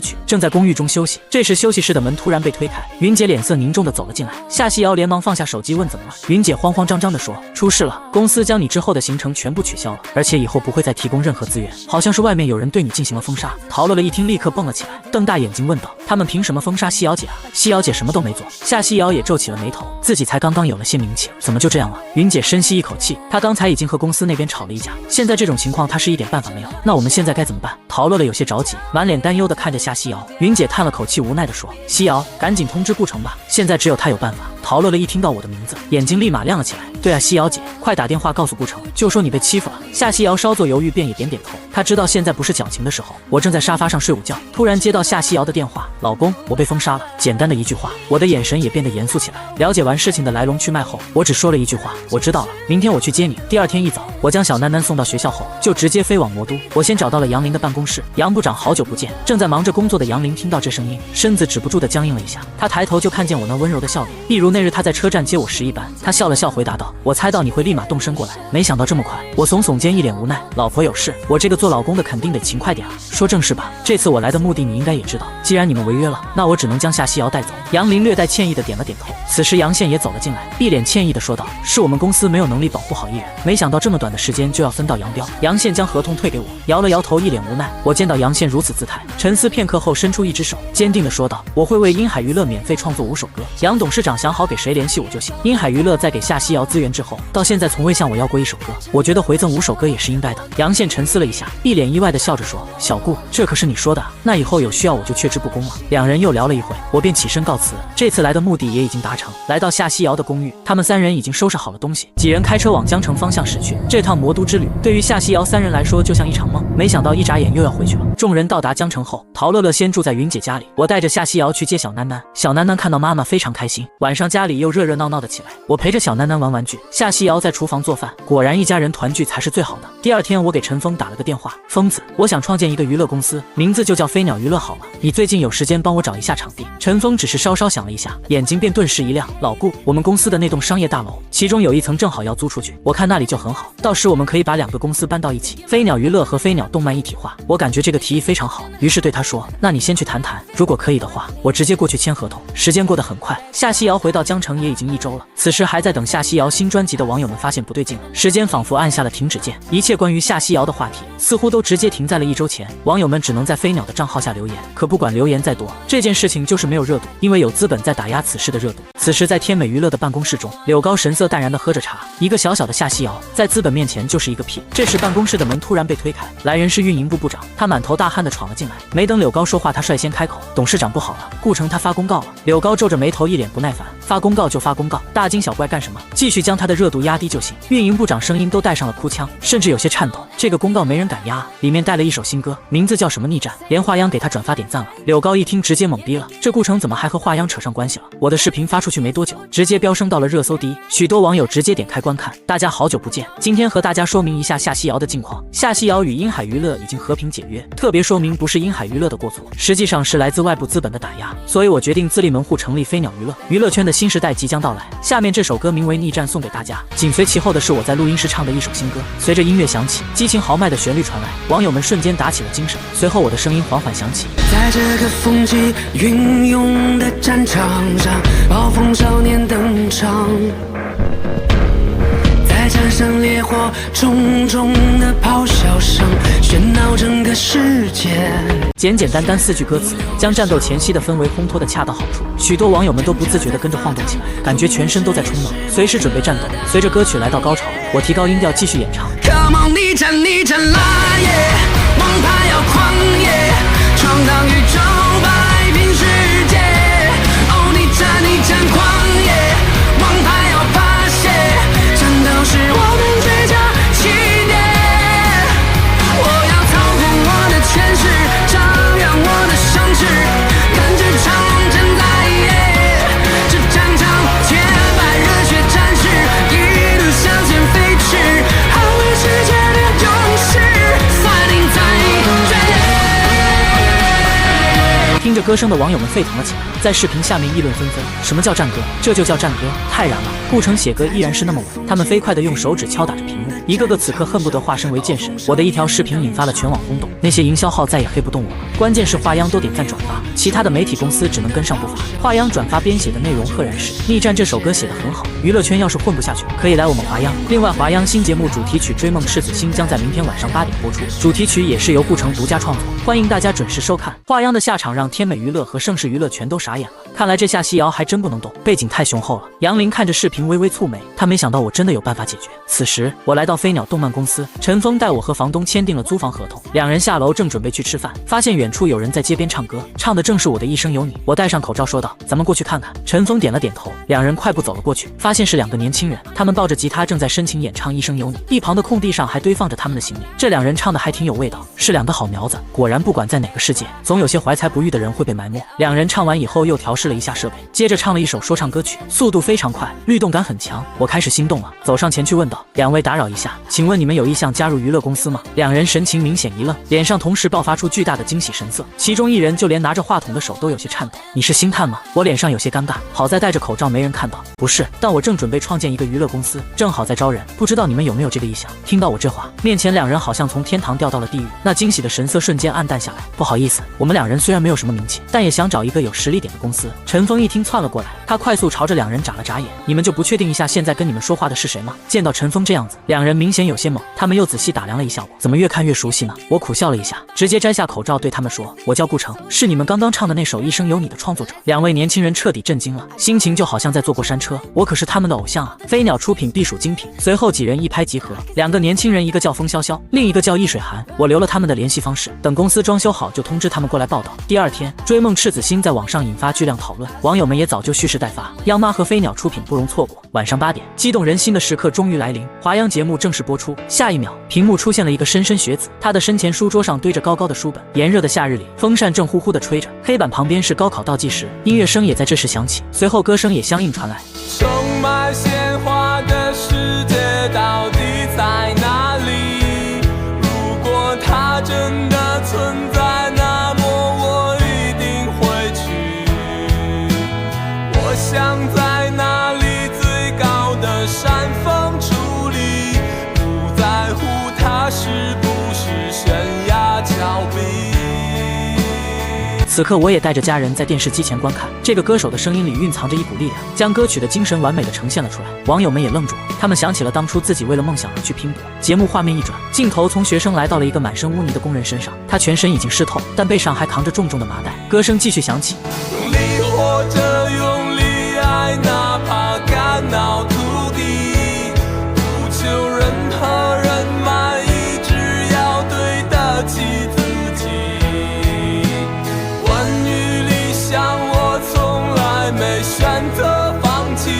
曲，正在公寓中休息。这时休息室的门突然被推开，云姐脸色凝重地走了进来。夏西瑶连忙放下手机问怎么了，云姐慌慌张张地说：“出事了，公司将你之后的行程全部取消了，而且以后不会再提供任何资源，好像是外面有人对你进行了封杀。”陶乐乐一听立刻蹦了起来，瞪大眼睛问道：“他们凭什么封杀西瑶姐啊？西瑶姐什么都没做。”夏西瑶也皱起了眉头，自己才刚刚有了些名气，怎么就这样了？云姐深吸一口气，她刚才已经和公司那边吵了一架，现在这种情况她是一点办法没有。那我们现在该怎么办？陶乐乐有些着急，满脸担忧地看着夏西瑶。云姐叹了口气，无奈地说：“西瑶，赶紧通知顾城吧，现在只有他有办法。”陶乐乐一听到我的名字，眼睛立马亮了起来。对啊，西瑶姐，快打电话告诉顾城，就说你被欺负了。夏西瑶稍作犹豫，便也点点头。她知道现在不是矫情的时候。我正在沙发上睡午觉，突然接到夏西瑶的电话：“老公，我被封杀了。”简单的一句话，我的眼神也变得严肃起来。了解完事情的来龙去脉后，我只说了一句话：“我知道了，明天我去接你。”第二天一早，我将小囡囡送到学校后，就直接飞往魔都。我先找到了杨林的办公室，杨部长好久不见。正在忙着工作的杨林听到这声音，身子止不住的僵硬了一下。他抬头就看见我那温柔的笑脸，一如那日他在车站接我时一般。他笑了笑回答道：“我猜到你会立马动身过来，没想到这么快。”我耸耸肩，一脸无奈：“老婆有事，我这个做老公的肯定得勤快点啊。说正事吧，这次我来的目的你应该也知道，既然你们违约了，那我只能将夏西瑶带走。”杨林略带歉意的点了点头。此时杨宪也走了进来，一脸歉意的说道：“是我们公司没有能力保护好艺人，没想到这么短的时间就要分道扬镳。”杨宪将合同退给我，摇了摇头，一脸无奈。我见到杨宪如此姿态，沉思片刻后伸出一只手，坚定的说道：“我会为鹰海娱乐免费创作5首歌，杨董事长想好给谁联系我就行。鹰海娱乐在给夏西瑶资源之后，到现在从未向我要过1首歌，我觉得回赠5首歌也是应该的。”杨宪沉思了一下，一脸意外的笑着说：“小顾，这可是你说的啊，那以后有需要我就却之不恭了。”两人又聊了一会，我便起身告辞。这次来的目的也已经达成，来到夏西瑶的公寓，他们3人已经收拾好了东西，几人开车往江城方向驶去。这趟魔都之旅对于夏西瑶3人来说就像一场梦，没想到一眨眼又要回去了。众人到达江城后，陶乐乐先住在云姐家里，我带着夏西瑶去接小囡囡。小囡囡看到妈妈非常开心，晚上家里又热热闹闹的起来。我陪着小囡囡玩玩具，夏西瑶在厨房做饭。果然一家人团聚才是最好的。第二天我给陈峰打了个电话：“疯子，我想创建一个娱乐公司，名字就叫飞鸟娱乐好了，你最近有时间帮我找一下场地？”陈峰只是稍稍稍想了一下，眼睛便顿时一亮。老顾，我们公司的那栋商业大楼，其中有一层正好要租出去，我看那里就很好，到时我们可以把2个公司搬到一起，飞鸟娱乐和飞鸟动漫一体化。我感觉这个提议非常好，于是对他说，那你先去谈谈，如果可以的话，我直接过去签合同。时间过得很快，夏西瑶回到江城也已经1周了。此时还在等夏西瑶新专辑的网友们发现不对劲了，时间仿佛按下了停止键，一切关于夏西瑶的话题似乎都直接停在了1周前。网友们只能在飞鸟的账号下留言，可不管留言再多，这件事情就是没有热度，因为有资本在打压此事的热度。此时在天美娱乐的办公室中，柳高神色淡然地喝着茶，一个小小的夏西瑶在资本面前就是一个屁。这时办公室的门突然被推开，来人是运营部部长，他满头大汗地闯了进来，没等柳高说话，他率先开口，董事长不好了，顾城他发公告了。柳高皱着眉头，一脸不耐烦，发公告就发公告，大惊小怪干什么？继续将他的热度压低就行。运营部长声音都带上了哭腔，甚至有些颤抖。这个公告没人敢压，里面带了一首新歌，名字叫什么逆战，连华央给他转发点赞了。柳高一听直接懵逼了，这顾城怎么还和华央扯上关系了？我的视频发出去没多久，直接飙升到了热搜第1，许多网友直接点开观看。大家好久不见，今天和大家说明一下夏西瑶的近况。夏西瑶与英海娱乐已经和平解约，特别说明不是英海娱乐的过错，实际上是来自外部资本的打压，所以我决定自立门户成立飞鸟娱乐。娱乐圈的新时代即将到来，下面这首歌名为《逆战》送给大家，紧随其后的是我在录音室唱的一首新歌。随着音乐响起，激情豪迈的旋律传来，网友们瞬间打起了精神，随后我的声音缓缓响起。在这个风起云涌的战场上，暴风少年登场，在战胜烈火重重的咆哮声喧闹整个世界。简简单单4句歌词，将战斗前夕的氛围烘托得恰到好处，许多网友们都不自觉地跟着晃动起来，感觉全身都在冲冷，随时准备战斗。随着歌曲来到高潮，我提高音调继续演唱。Come on， 逆战逆战啦耶，王牌要狂野，闯荡宇宙摆平世界。哦，逆战逆战狂野，王牌要发泄，战斗是我们最佳起点。我要操控我的权势，张扬我的声势，跟着长龙阵来耶，这战场千百热血战士一路向前飞驰，捍卫世界的勇士，率领在追。听着歌声的网友们沸腾了起来，在视频下面议论纷纷。什么叫战歌？这就叫战歌，太燃了！顾城写歌依然是那么稳，他们飞快地用手指敲打着屏幕，一个个此刻恨不得化身为剑神。我的一条视频引发了全网轰动，那些营销号再也黑不动我了。关键是华央都点赞转发，其他的媒体公司只能跟上步伐。华央转发编写的内容赫然是《逆战》这首歌写得很好，娱乐圈要是混不下去，可以来我们华央。另外，华央新节目主题曲《追梦赤子心》将在明天晚上8点播出，主题曲也是由顾城独家创作，欢迎大家准时收看。华央的下场让天美娱乐和盛世娱乐全都傻眼了，看来这夏西瑶还真不能动，背景太雄厚了。杨林看着视频微微蹙眉，他没想到我真的有办法解决。此时我来到飞鸟动漫公司，陈峰带我和房东签订了租房合同，两人下楼正准备去吃饭，发现远处有人在街边唱歌，唱的正是我的一生有你。我戴上口罩说道，咱们过去看看。陈峰点了点头，两人快步走了过去，发现是2个年轻人，他们抱着吉他正在深情演唱一生有你，一旁的空地上还堆放着他们的行李。这2人唱的还挺有味道，是2个好苗子。果然不管在哪个世界，总有些怀才不遇的人会被埋没。2人唱完以后又调试了一下设备，接着唱了一首说唱歌曲，速度非常快，律动感很强。我开始心动了，走上前去问道，2位打扰一下，请问你们有意向加入娱乐公司吗？2人神情明显一愣，脸上同时爆发出巨大的惊喜神色，其中1人就连拿着话筒的手都有些颤抖。你是星探吗？我脸上有些尴尬，好在戴着口罩没人看到。不是，但我正准备创建一个娱乐公司，正好在招人，不知道你们有没有这个意向。听到我这话，面前2人好像从天堂掉到了地狱，那惊喜的神色瞬间暗淡下来。不好意思，我们2人虽然没有什么名气，但也想找一个有实力点的公司。陈峰一听窜了过来，他快速朝着2人眨了眨眼，你们就不确定一下现在跟你们说话的是谁吗？见到陈峰这样子，2人明显有些懵，他们又仔细打量了一下我，怎么越看越熟悉呢？我苦笑了一下，直接摘下口罩对他们说，我叫顾城，是你们刚刚唱的那首一生有你的创作者。2位年轻人彻底震惊了，心情就好像在坐过山车，我可是他们的偶像啊！飞鸟出品必属精品。随后几人一拍即合，2个年轻人，一个叫风潇潇，另一个叫易水寒，我留了他们的联系方式，等公司装修好就通知他们过来报道。第2天，追梦赤子心在网上引发巨量讨论，网友们也早就蓄势待发，央妈和飞鸟出品不容错过。晚上8点，激动人心的时刻终于来临，华央节目正式播出。下一秒，屏幕出现了一个莘莘学子，他的身前书桌上堆着高高的书本，炎热的夏日里，风扇正呼呼地吹着，黑板旁边是高考倒计时，音乐声也在这时响起，随后歌声也相应传来。充满鲜花的世界到底在哪里？如果它真的存在，那么我一定会去。此刻我也带着家人在电视机前观看，这个歌手的声音里蕴藏着一股力量，将歌曲的精神完美的呈现了出来。网友们也愣住了，他们想起了当初自己为了梦想而去拼搏。节目画面一转，镜头从学生来到了一个满身污泥的工人身上，他全身已经湿透，但背上还扛着重重的麻袋。歌声继续响起，用力活着，用力爱，哪怕肝脑涂地，不求任何人满意，只要对得起自己。关于理想，我从来没选择放弃，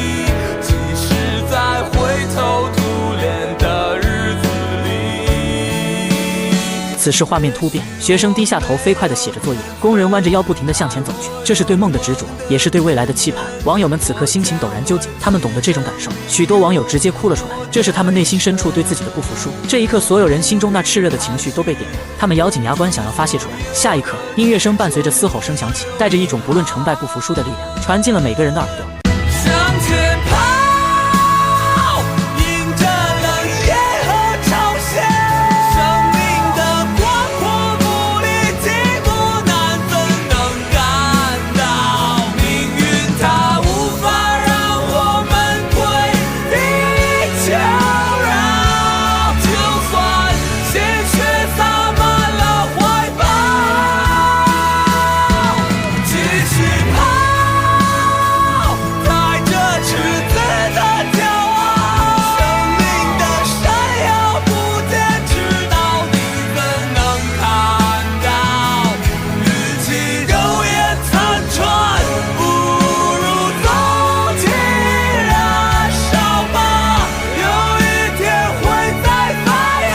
即使在灰头土脸的日子里。此时画面突变，学生低下头飞快地写着作业，工人弯着腰不停地向前走去，这是对梦的执着，也是对未来的期盼。网友们此刻心情陡然纠结，他们懂得这种感受，许多网友直接哭了出来，这是他们内心深处对自己的不服输。这一刻，所有人心中那炽热的情绪都被点燃，他们咬紧牙关想要发泄出来。下一刻，音乐声伴随着嘶吼声响起，带着一种不论成败不服输的力量，传进了每个人的耳朵。向前跑，迎着冷夜和潮汐，生命的广阔不离寂寞难，怎能感到命运它无法让我们跪地求饶，就算鲜血洒满了怀抱，继续跑，带着赤子的骄傲，生命的闪耀不坚持到底，怎能看到与其苟延残喘，不如纵情燃烧吧，有一天会再发芽。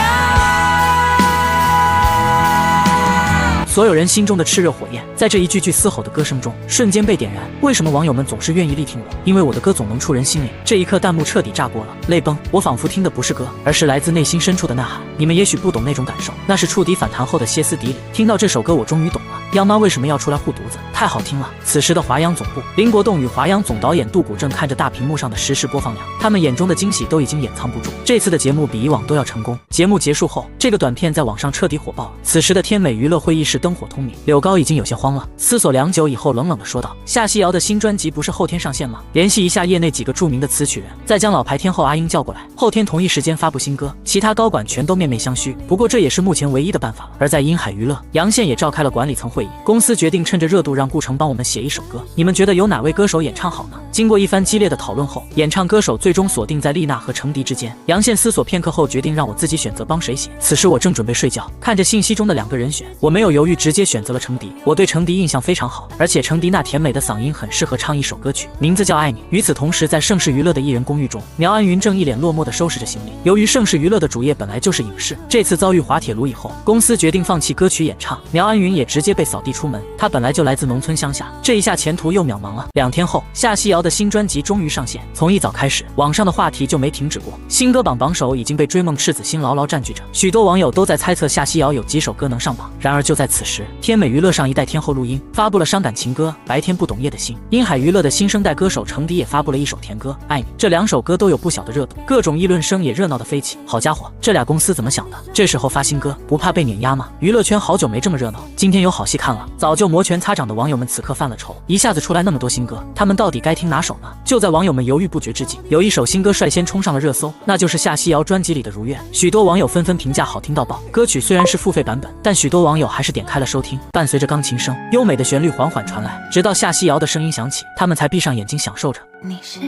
所有人心中的炽热火焰，在这一句句嘶吼的歌声中瞬间被点燃。为什么网友们总是愿意力挺我？因为我的歌总能触人心灵。这一刻，弹幕彻底炸锅了，泪崩。我仿佛听的不是歌，而是来自内心深处的呐喊。你们也许不懂那种感受，那是触底反弹后的歇斯底里。听到这首歌，我终于懂了，央妈为什么要出来护犊子，太好听了。此时的华央总部，林国栋与华央总导演杜谷正看着大屏幕上的实时播放量，他们眼中的惊喜都已经掩藏不住。这次的节目比以往都要成功。节目结束后，这个短片在网上彻底火爆了。此时的天美娱乐会议室灯火通明，柳高已经有些慌了，思索良久以后，冷冷地说道：“夏曦瑶的新专辑不是后天上线吗？联系一下业内几个著名的词曲人，再将老牌天后阿英叫过来，后天同一时间发布新歌。”其他高管全都面面相觑，不过这也是目前唯一的办法了。而在音海娱乐，杨宪也召开了管理层会议，公司决定趁着热度让顾城帮我们写一首歌，你们觉得由哪位歌手演唱好呢？经过一番激烈的讨论后，演唱歌手最终锁定在丽娜和程迪之间。杨宪思索片刻后决定让我自己选择帮谁写。此时我正准备睡觉，看着信息中的两个人选，我没有犹豫，直接选择了程迪。我对程迪印象非常好，而且程迪那甜美的嗓音很适合唱一首歌曲，名字叫《爱你》。与此同时，在盛世娱乐的艺人公寓中，苗安云正一脸落寞地收拾着行李。由于盛世娱乐的主业本来就是影视，这次遭遇滑铁卢以后，公司决定放弃歌曲演唱，苗安云也直接被扫地出门。他本来就来自农村乡下，这一下前途又渺茫了。2天后，夏曦瑶的新专辑终于上线，从一早开始，网上的话题就没停止过，新歌榜榜首已经被追梦赤子心牢牢占据着，许多网友都在猜测夏曦瑶有几首歌能上榜。然而就在此时，天美娱乐上一代天后录音发布了伤感情歌《白天不懂夜的心》，音海娱乐的新生代歌手程迪也发布了一首甜歌《爱你》，这2首歌都有不小的热度，各种议论声也热闹的飞起。好家伙，这俩公司怎么想的？这时候发新歌，不怕被碾压吗？娱乐圈好久没这么热闹，今天有好戏看了。早就摩拳擦掌的网友们此刻犯了愁，一下子出来那么多新歌，他们到底该听哪首呢？就在网友们犹豫不决之际，有一首新歌率先冲上了热搜，那就是夏曦瑶专辑里的《如愿》。许多网友纷纷评价好听到爆，歌曲虽然是付费版本，但许多网友还是点开了收听。伴随着钢琴声，优美的旋律缓缓传来，直到夏曦瑶的声音响起，他们才闭上眼睛享受着。你是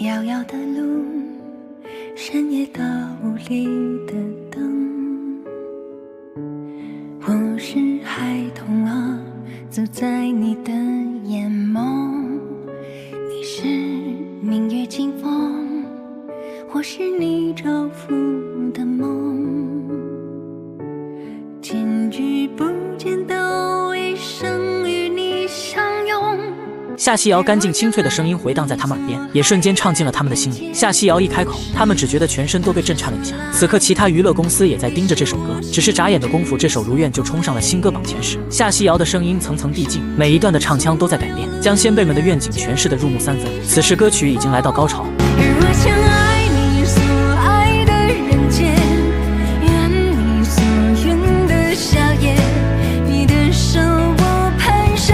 遥遥的路，深夜的无力的灯，我是孩童啊，走在你的眼眸。你是明月清风，或是你照拂的梦，见与不见都一生与你相拥。夏曦瑶干净清脆的声音回荡在他们耳边，也瞬间唱进了他们的心里。夏曦瑶一开口，他们只觉得全身都被震颤了一下。此刻其他娱乐公司也在盯着这首歌，只是眨眼的功夫，这首《如愿》就冲上了新歌榜前10。夏曦瑶的声音层层递进，每一段的唱腔都在改变，将先辈们的愿景诠释得入木3分。此时歌曲已经来到高潮。我想爱你所爱的人间，愿你所愿的笑颜，你的手我蹒跚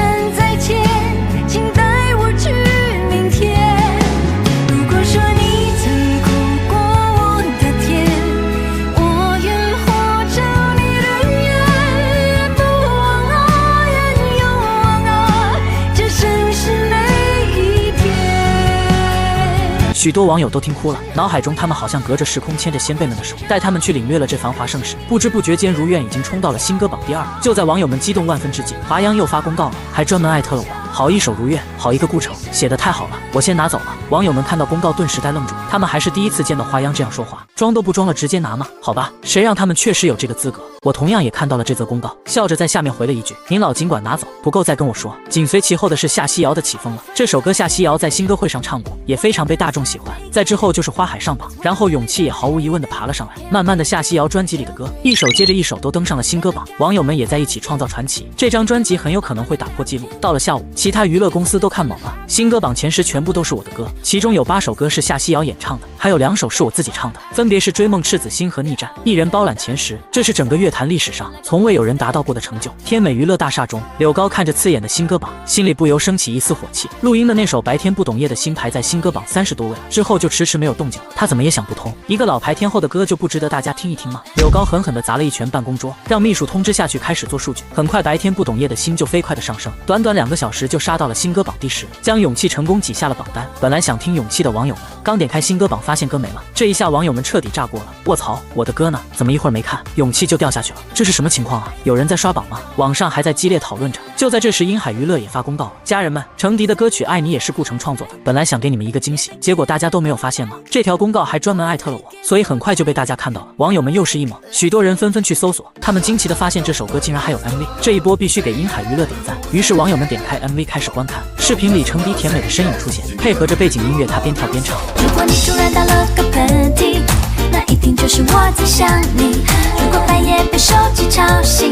许多网友都听哭了，脑海中他们好像隔着时空牵着先辈们的手，带他们去领略了这繁华盛世。不知不觉间，如愿已经冲到了新歌榜第2。就在网友们激动万分之际，华阳又发公告了，还专门艾特了我。好一首如愿，好一个顾城，写得太好了，我先拿走了。网友们看到公告顿时呆愣住，他们还是第一次见到华阳这样说话，装都不装了，直接拿吗？好吧，谁让他们确实有这个资格。我同样也看到了这则公告，笑着在下面回了一句：您老尽管拿走，不够再跟我说。紧随其后的是夏曦瑶的起风了，这首歌夏曦瑶在新歌会上唱过，也非常被大众喜欢。在之后就是花海上榜，然后勇气也毫无疑问的爬了上来。慢慢的，夏曦瑶专辑里的歌一首接着一首都登上了新歌榜，网友们也在一起创造传奇。这张专辑很有可能会打破纪录。到了下午，其他娱乐公司都看懵了，新歌榜前10全部都是我的歌，其中有8首歌是夏曦瑶演唱的，还有2首是我自己唱的，分别是追梦、赤子心和逆战，一人包揽前10，这是整个乐坛历史上从未有人达到过的成就。天美娱乐大厦中，柳高看着刺眼的新歌榜，心里不由升起一丝火气。录音的那首白天不懂夜的心排在新歌榜30多位，之后就迟迟没有动静了。他怎么也想不通，一个老牌天后的歌就不值得大家听一听吗？柳高狠狠地砸了一拳办公桌，让秘书通知下去开始做数据。很快，白天不懂夜的心就飞快的上升，短短2个小时就杀到了新歌榜第10，将勇气成功挤下了榜单。本来想听勇气的网友们，刚点开新歌榜发现歌没了，这一下网友们彻底炸锅了。卧槽，我的歌呢？怎么一会儿没看，勇气就掉下去了？这是什么情况啊？有人在刷榜吗？网上还在激烈讨论着。就在这时，英海娱乐也发公告了，家人们，程迪的歌曲《爱你》也是顾城创作的，本来想给你们一个惊喜，结果大家都没有发现吗？这条公告还专门艾特了我，所以很快就被大家看到了。网友们又是一猛，许多人纷纷去搜索，他们惊奇地发现这首歌竟然还有 MV， 这一波必须给英海娱乐点赞。于是网友们点开 MV 开始观看，视频里程迪甜美的身影出现，配合着背景音乐，她边跳边唱。如果你突然打了个喷嚏，那一定就是我在想你。如果半夜被手机吵醒，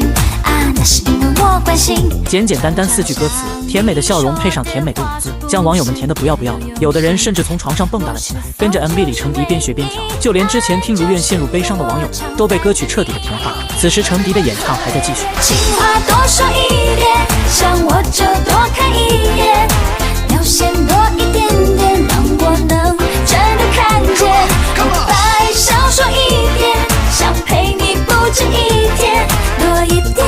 那是因为我关心。简简单单4句歌词，甜美的笑容配上甜美的舞姿，将网友们甜得不要不要的。有的人甚至从床上蹦跶了起来，跟着 MV 里程迪边学边跳。就连之前听如愿陷入悲伤的网友们，都被歌曲彻底的甜化了。此时程迪的演唱还在继续。情话多说一点，想我就多看一眼，表现多一点点，让我能真的看见。白少说一点，想陪你不止一天，多一点，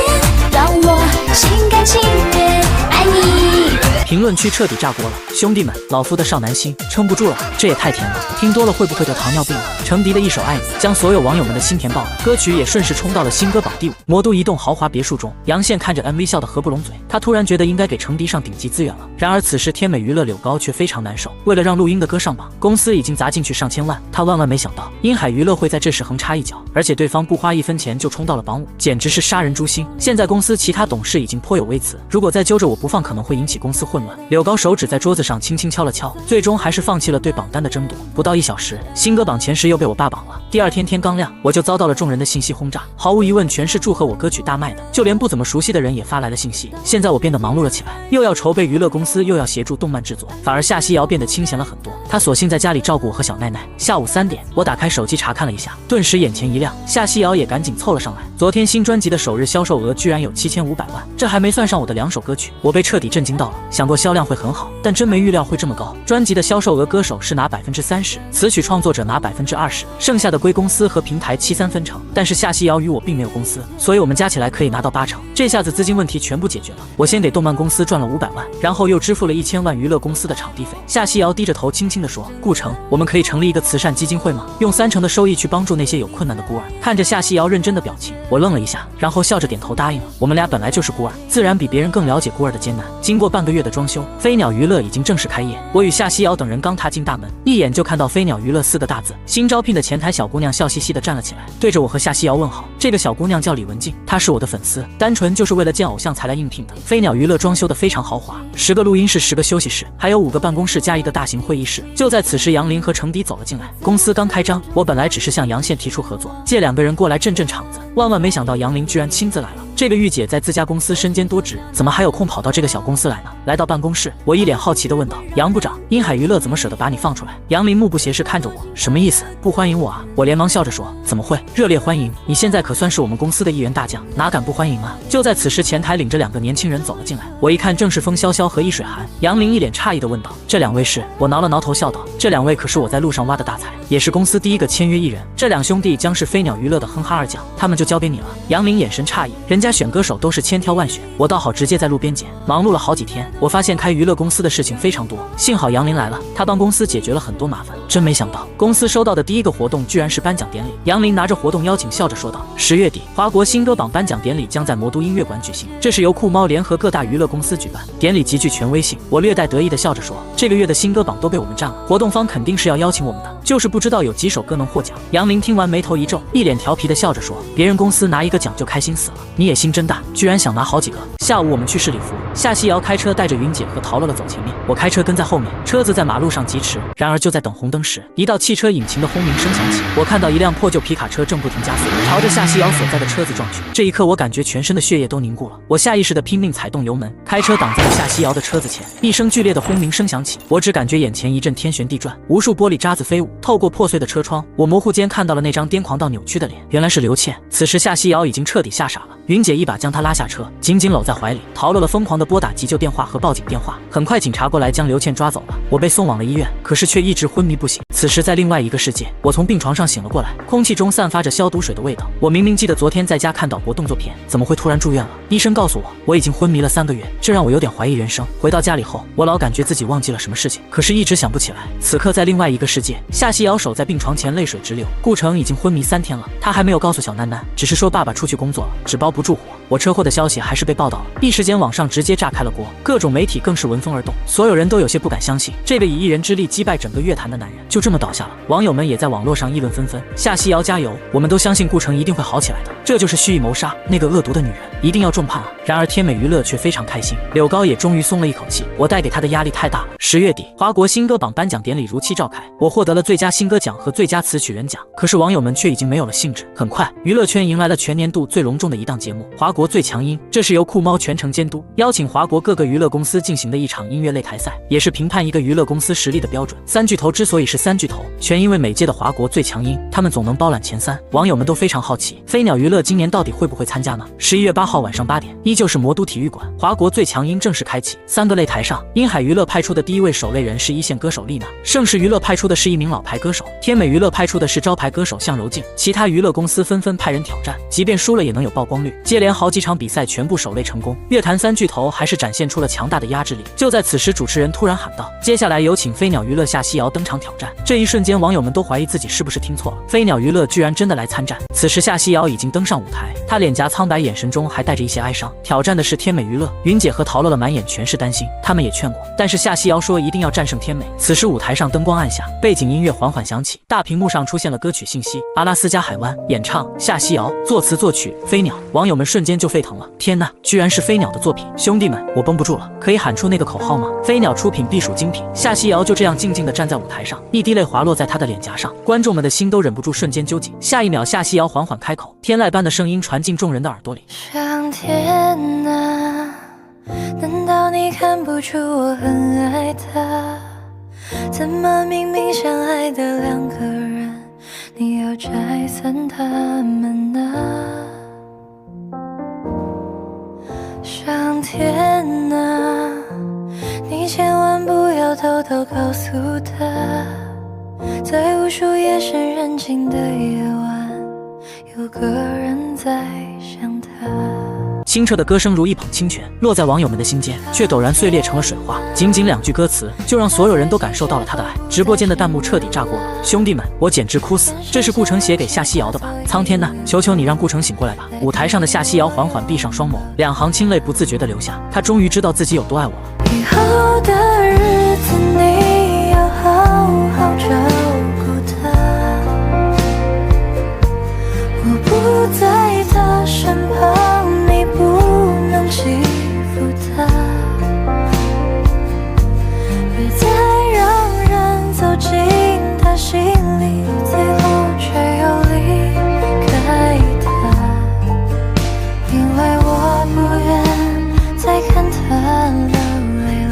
让我心甘情愿爱你。评论区彻底炸锅了，兄弟们，老夫的少男心撑不住了，这也太甜了，听多了会不会得糖尿病啊？程迪的一首《爱你》将所有网友们的心甜爆了，歌曲也顺势冲到了新歌榜第5。魔都一栋豪华别墅中，杨宪看着 MV 笑得合不拢嘴，他突然觉得应该给程迪上顶级资源了。然而此时天美娱乐柳高却非常难受，为了让录音的歌上榜，公司已经砸进去上千万，他万万没想到英海娱乐会在这时横插一脚，而且对方不花1分钱就冲到了榜5，简直是杀人诛心。现在公司其他董事已经颇有微词，如果再揪着我不放，可能会引起公司混乱。柳高手指在桌子上轻轻敲了敲，最终还是放弃了对榜单的争夺。不到1小时，新歌榜前10又被我霸榜了。第2天天刚亮，我就遭到了众人的信息轰炸，毫无疑问全是祝贺我歌曲大卖的，就连不怎么熟悉的人也发来了信息。现在我变得忙碌了起来，又要筹备娱乐公司，又要协助动漫制作，反而夏曦瑶变得清闲了很多。她索性在家里照顾我和小奈奈。下午3点，我打开手机查看了一下，顿时眼前一亮，夏曦瑶也赶紧凑了上来。昨天新专辑的首日销售额居然有7500万，这还没算上我的2首歌曲，我被彻底震惊到了。想过销量会很好，但真没预料会这么高。专辑的销售额，歌手是拿30%，词曲创作者拿20%，剩下的归公司和平台73分成。但是夏曦瑶与我并没有公司，所以我们加起来可以拿到80%。这下子资金问题全部解决了。我先给动漫公司赚了500万，然后又支付了1000万娱乐公司的场地费。夏曦瑶低着头轻轻地说：“顾城，我们可以成立一个慈善基金会吗？用30%的收益去帮助那些有困难的孤儿。”看着夏曦瑶认真的表情，我愣了一下，然后笑着点头答应了。我们俩本来就是孤儿，自然比别人更了解孤儿的艰难。经过半个月的装修，飞鸟娱乐已经正式开业。我与夏曦瑶等人刚踏进大门，一眼就看到飞鸟娱乐4个大字。新招聘的前台小姑娘笑嘻嘻地站了起来，对着我和夏曦瑶问好。这个小姑娘叫李文静，她是我的粉丝，单纯就是为了见偶像才来应聘的。飞鸟娱乐装修的非常豪华，10个录音室，10个休息室，还有5个办公室加一个大型会议室。就在此时，杨林和程迪走了进来。公司刚开张，我本来只是向杨宪提出合作，借2个人过来镇场子，万万没想到杨林居然亲自来了。这个御姐在自家公司身兼多职，怎么还有空跑到这个小公司来呢？来到办公室，我一脸好奇地问道：“杨部长，英海娱乐怎么舍得把你放出来？”杨林目不斜视看着我，什么意思？不欢迎我啊？我连忙笑着说：“怎么会，热烈欢迎！你现在可算是我们公司的一员大将，哪敢不欢迎啊？”就在此时，前台领着2个年轻人走了进来，我一看正是风潇潇和易水寒。杨林一脸诧异地问道：“这2位是？”我挠了挠头笑道：“这2位可是我在路上挖的大财，也是公司第一个签约艺人，这2兄弟将是飞鸟娱乐的哼哈2将，他们就交给你了。”杨林眼神诧异，人家选歌手都是千挑万选，我倒好直接在路边捡。忙碌了好几天，我发现开娱乐公司的事情非常多，幸好杨林来了，他帮公司解决了很多麻烦。真没想到，公司收到的第一个活动居然是颁奖典礼。杨林拿着活动邀请，笑着说道：“10月底，华国新歌榜颁奖典礼将在魔都音乐馆举行，这是由酷猫联合各大娱乐公司举办，典礼极具权威性。”我略带得意的笑着说：“这个月的新歌榜都被我们占了，活动方肯定是要邀请我们的，就是不知道有几首歌能获奖。”杨林听完眉头一皱，一脸调皮的笑着说：“别人公司拿一个奖就开心死了，你也心真大，居然想拿好几个。”下午我们去市里服，夏西瑶开车带着云姐和陶乐乐走前面，我开车跟在后面，车子在马路上疾驰。然而就在等红灯时，一道汽车引擎的轰鸣声响起，我看到一辆破旧皮卡车正不停加速，朝着夏西瑶所在的车子撞去。这一刻，我感觉全身的血液都凝固了，我下意识的拼命踩动油门，开车挡在了夏西瑶的车子前。一声剧烈的轰鸣声响起，我只感觉眼前一阵天旋地转，无数玻璃渣子飞舞。透过破碎的车窗，我模糊间看到了那张癫狂到扭曲的脸，原来是刘倩。此时夏西瑶已经彻底吓傻了，云姐一把将她拉下车，紧紧搂在怀里。陶乐乐疯狂地拨打急救电话和报警电话，很快警察过来将刘倩抓走了。我被送往了医院，可是却一直昏迷不醒。此时在另外一个世界，我从病床上醒了过来，空气中散发着消毒水的味道。我明明记得昨天在家看导播动作片，怎么会突然住院了？医生告诉我已经昏迷了3个月，这让我有点怀疑人生。回到家里后，我老感觉自己忘记了什么事情，可是一直想不起来。此刻在另外一个世界，夏西瑶守在病床前，泪水直流。顾城已经昏迷3天了，他还没有告诉小囡囡，只是说爸爸出去工作了，纸包不住火。我车祸的消息还是被报道了，一时间网上直接炸开了锅，各种媒体更是闻风而动，所有人都有些不敢相信，这个以1人之力击败整个乐坛的男人就这么倒下了。网友们也在网络上议论纷纷，夏西瑶加油，我们都相信顾城一定会好起来的，这就是蓄意谋杀那个恶毒的女人，一定要重判啊！然而天美娱乐却非常开心，柳高也终于松了一口气，我带给他的压力太大了。10月底，华国新歌榜颁奖典礼如期召开，我获得了最佳新歌奖和最佳词曲人奖，可是网友们却已经没有了兴致。很快，娱乐圈迎来了全年度最隆重的一档节目——华国最强音，这是由酷猫全程监督，邀请华国各个娱乐公司进行的一场音乐擂台赛，也是评判一个娱乐公司实力的标准。3巨头之所以是3巨头，全因为每届的华国最强音，他们总能包揽前3。网友们都非常好奇，飞鸟娱乐今年到底会不会参加呢？11月8号晚上8点，依旧是魔都体育馆，华国最强音正式开启。3个擂台上，音海娱乐派出的第一位首擂人是一线歌手丽娜，盛世娱乐派出的是一名老牌歌手，天美娱乐派出的是招牌歌手向柔静，其他娱乐公司纷纷派人挑战，即便输了也能有曝光率。接连好几场比赛全部首擂成功，乐坛3巨头还是展现出了强大的压制力。就在此时，主持人突然喊道：“接下来有请飞鸟娱乐夏西瑶登场挑战。”这一瞬间，网友们都怀疑自己是不是听错了，飞鸟娱乐居然真的来参战。此时夏西瑶已经登上舞台，她脸颊苍白，眼神中还带着一些哀伤。挑战的是天美娱乐，云姐和陶乐乐满眼全是担心，他们也劝过，但是夏西瑶说一定要战胜天美。此时舞台上灯光暗下，背景音乐缓缓响起，大屏幕上出现了歌曲信息：阿拉斯加海湾，演唱夏西瑶，作词作曲飞鸟。网友们瞬间就沸腾了，天哪，居然是飞鸟的作品！兄弟们，我绷不住了，可以喊出那个口号吗？飞鸟出品必属精品。夏西瑶就这样静静地站在舞台上，一滴泪滑落在她的脸颊上，观众们的心都忍不住瞬间揪紧。下一秒，夏西瑶缓缓开口，天籁般的声音传进众人的耳朵里。上天啊，难道你看不出我很爱他？怎么明明相爱的2个人，你要拆散他们呢？上天啊，你千万不要偷偷告诉他，在无数夜深人静的夜晚，有个人在想他。清澈的歌声如一捧清泉，落在网友们的心间，却陡然碎裂成了水花。仅仅2句歌词，就让所有人都感受到了他的爱。直播间的弹幕彻底炸锅了，兄弟们，我简直哭死！这是顾城写给夏西瑶的吧？苍天呐，求求你让顾城醒过来吧！舞台上的夏西瑶缓缓闭上双眸，2行清泪不自觉地流下。她终于知道自己有多爱我了。以后的日子，你要好好照顾他。我不在他身旁，你不能欺负他。别再让人走进他心里，最后却又离开他。因为我不愿再看他流泪了。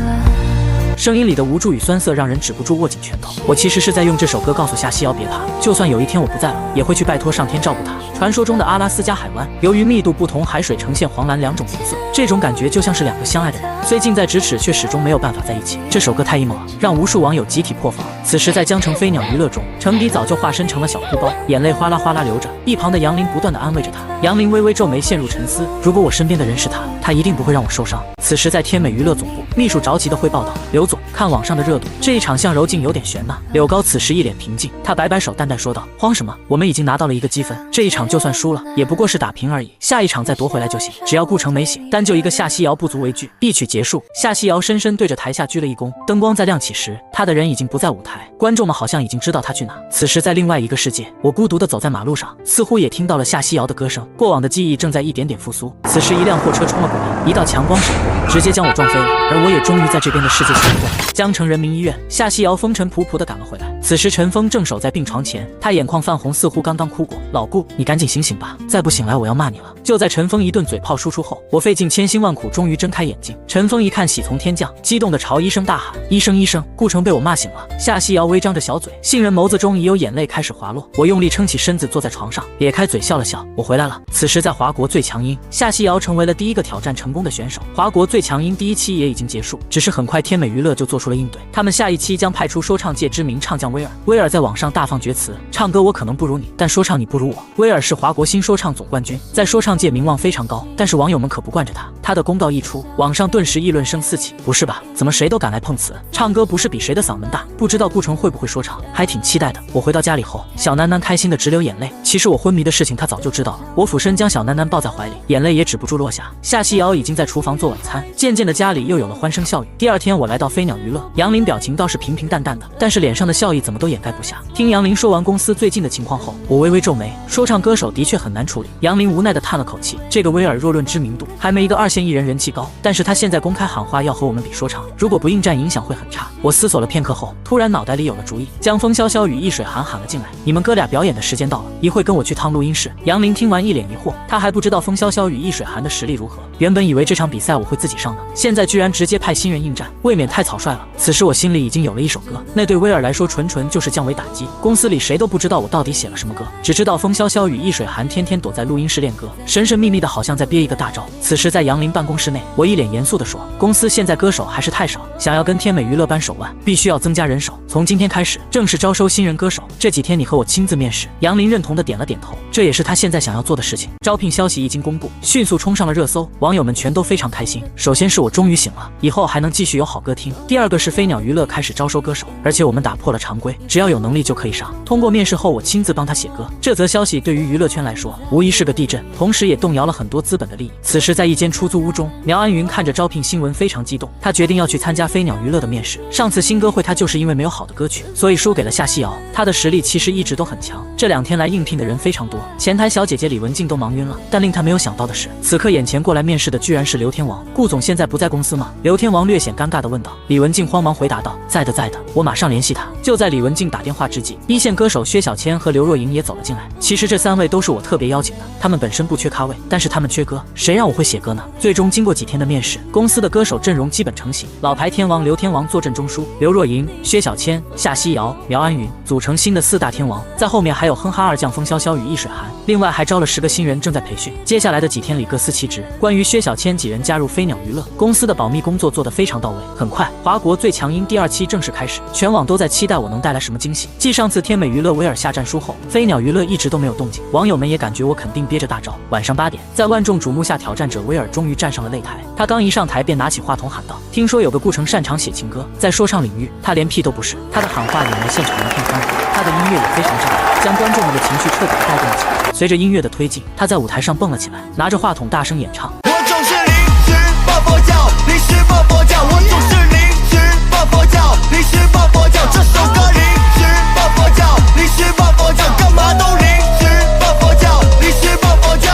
声音里的无助与酸涩让人止不住握紧拳头。我其实是在用这首歌告诉夏西瑶别怕，就算有一天我不在了，也会去拜托上天照顾她。传说中的阿拉斯加海湾，由于密度不同，海水呈现黄蓝两种颜色，这种感觉就像是两个相爱的人，虽近在咫尺，却始终没有办法在一起。这首歌太 emo 了，让无数网友集体破防。此时在江城飞鸟娱乐中，程迪早就化身成了小哭包，眼泪哗啦哗啦流着，一旁的杨林不断的安慰着他。杨林微微皱眉，陷入沉思。如果我身边的人是他，他一定不会让我受伤。此时在天美娱乐总部，秘书着急的汇报道：“刘总，看网上的热度，这一场向柔静有点悬呐。”柳高此时一脸平静，他摆摆手，淡淡说道：“慌什么？我们已经拿到了1个积分，这一场就算输了，也不过是打平而已，下一场再夺回来就行。只要顾城没醒，单就一个夏西瑶不足为惧。”一曲结束，夏西瑶深深对着台下鞠了一躬。灯光在亮起时，他的人已经不在舞台，观众们好像已经知道他去哪。此时在另外一个世界，我孤独地走在马路上，似乎也听到了夏西瑶的歌声。过往的记忆正在一点点复苏。此时一辆货车冲了过来，一道强光闪过，直接将我撞飞了，而我也终于在这边的世界醒过来。江城人民医院，夏西瑶风尘仆仆地赶了回来。此时陈峰正守在病床前，他眼眶泛红，似乎刚刚哭过。老顾，你赶紧醒醒吧，再不醒来我要骂你了。就在陈峰一顿嘴炮输出后，我费尽千辛万苦，终于睁开眼睛。陈峰一看喜从天降，激动地朝医生大喊：“医生，医生，顾城被我骂醒了！”夏西瑶微张着小嘴，杏仁眸子中已有眼泪开始滑落。我用力撑起身子，坐在床上，咧开嘴笑了笑：“我回来了。”此时在华国最强音，夏西瑶成为了第一个挑战成功的选手。华国最强音第1期也已经结束，只是很快天美娱乐就做出了应对，他们下一期将派出说唱界知名唱将威尔。威尔在网上大放厥词，唱歌我可能不如你，但说唱你不如我。威尔是华国新说唱总冠军，在说唱界名望非常高，但是网友们可不惯着他。他的公告一出，网上顿时议论声四起。不是吧？怎么谁都敢来碰瓷？唱歌不是比谁的嗓门大？不知道顾城会不会说唱？还挺期待的。我回到家里后，小囡囡开心的直流眼泪。其实我昏迷的事情他早就知道了。我俯身将小囡囡抱在怀里，眼泪也止不住落下。夏西瑶已经在厨房做晚餐，渐渐的家里又有了欢声笑语。第2天我来到飞鸟娱乐，杨林表情倒是平平淡淡的，但是脸上的笑意怎么都掩盖不下。听杨林说完公司最近的情况后，我微微皱眉。说唱歌手的确很难处理。杨林无奈的叹了口气，这个威尔若论知名度，还没一个2线艺人人气高，但是他现在公开喊话要和我们比说唱，如果不应战影响会很差。我思索了片刻后，突然脑袋里有了主意，将风潇潇与易水寒喊了进来。你们哥俩表演的时间到了，一会跟我去趟录音室。杨林听完一脸疑惑，他还不知道风潇潇与易水寒的实力如何，原本以为这场比赛我会自己上呢，现在居然直接派新人应战，未免太草率了。此时我心里已经有了一首歌，那对威尔来说纯就是降维打击。公司里谁都不知道我到底写了什么歌，只知道风潇潇与易水寒天天躲在录音室练歌，神秘的好像在憋一个大招。此时在杨林办公室内，我一脸严肃地说，公司现在歌手还是太少，想要跟天美娱乐扳手腕，必须要增加人手。从今天开始正式招收新人歌手，这几天你和我亲自面试。杨林认同的点了点头，这也是他现在想要做的事情。招聘消息一经公布，迅速冲上了热搜，网友们全都非常开心。首先是我终于醒了，以后还能继续有好歌听。第2个是飞鸟娱乐开始招收歌手，而且我们打破了常规，只要有能力就可以上。通过面试后，我亲自帮他写歌。这则消息对于娱乐圈来说无疑是个地震，同时也动摇了很多资本的利益。此时在一间出租屋中，苗安云看着招聘新闻非常激动，他决定要去参加飞鸟娱乐的面试。上次新歌会他就是因为没有好的歌曲，所以输给了夏西瑶。他的实力其实一直都很强，这2天来应聘的人非常多，前台小姐姐李文静都忙晕了。但令他没有想到的是，此刻眼前过来面试的居然是刘天王。顾总现在不在公司吗？刘天王略显尴尬地问道。李文静慌忙回答道，在的，我马上联系他。就在李文静打电话之际，1线歌手薛小千和刘若莹也走了进来。其实这3位都是我特别邀请的，他们本身不缺咖位，但是他们缺歌，谁让我会写歌呢？最终经过几天的面试，公司的歌手阵容基本成型，老牌天王刘天王坐镇中枢，刘若莹、薛小千、夏西瑶、苗安云组成新的4大天王，在后面还有哼哈2将风潇潇与易水寒，另外还招了10个新人正在培训。接下来的几天里各司其职。关于薛小千几人加入飞鸟娱乐，公司的保密工作做得非常到位。很快，华国最强音第2期正式开始，全网都在期待我能带来什么惊喜。继上次天美娱乐威尔下战书后，飞鸟娱乐一直都没有动静，网友们也感觉我肯定憋着大招。晚上8点，在万众瞩目下，挑战者威尔终于站上了擂台。他刚一上台便拿起话筒喊道，听说有个顾城擅长写情歌，在说唱领域他连屁都不是。他的喊话引来现场一片欢呼，他的音乐也非常炸裂，将观众们的情绪彻底带动了起来。随着音乐的推进，他在舞台上蹦了起来，拿着话筒大声演唱。我总是临时抱佛脚，临时抱佛脚，我总是临时抱佛脚，临时抱佛脚。这首歌临时抱佛脚，临时抱佛脚，干嘛都临时抱佛脚，临时抱佛脚。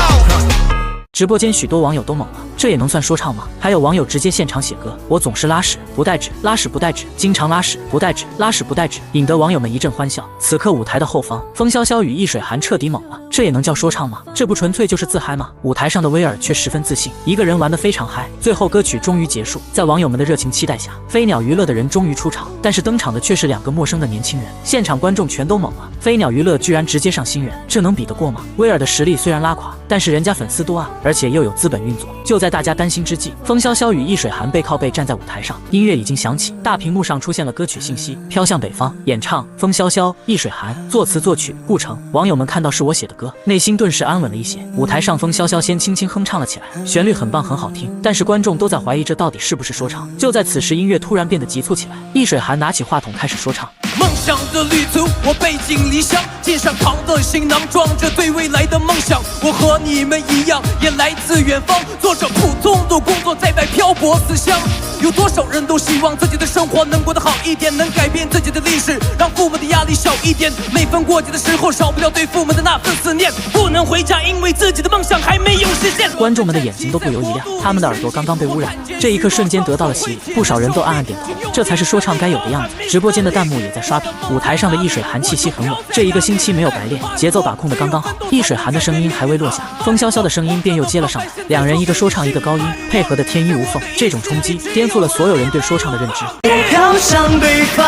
直播间许多网友都懵了。这也能算说唱吗？还有网友直接现场写歌，我总是拉屎不带纸，拉屎不带纸，经常拉屎不带纸，拉屎不带纸，引得网友们一阵欢笑。此刻舞台的后方，风潇潇与易水寒彻底懵了，这也能叫说唱吗？这不纯粹就是自嗨吗？舞台上的威尔却十分自信，一个人玩得非常嗨。最后歌曲终于结束，在网友们的热情期待下，飞鸟娱乐的人终于出场，但是登场的却是2个陌生的年轻人，现场观众全都懵了。飞鸟娱乐居然直接上新人，这能比得过吗？威尔的实力虽然拉垮，但是人家粉丝多啊，而且又有资本运作。就在大家担心之际，风潇潇与易水寒背靠背站在舞台上，音乐已经响起，大屏幕上出现了歌曲信息：飘向北方，演唱风潇潇、易水寒，作词作曲顾城。网友们看到是我写的歌，内心顿时安稳了一些。舞台上风潇潇先轻轻哼唱了起来，旋律很棒很好听，但是观众都在怀疑这到底是不是说唱。就在此时，音乐突然变得急促起来，易水寒拿起话筒开始说唱。梦想的旅途，我背井离乡，肩上扛的行囊装着对未来的梦想。我和你们一样，也来自远方，做着普通的工作，在外漂泊思乡。有多少人都希望自己的生活能过得好一点，能改变自己的历史，让父母的压力小一点。每逢过节的时候，少不了对父母的那份思念，不能回家，因为自己的梦想还没有实现。观众们的眼睛都不由一亮，他们的耳朵刚刚被污染了，这一刻瞬间得到了洗礼，不少人都暗暗点头，这才是说唱该有的样子。直播间的弹幕也在刷屏，舞台上的易水寒气息很稳，这1个星期没有白练，节奏把控的刚刚好。易水寒的声音还未落下，风潇潇的声音便又接了上来，两人一个说唱一个高音，配合的天衣无缝，这种冲击颠覆了所有人对说唱的认知。我飘向北方，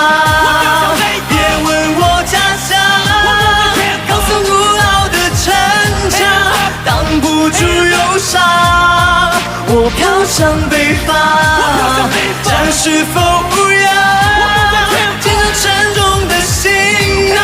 别问我家乡，高耸古老的城墙挡不住忧伤。我飘向北方，战是否无恙？肩上沉重的行囊，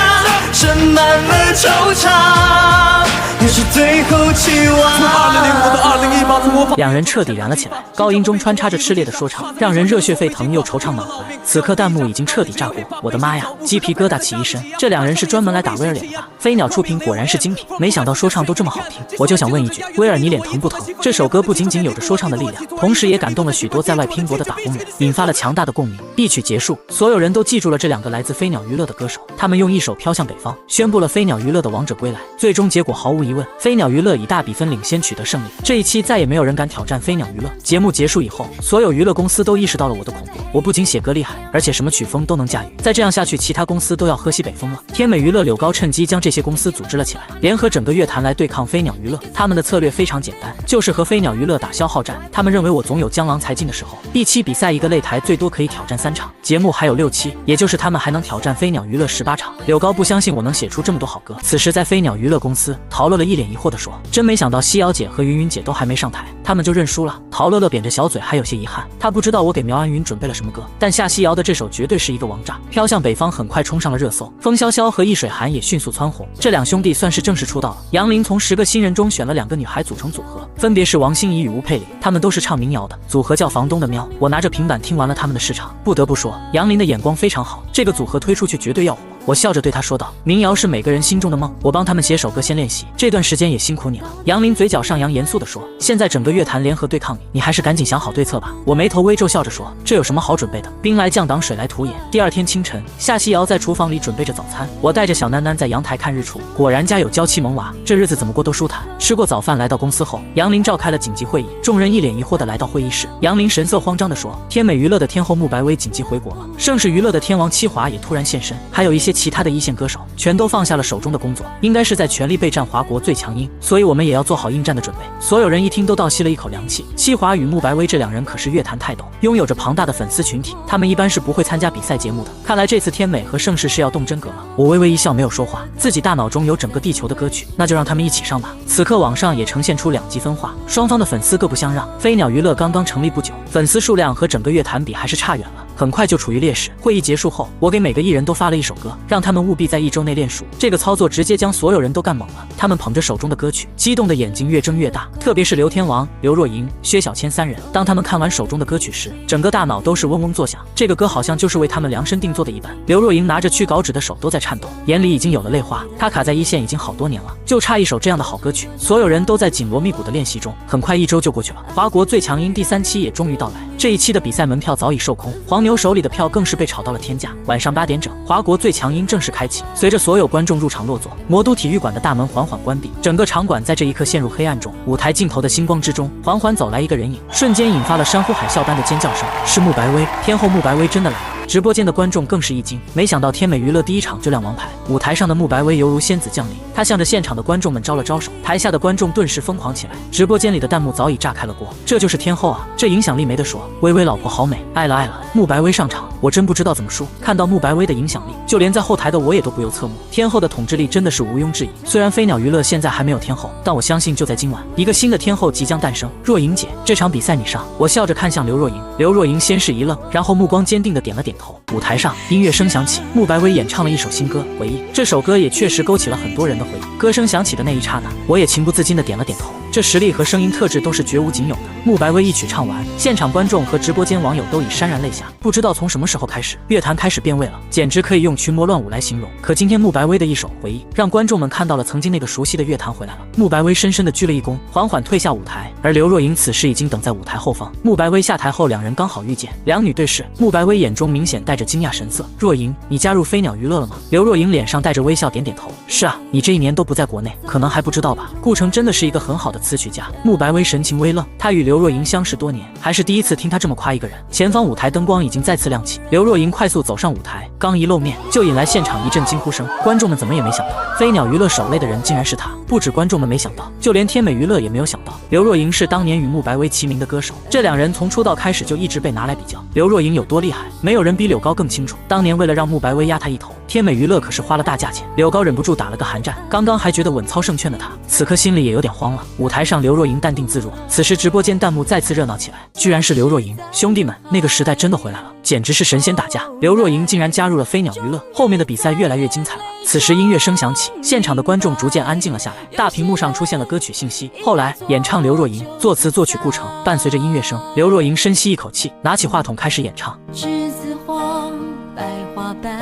盛满了惆怅，也是最后期望。从2005到2018，从模仿两人彻底燃了起来，高音中穿插着炽烈的说唱，让人热血沸腾又惆怅满怀。此刻弹幕已经彻底炸锅，我的妈呀，鸡皮疙瘩起一身。这两人是专门来打威尔脸的吧？飞鸟出品果然是精品，没想到说唱都这么好听。我就想问一句，威尔你脸疼不疼？这首歌不仅仅有着说唱的力量，同时也感动了许多在外拼搏的打工人，引发了强大的共鸣。一曲结束，所有人都记住了这2个来自飞鸟娱乐的歌手，他们用一首《飘向北方》宣布了飞鸟娱乐的王者归来。最终结果毫无疑问，飞鸟娱乐以大比分领先取得胜利。这一期再也没有人敢挑战飞鸟娱乐。节目结束以后，所有娱乐公司都意识到了我的恐怖，我不仅写歌厉害，而且什么曲风都能驾驭。再这样下去，其他公司都要喝西北风了。天美娱乐、柳高趁机将这些公司组织了起来，联合整个乐坛来对抗飞鸟娱乐。他们的策略非常简单，就是和飞鸟娱乐打消耗战。他们认为我总有江郎才尽的时候，一期比赛一个擂台最多可以挑战3场，节目还有6期，也就是他们还能挑战飞鸟娱乐18场。柳高不相信我能写出这么多好歌。此时在飞鸟娱乐公司，陶乐乐一脸疑惑地说：“真没想到西瑶姐和云云姐都还没上台，他们就认输了。”陶乐乐扁着小嘴，还有些遗憾，他不知道我给苗安云准备了什么歌，但夏西瑶的这首绝对是一个王炸。飘向北方很快冲上了热搜，风潇潇和易水寒也迅速蹿红。这2兄弟算是正式出道了。杨林从10个新人中选了2个女孩组成组合，分别是王心怡与吴佩玲，她们都是唱民谣的，组合叫房东的喵。我拿着平板听完了他们的试唱，不得不说，杨林的眼光非常好，这个组合推出去绝对要火。我笑着对他说道：“民谣是每个人心中的梦，我帮他们写首歌先练习，这段时间也辛苦你了。”杨林嘴角上扬，严肃地说：“现在整个乐坛联合对抗你，你还是赶紧想好对策吧。”我眉头微皱，笑着说：“这有什么好准备的？兵来将挡，水来土掩。”第2天清晨，夏西瑶在厨房里准备着早餐，我带着小囡囡在阳台看日出，果然家有娇妻萌娃，这日子怎么过都舒坦。吃过早饭来到公司后，杨林召开了紧急会议，众人一脸疑惑地来到会议室。杨林神色慌张地说：“天美娱乐的天后穆白薇紧急回国了，盛世娱乐的天王戚华也突然现身，还有一些其他的一线歌手全都放下了手中的工作，应该是在全力备战华国最强音，所以我们也要做好应战的准备。”所有人一听都倒吸了一口凉气。戚华与穆白薇这2人可是乐坛泰斗，拥有着庞大的粉丝群体，他们一般是不会参加比赛节目的。看来这次天美和盛世是要动真格了。我微微一笑，没有说话，自己大脑中有整个地球的歌曲，那就让他们一起上吧。此刻网上也呈现出2极分化，双方的粉丝各不相让。飞鸟娱乐刚刚成立不久，粉丝数量和整个乐坛比还是差远了，很快就处于劣势。会议结束后，我给每个艺人都发了一首歌，让他们务必在1周内练熟。这个操作直接将所有人都干懵了，他们捧着手中的歌曲，激动的眼睛越睁越大，特别是刘天王、刘若莹、薛晓谦3人，当他们看完手中的歌曲时，整个大脑都是嗡嗡作响，这个歌好像就是为他们量身定做的一般。刘若莹拿着去稿纸的手都在颤抖，眼里已经有了泪花，她卡在一线已经好多年了，就差一首这样的好歌曲。所有人都在紧锣密鼓的练习中，很快1周就过去了。华国最强音第3期也终于到来。这一期的比赛门票早已售空，黄牛手里的票更是被炒到了天价。晚上8点整，华国最强音正式开启。随着所有观众入场落座，魔都体育馆的大门缓缓关闭，整个场馆在这一刻陷入黑暗中。舞台尽头的星光之中，缓缓走来一个人影，瞬间引发了山呼海啸般的尖叫声。是穆白薇，天后穆白薇真的来了！直播间的观众更是一惊，没想到天美娱乐第一场就亮王牌。舞台上的穆白薇犹如仙子降临，她向着现场的观众们招了招手，台下的观众顿时疯狂起来，直播间里的弹幕早已炸开了锅。这就是天后啊，这影响力没得说，薇薇老婆好美，爱了爱了。穆白薇上场，我真不知道怎么输。看到穆白薇的影响力，就连在后台的我也都不由侧目。天后的统治力真的是毋庸置疑。虽然飞鸟娱乐现在还没有天后，但我相信就在今晚，一个新的天后即将诞生。若莹姐，这场比赛你上。我笑着看向刘若莹，刘若莹先是一愣，然后目光坚定地点了点头。舞台上音乐声响起，穆白薇演唱了一首新歌《回忆》。这首歌也确实勾起了很多人的回忆。歌声响起的那一刹那，我也情不自禁地点了点头。这实力和声音特质都是绝无仅有的。穆白薇一曲唱完，现场观众和直播间网友都已潸然泪下。不知道从什么时候开始，乐坛开始变味了，简直可以用群魔乱舞来形容。可今天穆白薇的一首《回忆》，让观众们看到了曾经那个熟悉的乐坛回来了。穆白薇深深地鞠了一躬，缓缓退下舞台，而刘若莹此时已经等在舞台后方。穆白薇下台后，两人刚好遇见，两女对视。穆白薇眼中明显带着惊讶神色：“若莹，你加入飞鸟娱乐了吗？”刘若莹脸上带着微笑，点点头：“是啊，你这一年都不在国内，可能还不知道吧。顾城真的是一个很好的词曲家。”穆白薇神情微愣，她与刘若莹相识多年，还是第一次听她这么夸一个人。前方舞台灯光已经再次亮起，刘若莹快速走上舞台，刚一露面就引来现场一阵惊呼声。观众们怎么也没想到，飞鸟娱乐首擂的人竟然是她。不止观众们没想到，就连天美娱乐也没有想到，刘若莹是当年与穆白薇齐名的歌手。这两人从出道开始就一直被拿来比较，刘若莹有多厉害，没有人比柳高更清楚。当年为了让穆白薇压她一头，天美娱乐可是花了大价钱。柳高忍不住打了个寒战，刚刚还觉得稳操胜券的他，此刻心里也有点慌了。舞台上刘若莹淡定自若，此时直播间弹幕再次热闹起来，居然是刘若莹。兄弟们，那个时代真的回来了，简直是神仙打架。刘若莹竟然加入了飞鸟娱乐，后面的比赛越来越精彩了。此时音乐声响起，现场的观众逐渐安静了下来，大屏幕上出现了歌曲信息。后来演唱刘若莹，作词作曲顾城。伴随着音乐声，刘若莹深吸一口气，拿起话筒开始演唱。栀子花，白花瓣，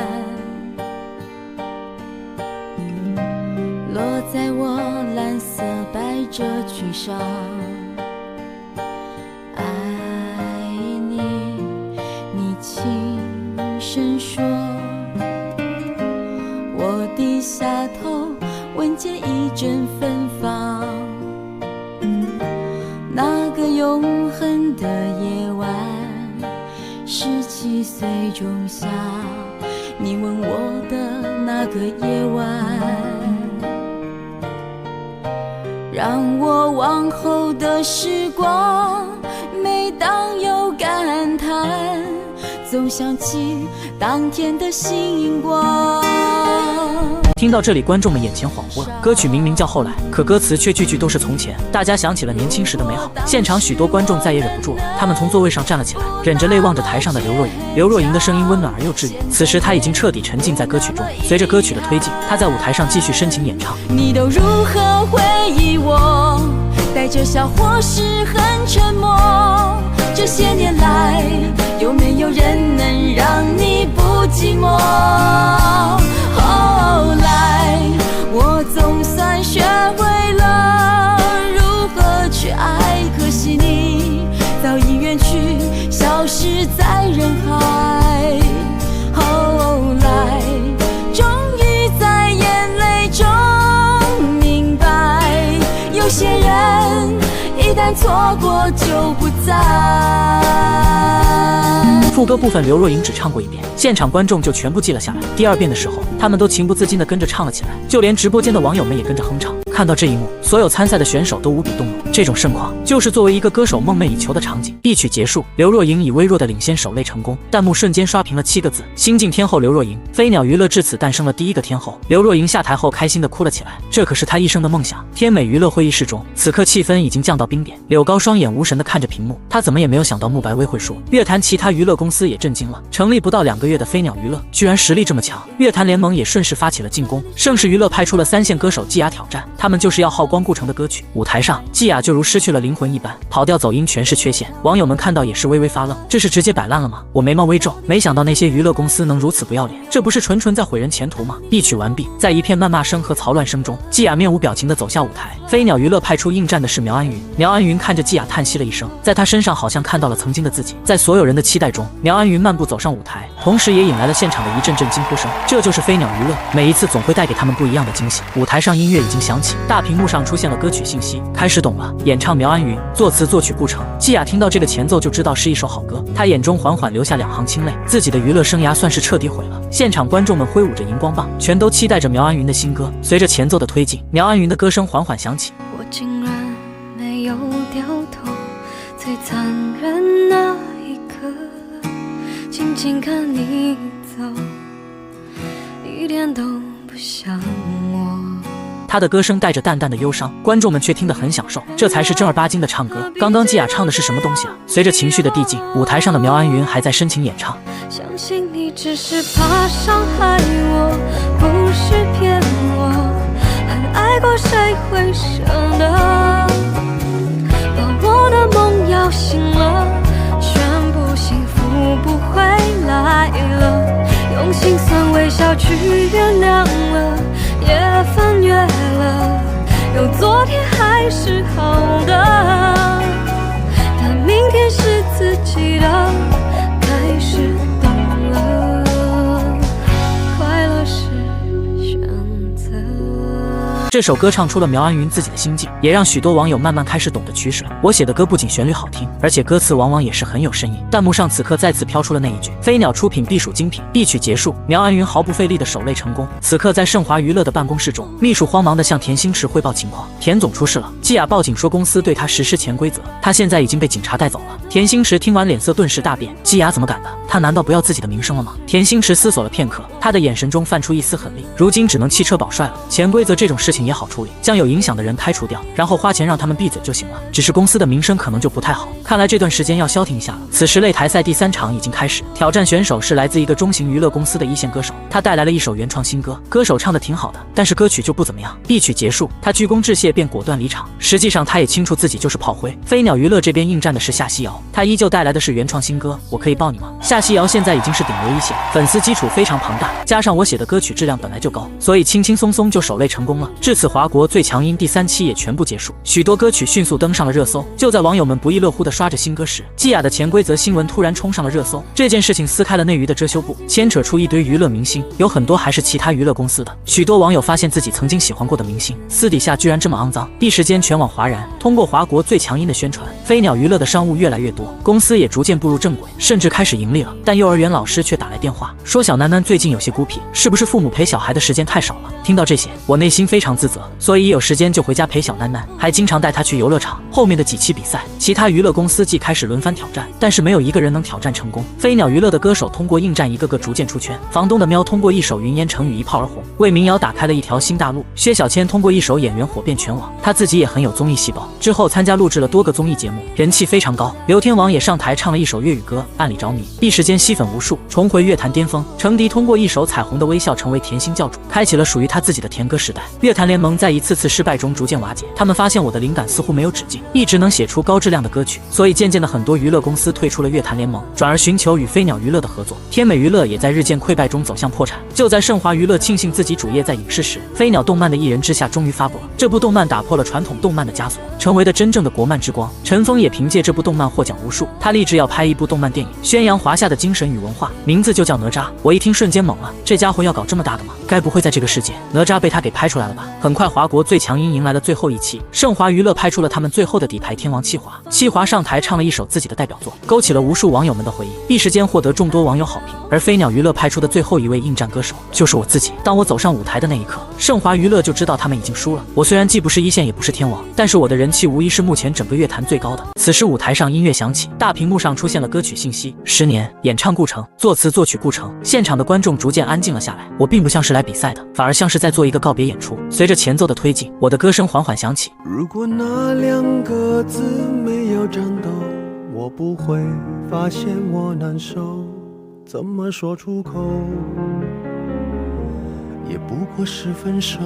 落在我蓝色百褶裙上。爱你，你轻声说。我低下头，闻见一阵芬芳。那个永恒的夜晚，17岁仲夏，你吻我的那个夜晚，让我往后的时光，每当有感叹，总想起当天的星光。听到这里，观众们眼前恍惚了。歌曲明明叫后来，可歌词却句句都是从前。大家想起了年轻时的美好。现场许多观众再也忍不住了，他们从座位上站了起来，忍着泪望着台上的刘若莹。刘若莹的声音温暖而又治愈，此时她已经彻底沉浸在歌曲中。随着歌曲的推进，她在舞台上继续深情演唱。你都如何回忆我？带着笑或是很沉默。这些年来，有没有人能让你不寂寞？后来我总算学会了如何去爱，可惜你早已远去，消失在人海。后来终于在眼泪中明白，有些人一旦错过就不再。副歌部分刘若莹只唱过一遍，现场观众就全部记了下来。第二遍的时候，他们都情不自禁地跟着唱了起来，就连直播间的网友们也跟着哼唱。看到这一幕，所有参赛的选手都无比动容。这种盛况，就是作为一个歌手梦寐以求的场景。一曲结束，刘若莹以微弱的领先首擂成功，弹幕瞬间刷屏了7个字：新晋天后刘若莹。飞鸟娱乐至此诞生了第一个天后。刘若莹下台后开心地哭了起来，这可是她一生的梦想。天美娱乐会议室中，此刻气氛已经降到冰点。柳高双眼无神地看着屏幕，他怎么也没有想到穆白薇会输。乐坛其他娱乐公司也震惊了，成立不到2个月的飞鸟娱乐居然实力这么强。乐坛联盟也顺势发起了进攻，盛世娱乐派出了3线歌手技雅挑战。他们就是要耗光顾城的歌曲。舞台上，季雅就如失去了灵魂一般，跑调走音全是缺陷。网友们看到也是微微发愣，这是直接摆烂了吗？我眉毛微皱，没想到那些娱乐公司能如此不要脸，这不是纯纯在毁人前途吗？一曲完毕，在一片谩骂声和嘈乱声中，季雅面无表情地走下舞台。飞鸟娱乐派出应战的是苗安云，苗安云看着季雅叹息了一声，在她身上好像看到了曾经的自己。在所有人的期待中，苗安云漫步走上舞台，同时也引来了现场的一阵阵惊呼声。这就是飞鸟娱乐，每一次总会带给他们不一样的惊喜。舞台上音乐已经响起，大屏幕上出现了歌曲信息，开始懂了。演唱苗安云，作词作曲顾城。季雅听到这个前奏就知道是一首好歌，她眼中缓缓流下2行清泪，自己的娱乐生涯算是彻底毁了。现场观众们挥舞着荧光棒，全都期待着苗安云的新歌。随着前奏的推进，苗安云的歌声缓缓响起。我竟然没有掉头，最残忍那一刻，静静看你走，一点都不像我。他的歌声带着淡淡的忧伤，观众们却听得很享受，这才是正儿八经的唱歌。刚刚季雅唱的是什么东西啊？随着情绪的递进，舞台上的苗安云还在深情演唱。相信你只是怕伤害我，不是骗我，很爱过谁会舍得把我的梦摇醒了，全部幸福不回来了，用心酸微笑去原谅了，也翻越了，有昨天还是好的，但明天是自己的，开始懂了，快乐是选择。这首歌唱出了苗安云自己的心境，也让许多网友慢慢开始懂得取舍。我写的歌不仅旋律好听，而且歌词往往也是很有深意。弹幕上此刻再次飘出了那一句：飞鸟出品必属精品。一曲结束，苗安云毫不费力的守擂成功。此刻在盛华娱乐的办公室中，秘书慌忙地向田星驰汇报情况：田总出事了。季雅报警说公司对他实施潜规则，他现在已经被警察带走了。田星驰听完脸色顿时大变，季雅怎么敢的？他难道不要自己的名声了吗？田星驰思索了片刻，他的眼神中泛出一丝狠厉。如今只能弃车保帅了，潜规则这种事情也好处理，将有影响的人开除掉，然后花钱让他们闭嘴就行了。只是公司的名声可能就不太好，看来这段时间要消停一下了。此时擂台赛第3场已经开始，挑战选手是来自一个中型娱乐公司的一线歌手，他带来了一首原创新歌，歌手唱的挺好的，但是歌曲就不怎么样。一曲结束，他鞠躬致谢便果断离场。实际上他也清楚自己就是炮灰。飞鸟娱乐这边应战的是夏曦瑶，他依旧带来的是原创新歌《我可以抱你吗》。夏曦瑶现在已经是顶流一线，粉丝基础非常庞大，加上我写的歌曲质量本来就高，所以轻轻松松就守擂成功了。至此华国最强音第3期也全部结束，许多歌曲迅速登上了热搜。就在网友们不亦乐乎的刷着新歌时，季雅的潜规则新闻突然冲上了热搜。这件事情撕开了内娱的遮羞布，牵扯出一堆娱乐明星，有很多还是其他娱乐公司的。许多网友发现自己曾经喜欢过的明星，私底下居然这么肮脏，一时间全网哗然。通过华国最强音的宣传，飞鸟娱乐的商务越来越多，公司也逐渐步入正轨，甚至开始盈利了。但幼儿园老师却打来电话，说小楠楠最近有些孤僻，是不是父母陪小孩的时间太少了？听到这些，我内心非常自责，所以一有时间就回家陪小楠楠，还经常带她去游乐场。后面的几期比赛，其他娱乐公司既开始轮番挑战，但是没有一个人能挑战成功。飞鸟娱乐的歌手通过应战一个个逐渐出圈，房东的喵通过一首《云烟成雨》一炮而红，为民谣打开了一条新大陆。薛小谦通过一首《演员》火遍全网，他自己也很有综艺细胞，之后参加录制了多个综艺节目，人气非常高。刘天王也上台唱了一首粤语歌《暗里着迷》，一时间吸粉无数，重回乐坛巅峰。程迪通过一首《彩虹的微笑》成为甜心教主，开启了属于他自己的甜歌时代。乐坛联盟在一次次失败中逐渐瓦解，他们发现我的灵感似乎没有止境，一直能写出高质量的歌曲，所以渐渐的很多娱乐公司退出了乐坛联盟，转而寻求与飞鸟娱乐的合作。天美娱乐也在日渐溃败中走向破产。就在盛华娱乐庆幸自己主业在影视时，飞鸟动漫的一人之下终于发布了。这部动漫打破了传统动漫的枷锁，成为了真正的国漫之光。陈峰也凭借这部动漫获奖无数，他立志要拍一部动漫电影，宣扬华夏的精神与文化，名字就叫哪吒。我一听瞬间懵了，这家伙要搞这么大的吗？该不会在这个世界，哪吒被他给拍出来了吧？很快华国最强音迎来了最后一期，盛华娱乐拍出了他们最后的底牌天王气华。气华上台唱了一首自己的代表作，勾起了无数网友们的回忆，一时间获得众多网友好评。而飞鸟娱乐派出的最后一位应战歌手就是我自己。当我走上舞台的那一刻，盛华娱乐就知道他们已经输了。我虽然既不是一线也不是天王，但是我的人气无疑是目前整个乐坛最高的。此时舞台上音乐响起，大屏幕上出现了歌曲信息：10年，演唱顾城，作词作曲顾城。现场的观众逐渐安静了下来，我并不像是来比赛的，反而像是在做一个告别演出。随着前奏的推进，我的歌声缓缓响起。如果那2个字没有颤抖，我不会发现我难受，怎么说出口，也不过是分手。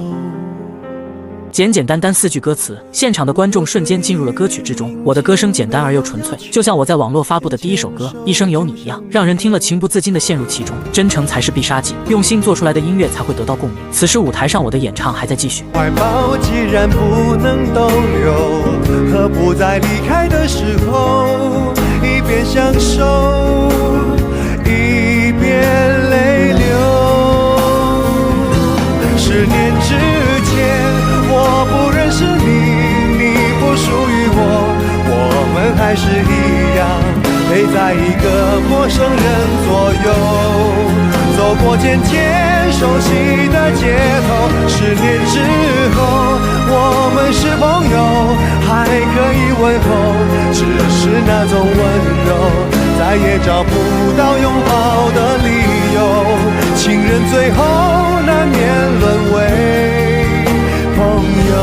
简简单单4句歌词，现场的观众瞬间进入了歌曲之中。我的歌声简单而又纯粹，就像我在网络发布的第一首歌《一生有你》一样，让人听了情不自禁地陷入其中。真诚才是必杀技，用心做出来的音乐才会得到共鸣。此时舞台上我的演唱还在继续。怀抱既然不能逗留，何不在离开的时候，一边享受，一边泪流。10年之前，我不认识你，你不属于我，我们还是一样陪在一个陌生人左右，走过渐渐熟悉的街头。10年之后，我们是朋友，还可以问候，只是那种温柔再也找不到拥抱的理由。情人最后难免沦为朋友。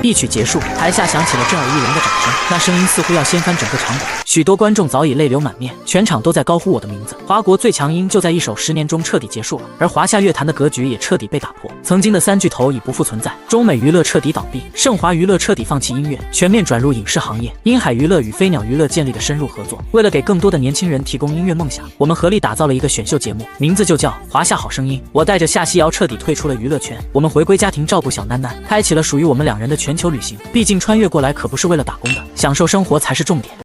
一曲结束，台下响起了震耳欲聋的掌声，那声音似乎要掀翻整个场馆。许多观众早已泪流满面，全场都在高呼我的名字。华国最强音就在一首《10年》中彻底结束了，而华夏乐坛的格局也彻底被打破。曾经的3巨头已不复存在，中美娱乐彻底倒闭，盛华娱乐彻底放弃音乐，全面转入影视行业。鹰海娱乐与飞鸟娱乐建立了深入合作，为了给更多的年轻人提供音乐梦想，我们合力打造了一个选秀节目，名字就叫《华夏好声音》。我带着夏曦瑶彻底退出了娱乐圈，我们回归家庭照顾小囡囡，开启了属于我们2人的全球旅行。毕竟穿越过来可不是为了打工的，享受生活才是重点。